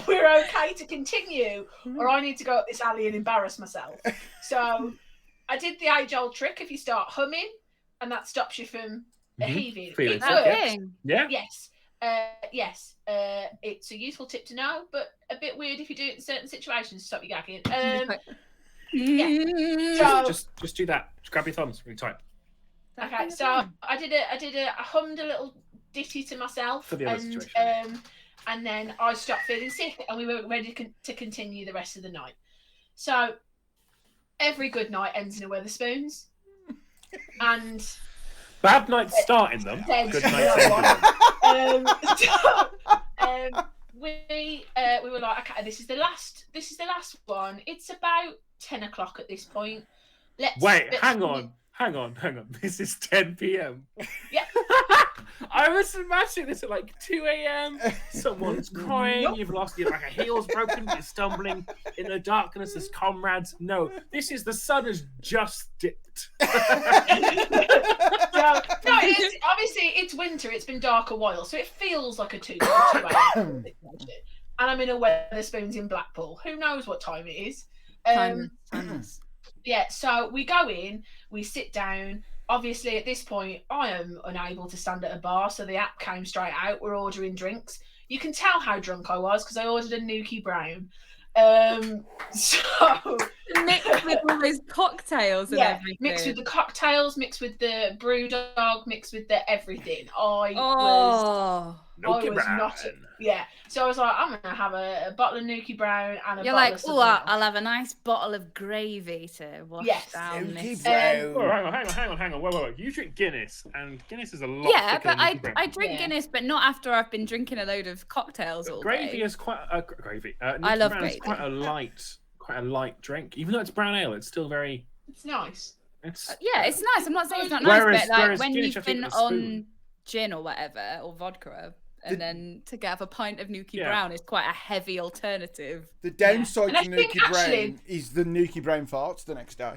we're okay to continue, or I need to go up this alley and embarrass myself." So I did the age-old trick: if you start humming, and that stops you from heaving. Feeling It sick, works. yeah. Thing. Yeah. Yes. It's a useful tip to know, but a bit weird if you do it in certain situations to stop you gagging. So Just do that. Just grab your thumbs really tight. okay, so I hummed a little ditty to myself, For the other and situation. and then I stopped feeling sick, and we were ready to continue the rest of the night. So every good night ends in a Wetherspoons, and Bad nights start in them. Dead. Good nights end in them. We were like, okay, this is the last one. It's about 10 o'clock at this point. Wait, hang on. This is 10 p.m. Yeah. I was imagining this at like 2 a.m. Someone's crying. Nope. You've lost your like a heel's broken. You're stumbling in the darkness as comrades. No, this is the sun has just dipped. No, it's, obviously it's winter. It's been dark a while, so it feels like a 2 a.m. And I'm in a Wetherspoons in Blackpool. Who knows what time it is? Timeless. Yeah, so we go in, we sit down. Obviously, at this point, I am unable to stand at a bar, so the app came straight out. We're ordering drinks. You can tell how drunk I was because I ordered a Nuki Brown. So Mixed with all those cocktails and everything. mixed with the cocktails, mixed with the brew dog, mixed with the everything. I was not. So I was like, I'm gonna have a bottle of Nuki Brown and a You're bottle like, of oh, something else. I'll have a nice bottle of gravy to wash Yes. down Nuki this. Brown. Oh, hang on. Whoa. You drink Guinness, and Guinness is a lot Yeah, thicker but than Nuki Brown. I drink Yeah. Guinness, but not after I've been drinking a load of cocktails all Gravy day. is quite gravy. I Nuki love Brown is gravy. quite a light drink. Even though it's brown ale, it's still very. It's nice. It's Yeah, it's nice. I'm not saying it's not Whereas- nice, but like whereas when Guinness, I you've think, been with a on spoon. gin or whatever, or vodka, and then to get a pint of Nuki Yeah. Brown is quite a heavy alternative. The downside And I to think Nuki actually- Brown is the Nuki Brown farts the next day.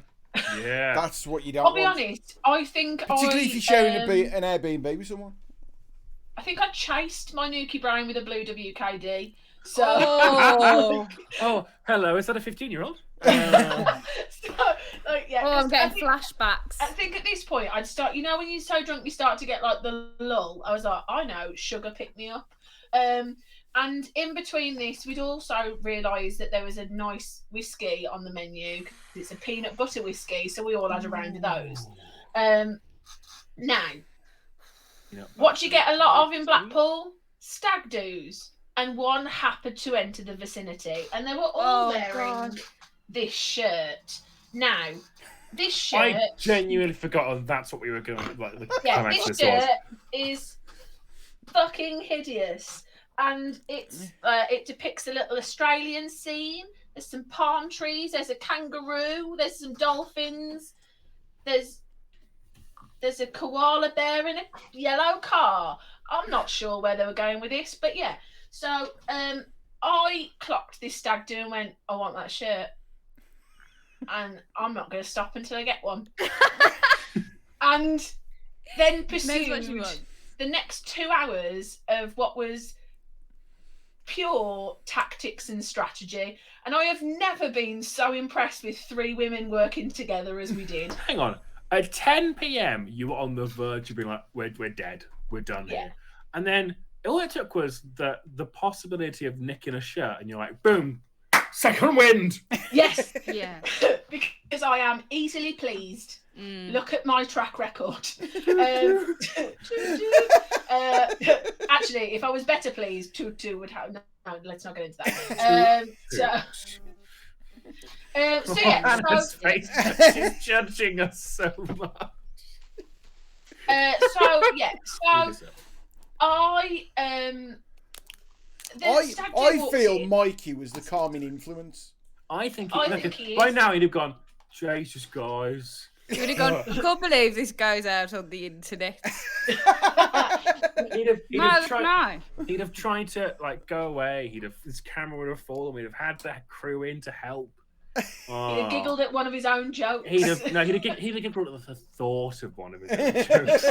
yeah. That's what you don't I'll be want. honest. I think Particularly if you're sharing an Airbnb with someone. I think I chased my Nuki Brown with a blue WKD. So, Oh, Oh, hello. Is that a 15-year-old? so like, yeah. oh, I'm 'cause getting flashbacks. I think at this point I'd start. You know, when you're so drunk, you start to get like the lull. I was like, I know, sugar pick me up. And in between this, we'd also realised that there was a nice whiskey on the menu. It's a peanut butter whiskey, so we all had a round of those. Now, what do you get a lot of in Blackpool? Stag do's. And one happened to enter the vicinity, and they were all wearing this shirt. Now, this shirt... I genuinely forgot that's what we were going to... Like, this shirt is fucking hideous. And it depicts a little Australian scene. There's some palm trees. There's a kangaroo. There's some dolphins. There's a koala bear in a yellow car. I'm not sure where they were going with this, but yeah. So I clocked this stag do and went, I want that shirt. And I'm not going to stop until I get one. And then pursued the next 2 hours of what was pure tactics and strategy, and I have never been so impressed with 3 women working together as we did. Hang on, at 10 p.m. you were on the verge of being like, we're dead, we're done here, and then all it took was the possibility of nicking a shirt, and you're like, boom, second wind. Yes. Yeah. Because I am easily pleased. Look at my track record. Actually, if I was better pleased, Tutu would have. No, let's not get into that. So yeah, Anna's face, she's judging us so much. I feel Mikey was the calming influence. I think he by now he'd have gone, Jesus, guys. You would have gone, I can't believe this goes out on the internet. He'd have tried to like go away. His camera would have fallen. We'd have had the crew in to help. He'd have giggled at one of his own jokes. He'd have giggled at the thought of one of his own jokes.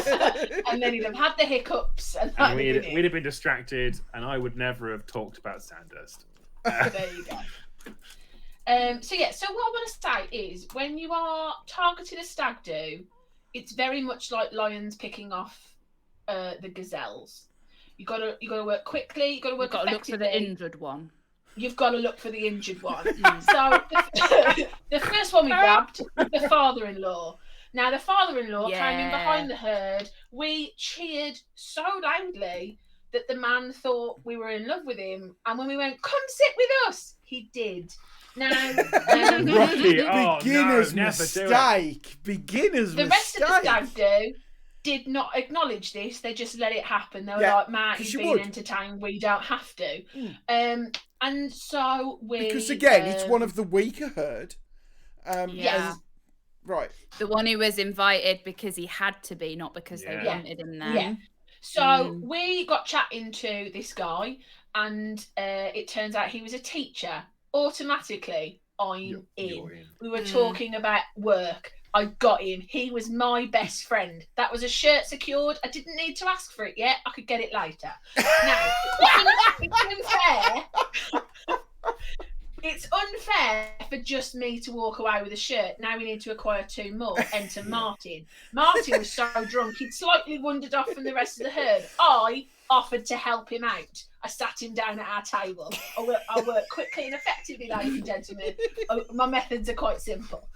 And then he'd have had the hiccups. And we'd have been distracted, and I would never have talked about Sandhurst. There you go. So what I want to say is, when you are targeting a stag do, it's very much like lions picking off the gazelles. You gotta work quickly. You gotta work effectively. Look for the injured one. You've got to look for the injured one. So the first one we grabbed, the father-in-law. Now the father-in-law came in behind the herd. We cheered so loudly that the man thought we were in love with him, and when we went, "Come sit with us," he did. Now, beginner's mistake. Beginner's mistake. The rest of the stag do did not acknowledge this. They just let it happen. They were like, "Matt, you've been entertained. We don't have to." And so because again, it's one of the weaker herd. Right. The one who was invited because he had to be, not because they wanted him there. Yeah. So we got chatting to this guy, and it turns out he was a teacher. Automatically, I'm in. We were talking about work. I got him. He was my best friend. That was a shirt secured. I didn't need to ask for it yet. I could get it later. Now, it's unfair for just me to walk away with a shirt. Now we need to acquire 2 more. Enter Martin. Martin was so drunk, he'd slightly wandered off from the rest of the herd. I offered to help him out. I sat him down at our table. I work quickly and effectively, ladies and gentlemen. My methods are quite simple.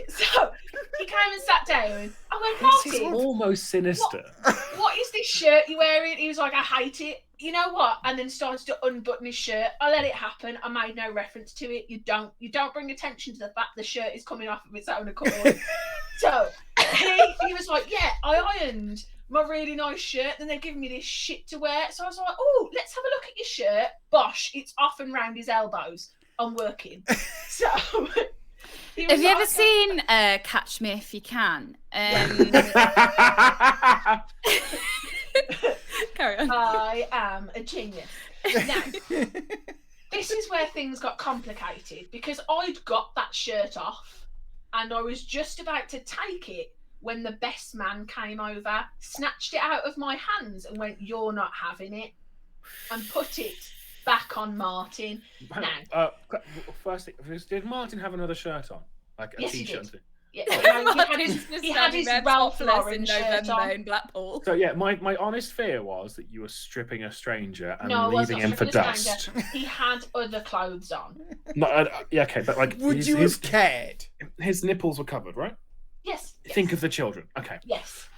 So he came and sat down. I went, "Martin, this is almost sinister. What is this shirt you're wearing?" He was like, "I hate it." You know what? And then started to unbutton his shirt. I let it happen. I made no reference to it. You don't bring attention to the fact the shirt is coming off of its own accord. So he was like, "Yeah, I ironed my really nice shirt, then they've given me this shit to wear." So I was like, "Oh, let's have a look at your shirt." Bosh, it's off and round his elbows. I'm working. So have you ever seen Catch Me If You Can? Carry on. I am a genius. Now, this is where things got complicated, because I'd got that shirt off and I was just about to take it when the best man came over, snatched it out of my hands and went, "You're not having it," and put it back on Martin. First thing, did Martin have another shirt on? Like a yes, t-shirt? He did. Yeah, Just he had his standing there Ralph topless Lauren in shirt November on. in Blackpool. So yeah, my honest fear was that you were stripping a stranger and No, I was leaving not him for stripping a dust. stranger. He had other clothes on. No, yeah, okay, but like, Would you have cared? his nipples were covered, right? Yes. Think of the children. Okay. Yes.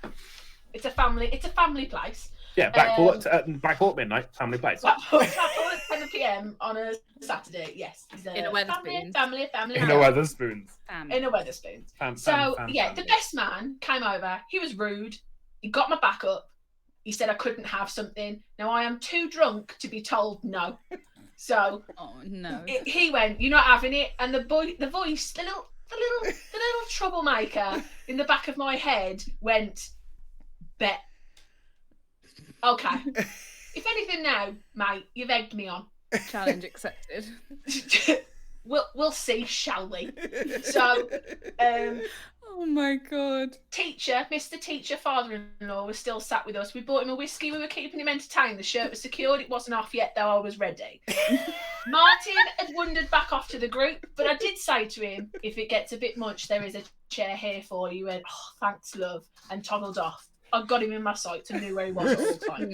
It's a family place. Yeah, Blackpool at midnight, family place. Blackpool at 10 p.m. on a Saturday. Yes. It's In a Wetherspoons. Family. In a Wetherspoons. In a Wetherspoons. So yeah, the best man came over. He was rude. He got my back up. He said I couldn't have something. Now I am too drunk to be told no. So Oh no. he went, "You're not having it." And the voice, the little troublemaker in the back of my head went, "Bet. Okay. If anything now, mate, you've egged me on. Challenge accepted. We'll see, shall we?" So, Oh my god. Mr. Teacher, father-in-law, was still sat with us. We bought him a whiskey. We were keeping him entertained. The shirt was secured. It wasn't off yet, though I was ready. Martin had wandered back off to the group, but I did say to him, "If it gets a bit much, there is a chair here for you." He went, "Oh, thanks, love," and toggled off. I got him in my sights and knew where he was at all times.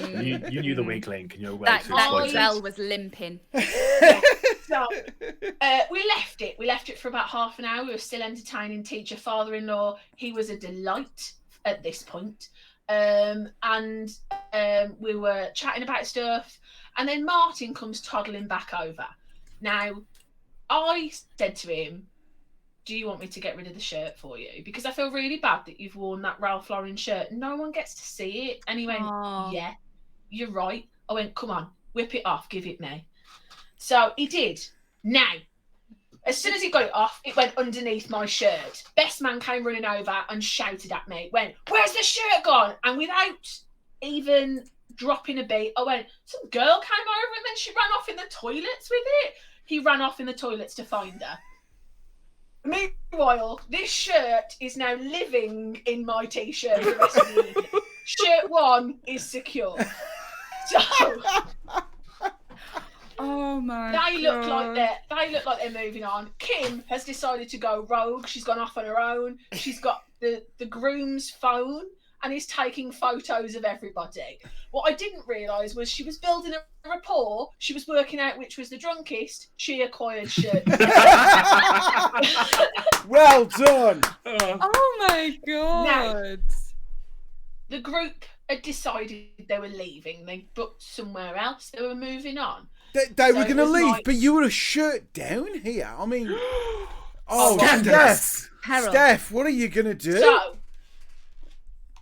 You knew the weak link and you're way That too close. gazelle was limping. So we left it. We left it for about half an hour. We were still entertaining teacher, father-in-law. He was a delight at this point. And we were chatting about stuff. And then Martin comes toddling back over. Now, I said to him, "Do you want me to get rid of the shirt for you? Because I feel really bad that you've worn that Ralph Lauren shirt. No one gets to see it." And he went, Aww. "Yeah, you're right." I went, "Come on, whip it off, give it me." So he did. Now, as soon as he got it off, it went underneath my shirt. Best man came running over and shouted at me, went, "Where's the shirt gone?" And without even dropping a beat, I went, "Some girl came over and then she ran off in the toilets with it." He ran off in the toilets to find her. Meanwhile, this shirt is now living in my t-shirt for the rest of the evening. Shirt 1 is secure. So Oh my they look god. like they're moving on. Kim has decided to go rogue. She's gone off on her own. She's got the groom's phone and is taking photos of everybody. What I didn't realise was she was building a rapport. She was working out which was the drunkest. She acquired shirt. Well done. Oh my god. The group had decided they were leaving. They booked somewhere else. They were moving on. They were So going to it was leave, like- but you were a shirt down here. I mean, oh, Scandalous. Steph, Harold. Steph, what are you going to do? So,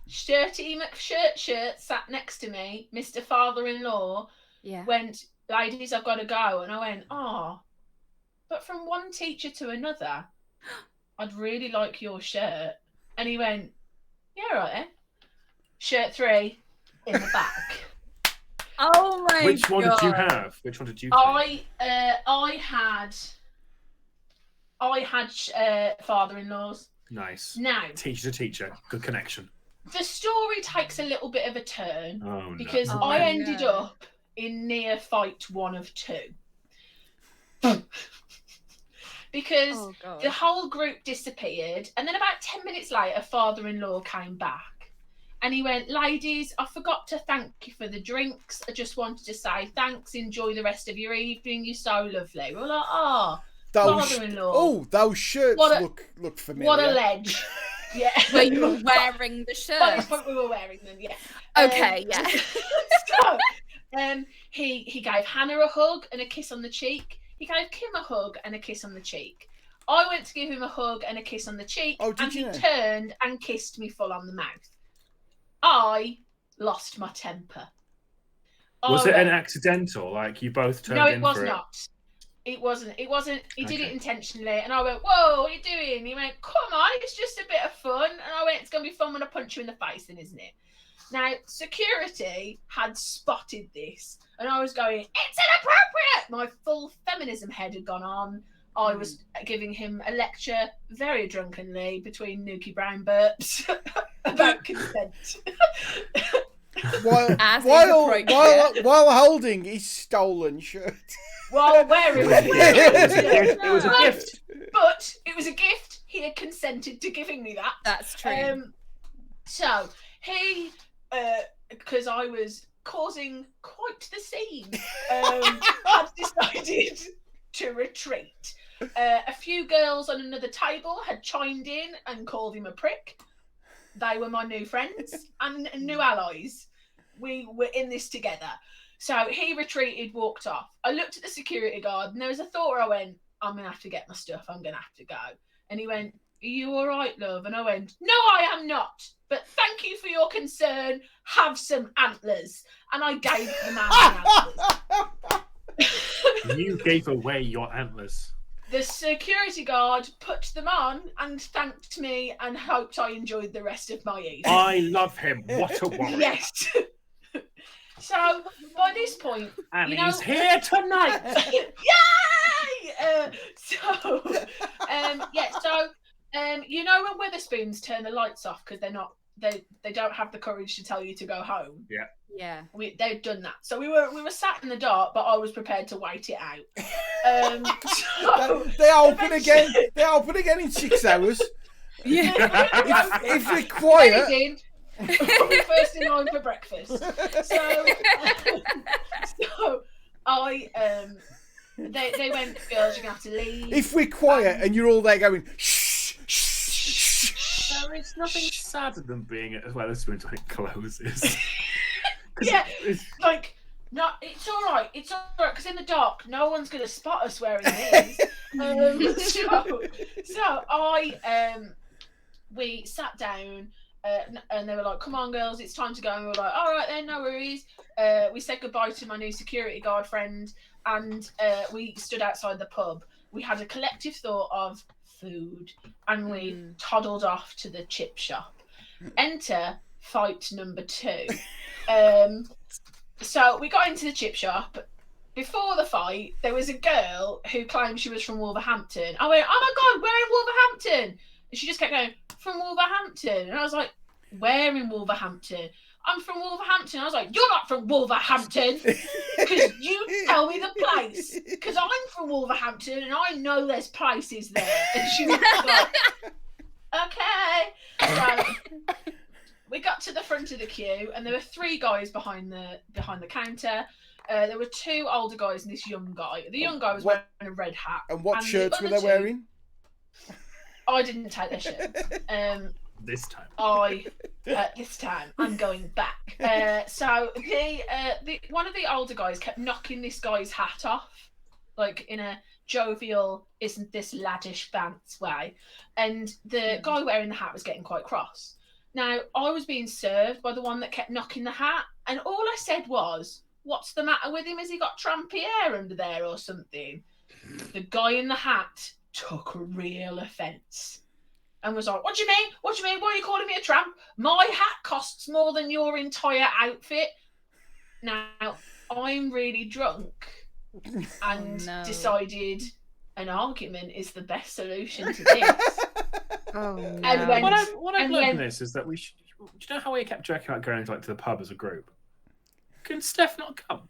Shirty McShirt sat next to me, Mr. Father-in-law, Yeah. went, "Ladies, I've got to go." And I went, "Oh, but from one teacher to another, I'd really like your shirt." And he went, "Yeah, right then." Shirt 3 in the back. Oh my Which one god. did you have? Which one did you take? I had father-in-laws. Nice. Now, Teacher to teacher. Good connection. the story takes a little bit of a turn Oh, because no. I no. ended up in near fight 1 of 2. Because Oh god. the whole group disappeared, and then about 10 minutes later, father-in-law came back. And he went, "Ladies, I forgot to thank you for the drinks. I just wanted to say thanks. Enjoy the rest of your evening. You're so lovely." We were like, "Oh, father-in-law. Those shirts What a- look familiar. what a ledge." Yeah. Were you wearing the By this shirt? point, we were wearing them, yeah. Okay, yeah. So, he gave Hannah a hug and a kiss on the cheek. He gave Kim a hug and a kiss on the cheek. I went to give him a hug and a kiss on the cheek, Oh, did and he you? turned and kissed me full on the mouth. I lost my temper. Was I it an went- accidental? Like you both turned No, in it was for not. It wasn't. He did it Okay. intentionally, and I went, "Whoa, what are you doing?" He went, "Come on, it's just a bit of fun." And I went, "It's gonna be fun when I punch you in the face, then, isn't it?" Now, security had spotted this, and I was going, "It's inappropriate!" My full feminism head had gone on. I was giving him a lecture very drunkenly between Nuki Brown burps about consent. While, As is while, appropriate. while holding his stolen shirt. While wearing It was a gift. It was a Well, gift. But it was a gift. He had consented to giving me that. That's true. So he, because I was causing quite the scene, had decided to retreat. A few girls on another table had chimed in and called him a prick. They were my new friends and new allies. We were in this together. So he retreated, walked off. I looked at the security guard and there was a thought where I went, I'm going to have to get my stuff. I'm going to have to go. And he went, are you all right, love? And I went, no, I am not. But thank you for your concern. Have some antlers. And I gave the man the antlers. You gave away your antlers. The security guard put them on and thanked me and hoped I enjoyed the rest of my evening. I love him. What a warrior. Yes. So by this point, And you he's know, here tonight. Yay! You know when Witherspoons turn the lights off because they don't have the courage to tell you to go home. Yeah. They'd done that, so we were sat in the dark, but I was prepared to wait it out. They open again. They open again in 6 hours. Yeah. If we're quiet. We're first in line for breakfast. So they went, girls, you're gonna have to leave. If we're quiet and you're all there going, shh, shh, shh. There is nothing sadder than being at Wetherspoons when it closes. Yeah, like, no, it's all right. It's all right because in the dark, no one's gonna spot us wearing these. We sat down. And they were like, come on, girls, it's time to go. And we were like, all right then, no worries. We said goodbye to my new security guard friend and we stood outside the pub. We had a collective thought of food and we toddled off to the chip shop. Enter fight number 2. So we got into the chip shop. Before the fight, there was a girl who claimed she was from Wolverhampton. I went, oh my God, we're in Wolverhampton. And she just kept going, from Wolverhampton. And I was like, where in Wolverhampton? I'm from Wolverhampton. I was like, you're not from Wolverhampton because you tell me the place. Because I'm from Wolverhampton and I know there's places there. And she was like, okay. So we got to the front of the queue and there were 3 guys behind the counter. There were 2 older guys and this young guy. The young guy was wearing a red hat. And what shirts were they wearing? I didn't take their shirts. This time. This time I'm going back. So one of the older guys kept knocking this guy's hat off, like in a jovial, isn't this laddish bants way. And the guy wearing the hat was getting quite cross. Now I was being served by the one that kept knocking the hat, and all I said was, "What's the matter with him? Has he got trampy hair under there or something?" The guy in the hat took real offence and was like, what do you mean? What do you mean? Why are you calling me a tramp? My hat costs more than your entire outfit. Now, I'm really drunk and decided an argument is the best solution to this. Oh, no. And What I've learned from this is that we should... Do you know how we kept joking about going to the pub as a group? Can Steph not come?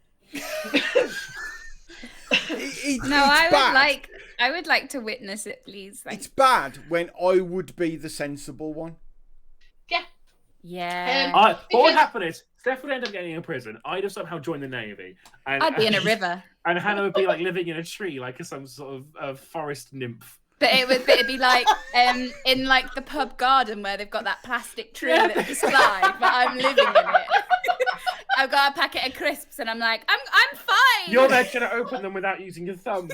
I would like to witness it, please. It's bad when I would be the sensible one. Yeah. What would happen is Steph would end up getting in prison. I'd have somehow joined the Navy. And I'd be in a river. And Hannah would be like living in a tree, like some sort of forest nymph. But it'd be like in like the pub garden where they've got that plastic tree that can slide, but I'm living in it. I've got a packet of crisps and I'm like, I'm fine. You're there trying to open them without using your thumb.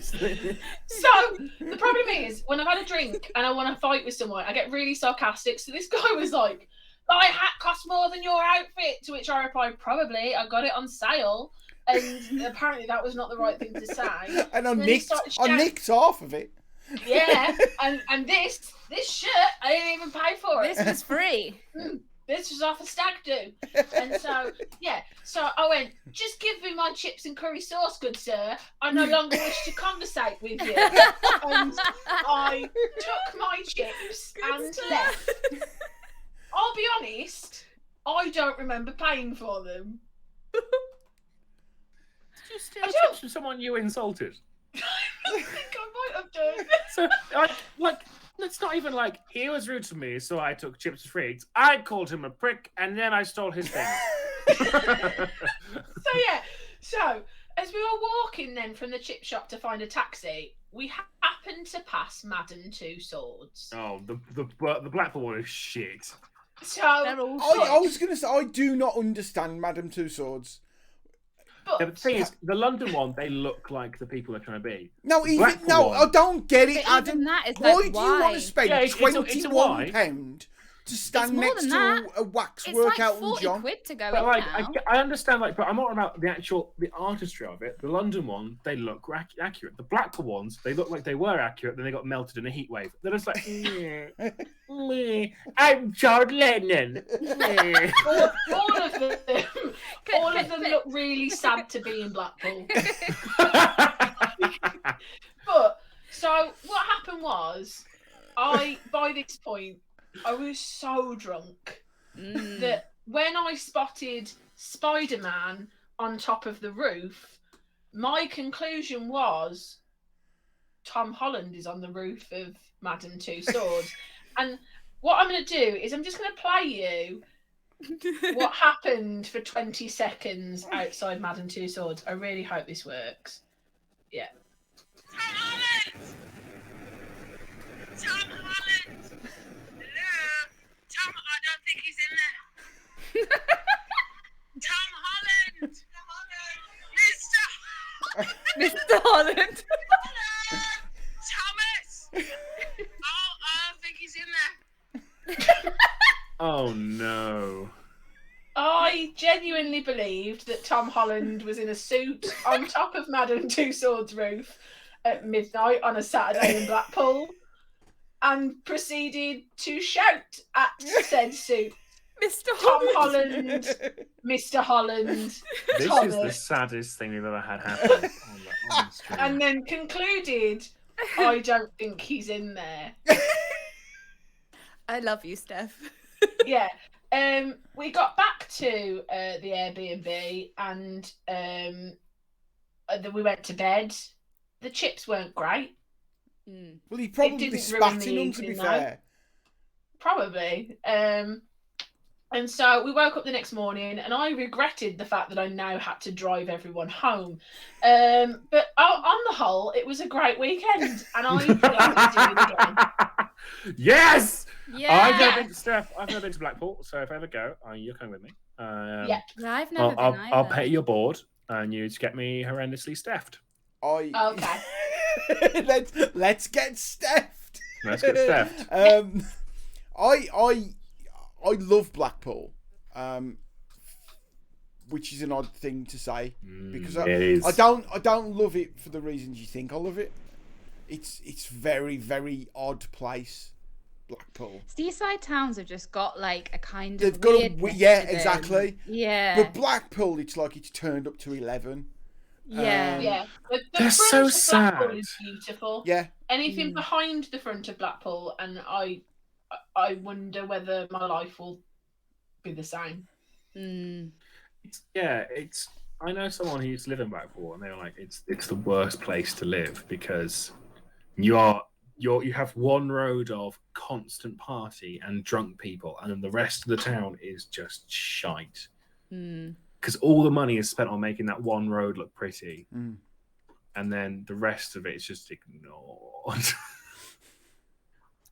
So the problem is when I've had a drink and I want to fight with someone, I get really sarcastic. So this guy was like, my hat costs more than your outfit, to which I replied, probably, I got it on sale. And apparently that was not the right thing to say. And I nicked half of it. Yeah, and this shirt I didn't even pay for it. This was free. This was off a stag do. And so I went, just give me my chips and curry sauce, good sir. I no longer wish to conversate with you. And I took my chips and left. I'll be honest, I don't remember paying for them. Did you steal chips from someone you insulted? think I might have done. So, like, it's not even like he was rude to me, so I took chips for treats. I called him a prick, and then I stole his thing. So as we were walking then from the chip shop to find a taxi, we happened to pass Madam Two Swords. Oh, the Blackpool one is shit. So They're all I was going to say, I do not understand Madame Two Swords. but Yeah, but the thing is, the London one, they look like the people they're trying to be. No, even Blackpool no, one. I don't get it, But Adam. even that is Why like, do you want why? to spend Yeah, it's a £21 why. to stand more next than to that. a wax It's like workout 40 and John? quid to go But in like, now. I understand, like, but I'm not about the artistry of it. The London one, they look accurate. The Blackpool ones, they look like they were accurate, then they got melted in a heat wave. They're just like, meh, I'm John Lennon. Meh. all of them look really sad to be in Blackpool. But so what happened was, by this point I was so drunk that when I spotted Spider-Man on top of the roof, my conclusion was Tom Holland is on the roof of Madame Two Swords. And what I'm going to do is I'm just going to play you what happened for 20 seconds outside Madame Two Swords. I really hope this works. Yeah. Tom Holland! Tom Holland! Hello? Tom, I don't think he's in there. Tom Holland! Mr. Mr. Holland. Hello! Thomas! I don't think he's in there. Oh no. I genuinely believed that Tom Holland was in a suit on top of Madame Two Swords' roof at midnight on a Saturday in Blackpool and proceeded to shout at said suit, Mr. Tom Holland. Holland, Mr. Holland, This is the Thomas, saddest thing we've ever had happen on the stream. and then concluded, I don't think he's in there. I love you, Steph. Yeah. We got back to the Airbnb and then we went to bed. The chips weren't great. Well, he probably didn't spat ruin the in them, to be evening, fair. Probably. And so we woke up the next morning and I regretted the fact that I now had to drive everyone home. But on the whole, it was a great weekend and I plan to do it again. Yes! Yeah. I've never been to Blackpool, so if I ever go, you're coming with me. Yeah. I've never been I'll either. pay your board and you just get me horrendously stuffed. Okay. Let's get stuffed. Let's get stuffed. I love Blackpool, which is an odd thing to say because it is. I don't love it for the reasons you think I love it. It's very, very odd place, Blackpool. Seaside towns have just got like a kind of They've got weirdness yeah, to them. exactly. Yeah. But Blackpool, it's like it's turned up to 11. Yeah. Yeah. The They're front so of Blackpool sad. is beautiful. Yeah. Anything behind the front of Blackpool, and I wonder whether my life will be the same. It's. I know someone who used to live in Blackpool, and they were like, "It's the worst place to live because you have one road of constant party and drunk people, and then the rest of the town is just shite because all the money is spent on making that one road look pretty, and then the rest of it is just ignored."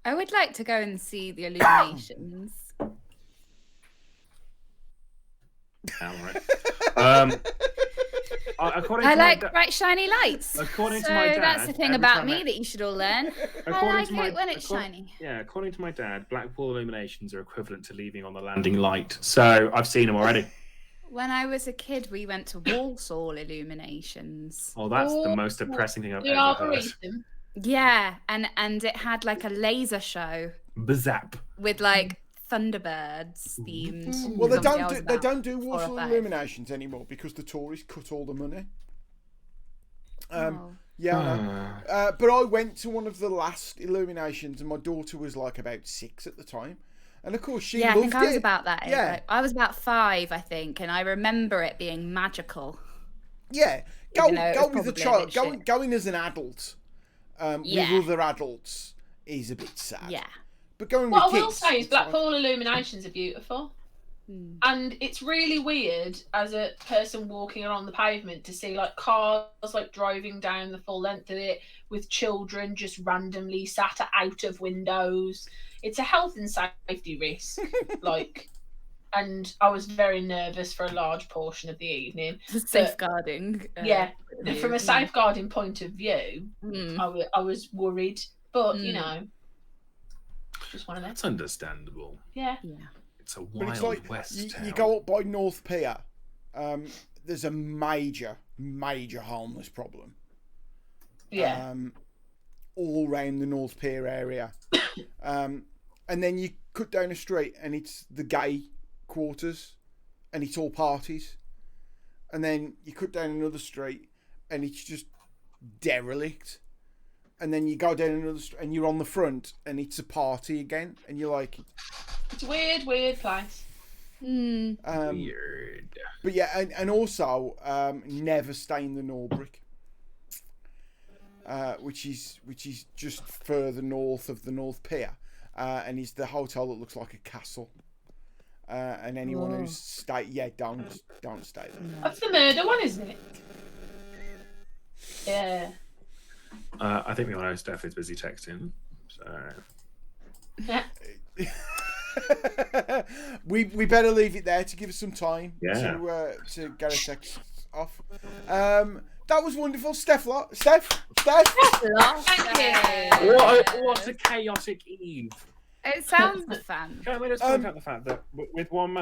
I would like to go and see the illuminations. According I to my like da- bright shiny lights. According to so my dad, that's the thing every about time me I- that you should all learn. I According like to my- it when it's according- shiny. Yeah, according to my dad, Blackpool illuminations are equivalent to leaving on the landing light. So I've seen them already. When I was a kid, we went to Walsall illuminations. Oh, that's the most depressing thing I've The ever heard. Arboretum. Yeah, and it had like a laser show Bazap. with like Thunderbirds themed. Well, they Something I was don't they about don't do 4 or Walsall 5. illuminations anymore because the tourists cut all the money. Oh. Yeah, I know. But I went to one of the last illuminations, and my daughter was like about 6 at the time, and of course she Yeah, I loved think I was it. about that age. Yeah. Like, I was about 5, I think, and I remember it being magical. Yeah, Even though it go was with the probably a child. bit Go shit. go in as an adult Yeah. with other adults is a bit sad. Yeah. But going What I with will kids, say is it's like- Blackpool illuminations are beautiful. And it's really weird as a person walking along the pavement to see like cars like driving down the full length of it with children just randomly sat out of windows. It's a health and safety risk. Like, and I was very nervous for a large portion of the evening. Safeguarding. Yeah, view. from a safeguarding point of view, Mm. I was worried. But, you know, just one of them. That's understandable. Yeah. Yeah. It's a But wild it's like west you town. go up by North Pier. There's a major homeless problem. Yeah. All around the North Pier area. And then you cut down a street and it's the gay quarters and it's all parties. And then you cut down another street and it's just derelict. And then you go down another street and you're on the front and it's a party again. And you're like... It's a weird place. Weird. But yeah, and also never stay in the Norbrick, which is just further north of the North Pier, and is the hotel that looks like a castle. And anyone who's don't stay there. That's the murder one, isn't it? Yeah. I think we all know Steph is busy texting. So we better leave it there to give us some time Yeah. to get a text off. That was wonderful, Steph. Steph. Thank you. what a chaotic eve. It sounds fun. Can we just point out the fact that with one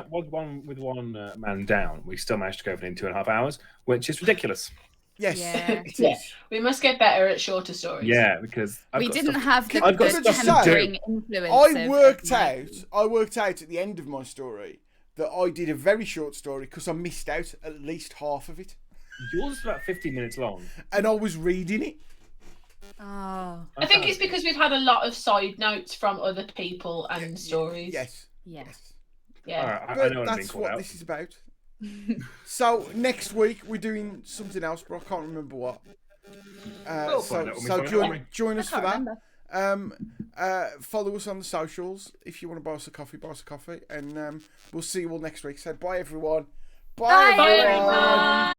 man down, we still managed to go within 2.5 hours, which is ridiculous. Yes, Yeah. it Yeah. is. We must get better at shorter stories. Yeah, because We didn't have the I've got good stuff to tempering do. influence. I of worked Mike. out at the end of my story that I did a very short story because I missed out at least half of it, yours is about 15 minutes long. and I was reading it. Oh. I think it's because we've had a lot of side notes from other people and stories. Yes. Yeah. Yeah. All right, I But know what I'm being that's called what out. this is about. So next week we're doing something else, but I can't remember what. We'll find out when we So find out. join us for can't that. Follow us on the socials if you want to buy us a coffee, and we'll see you all next week. So bye everyone. Bye, everyone. everyone.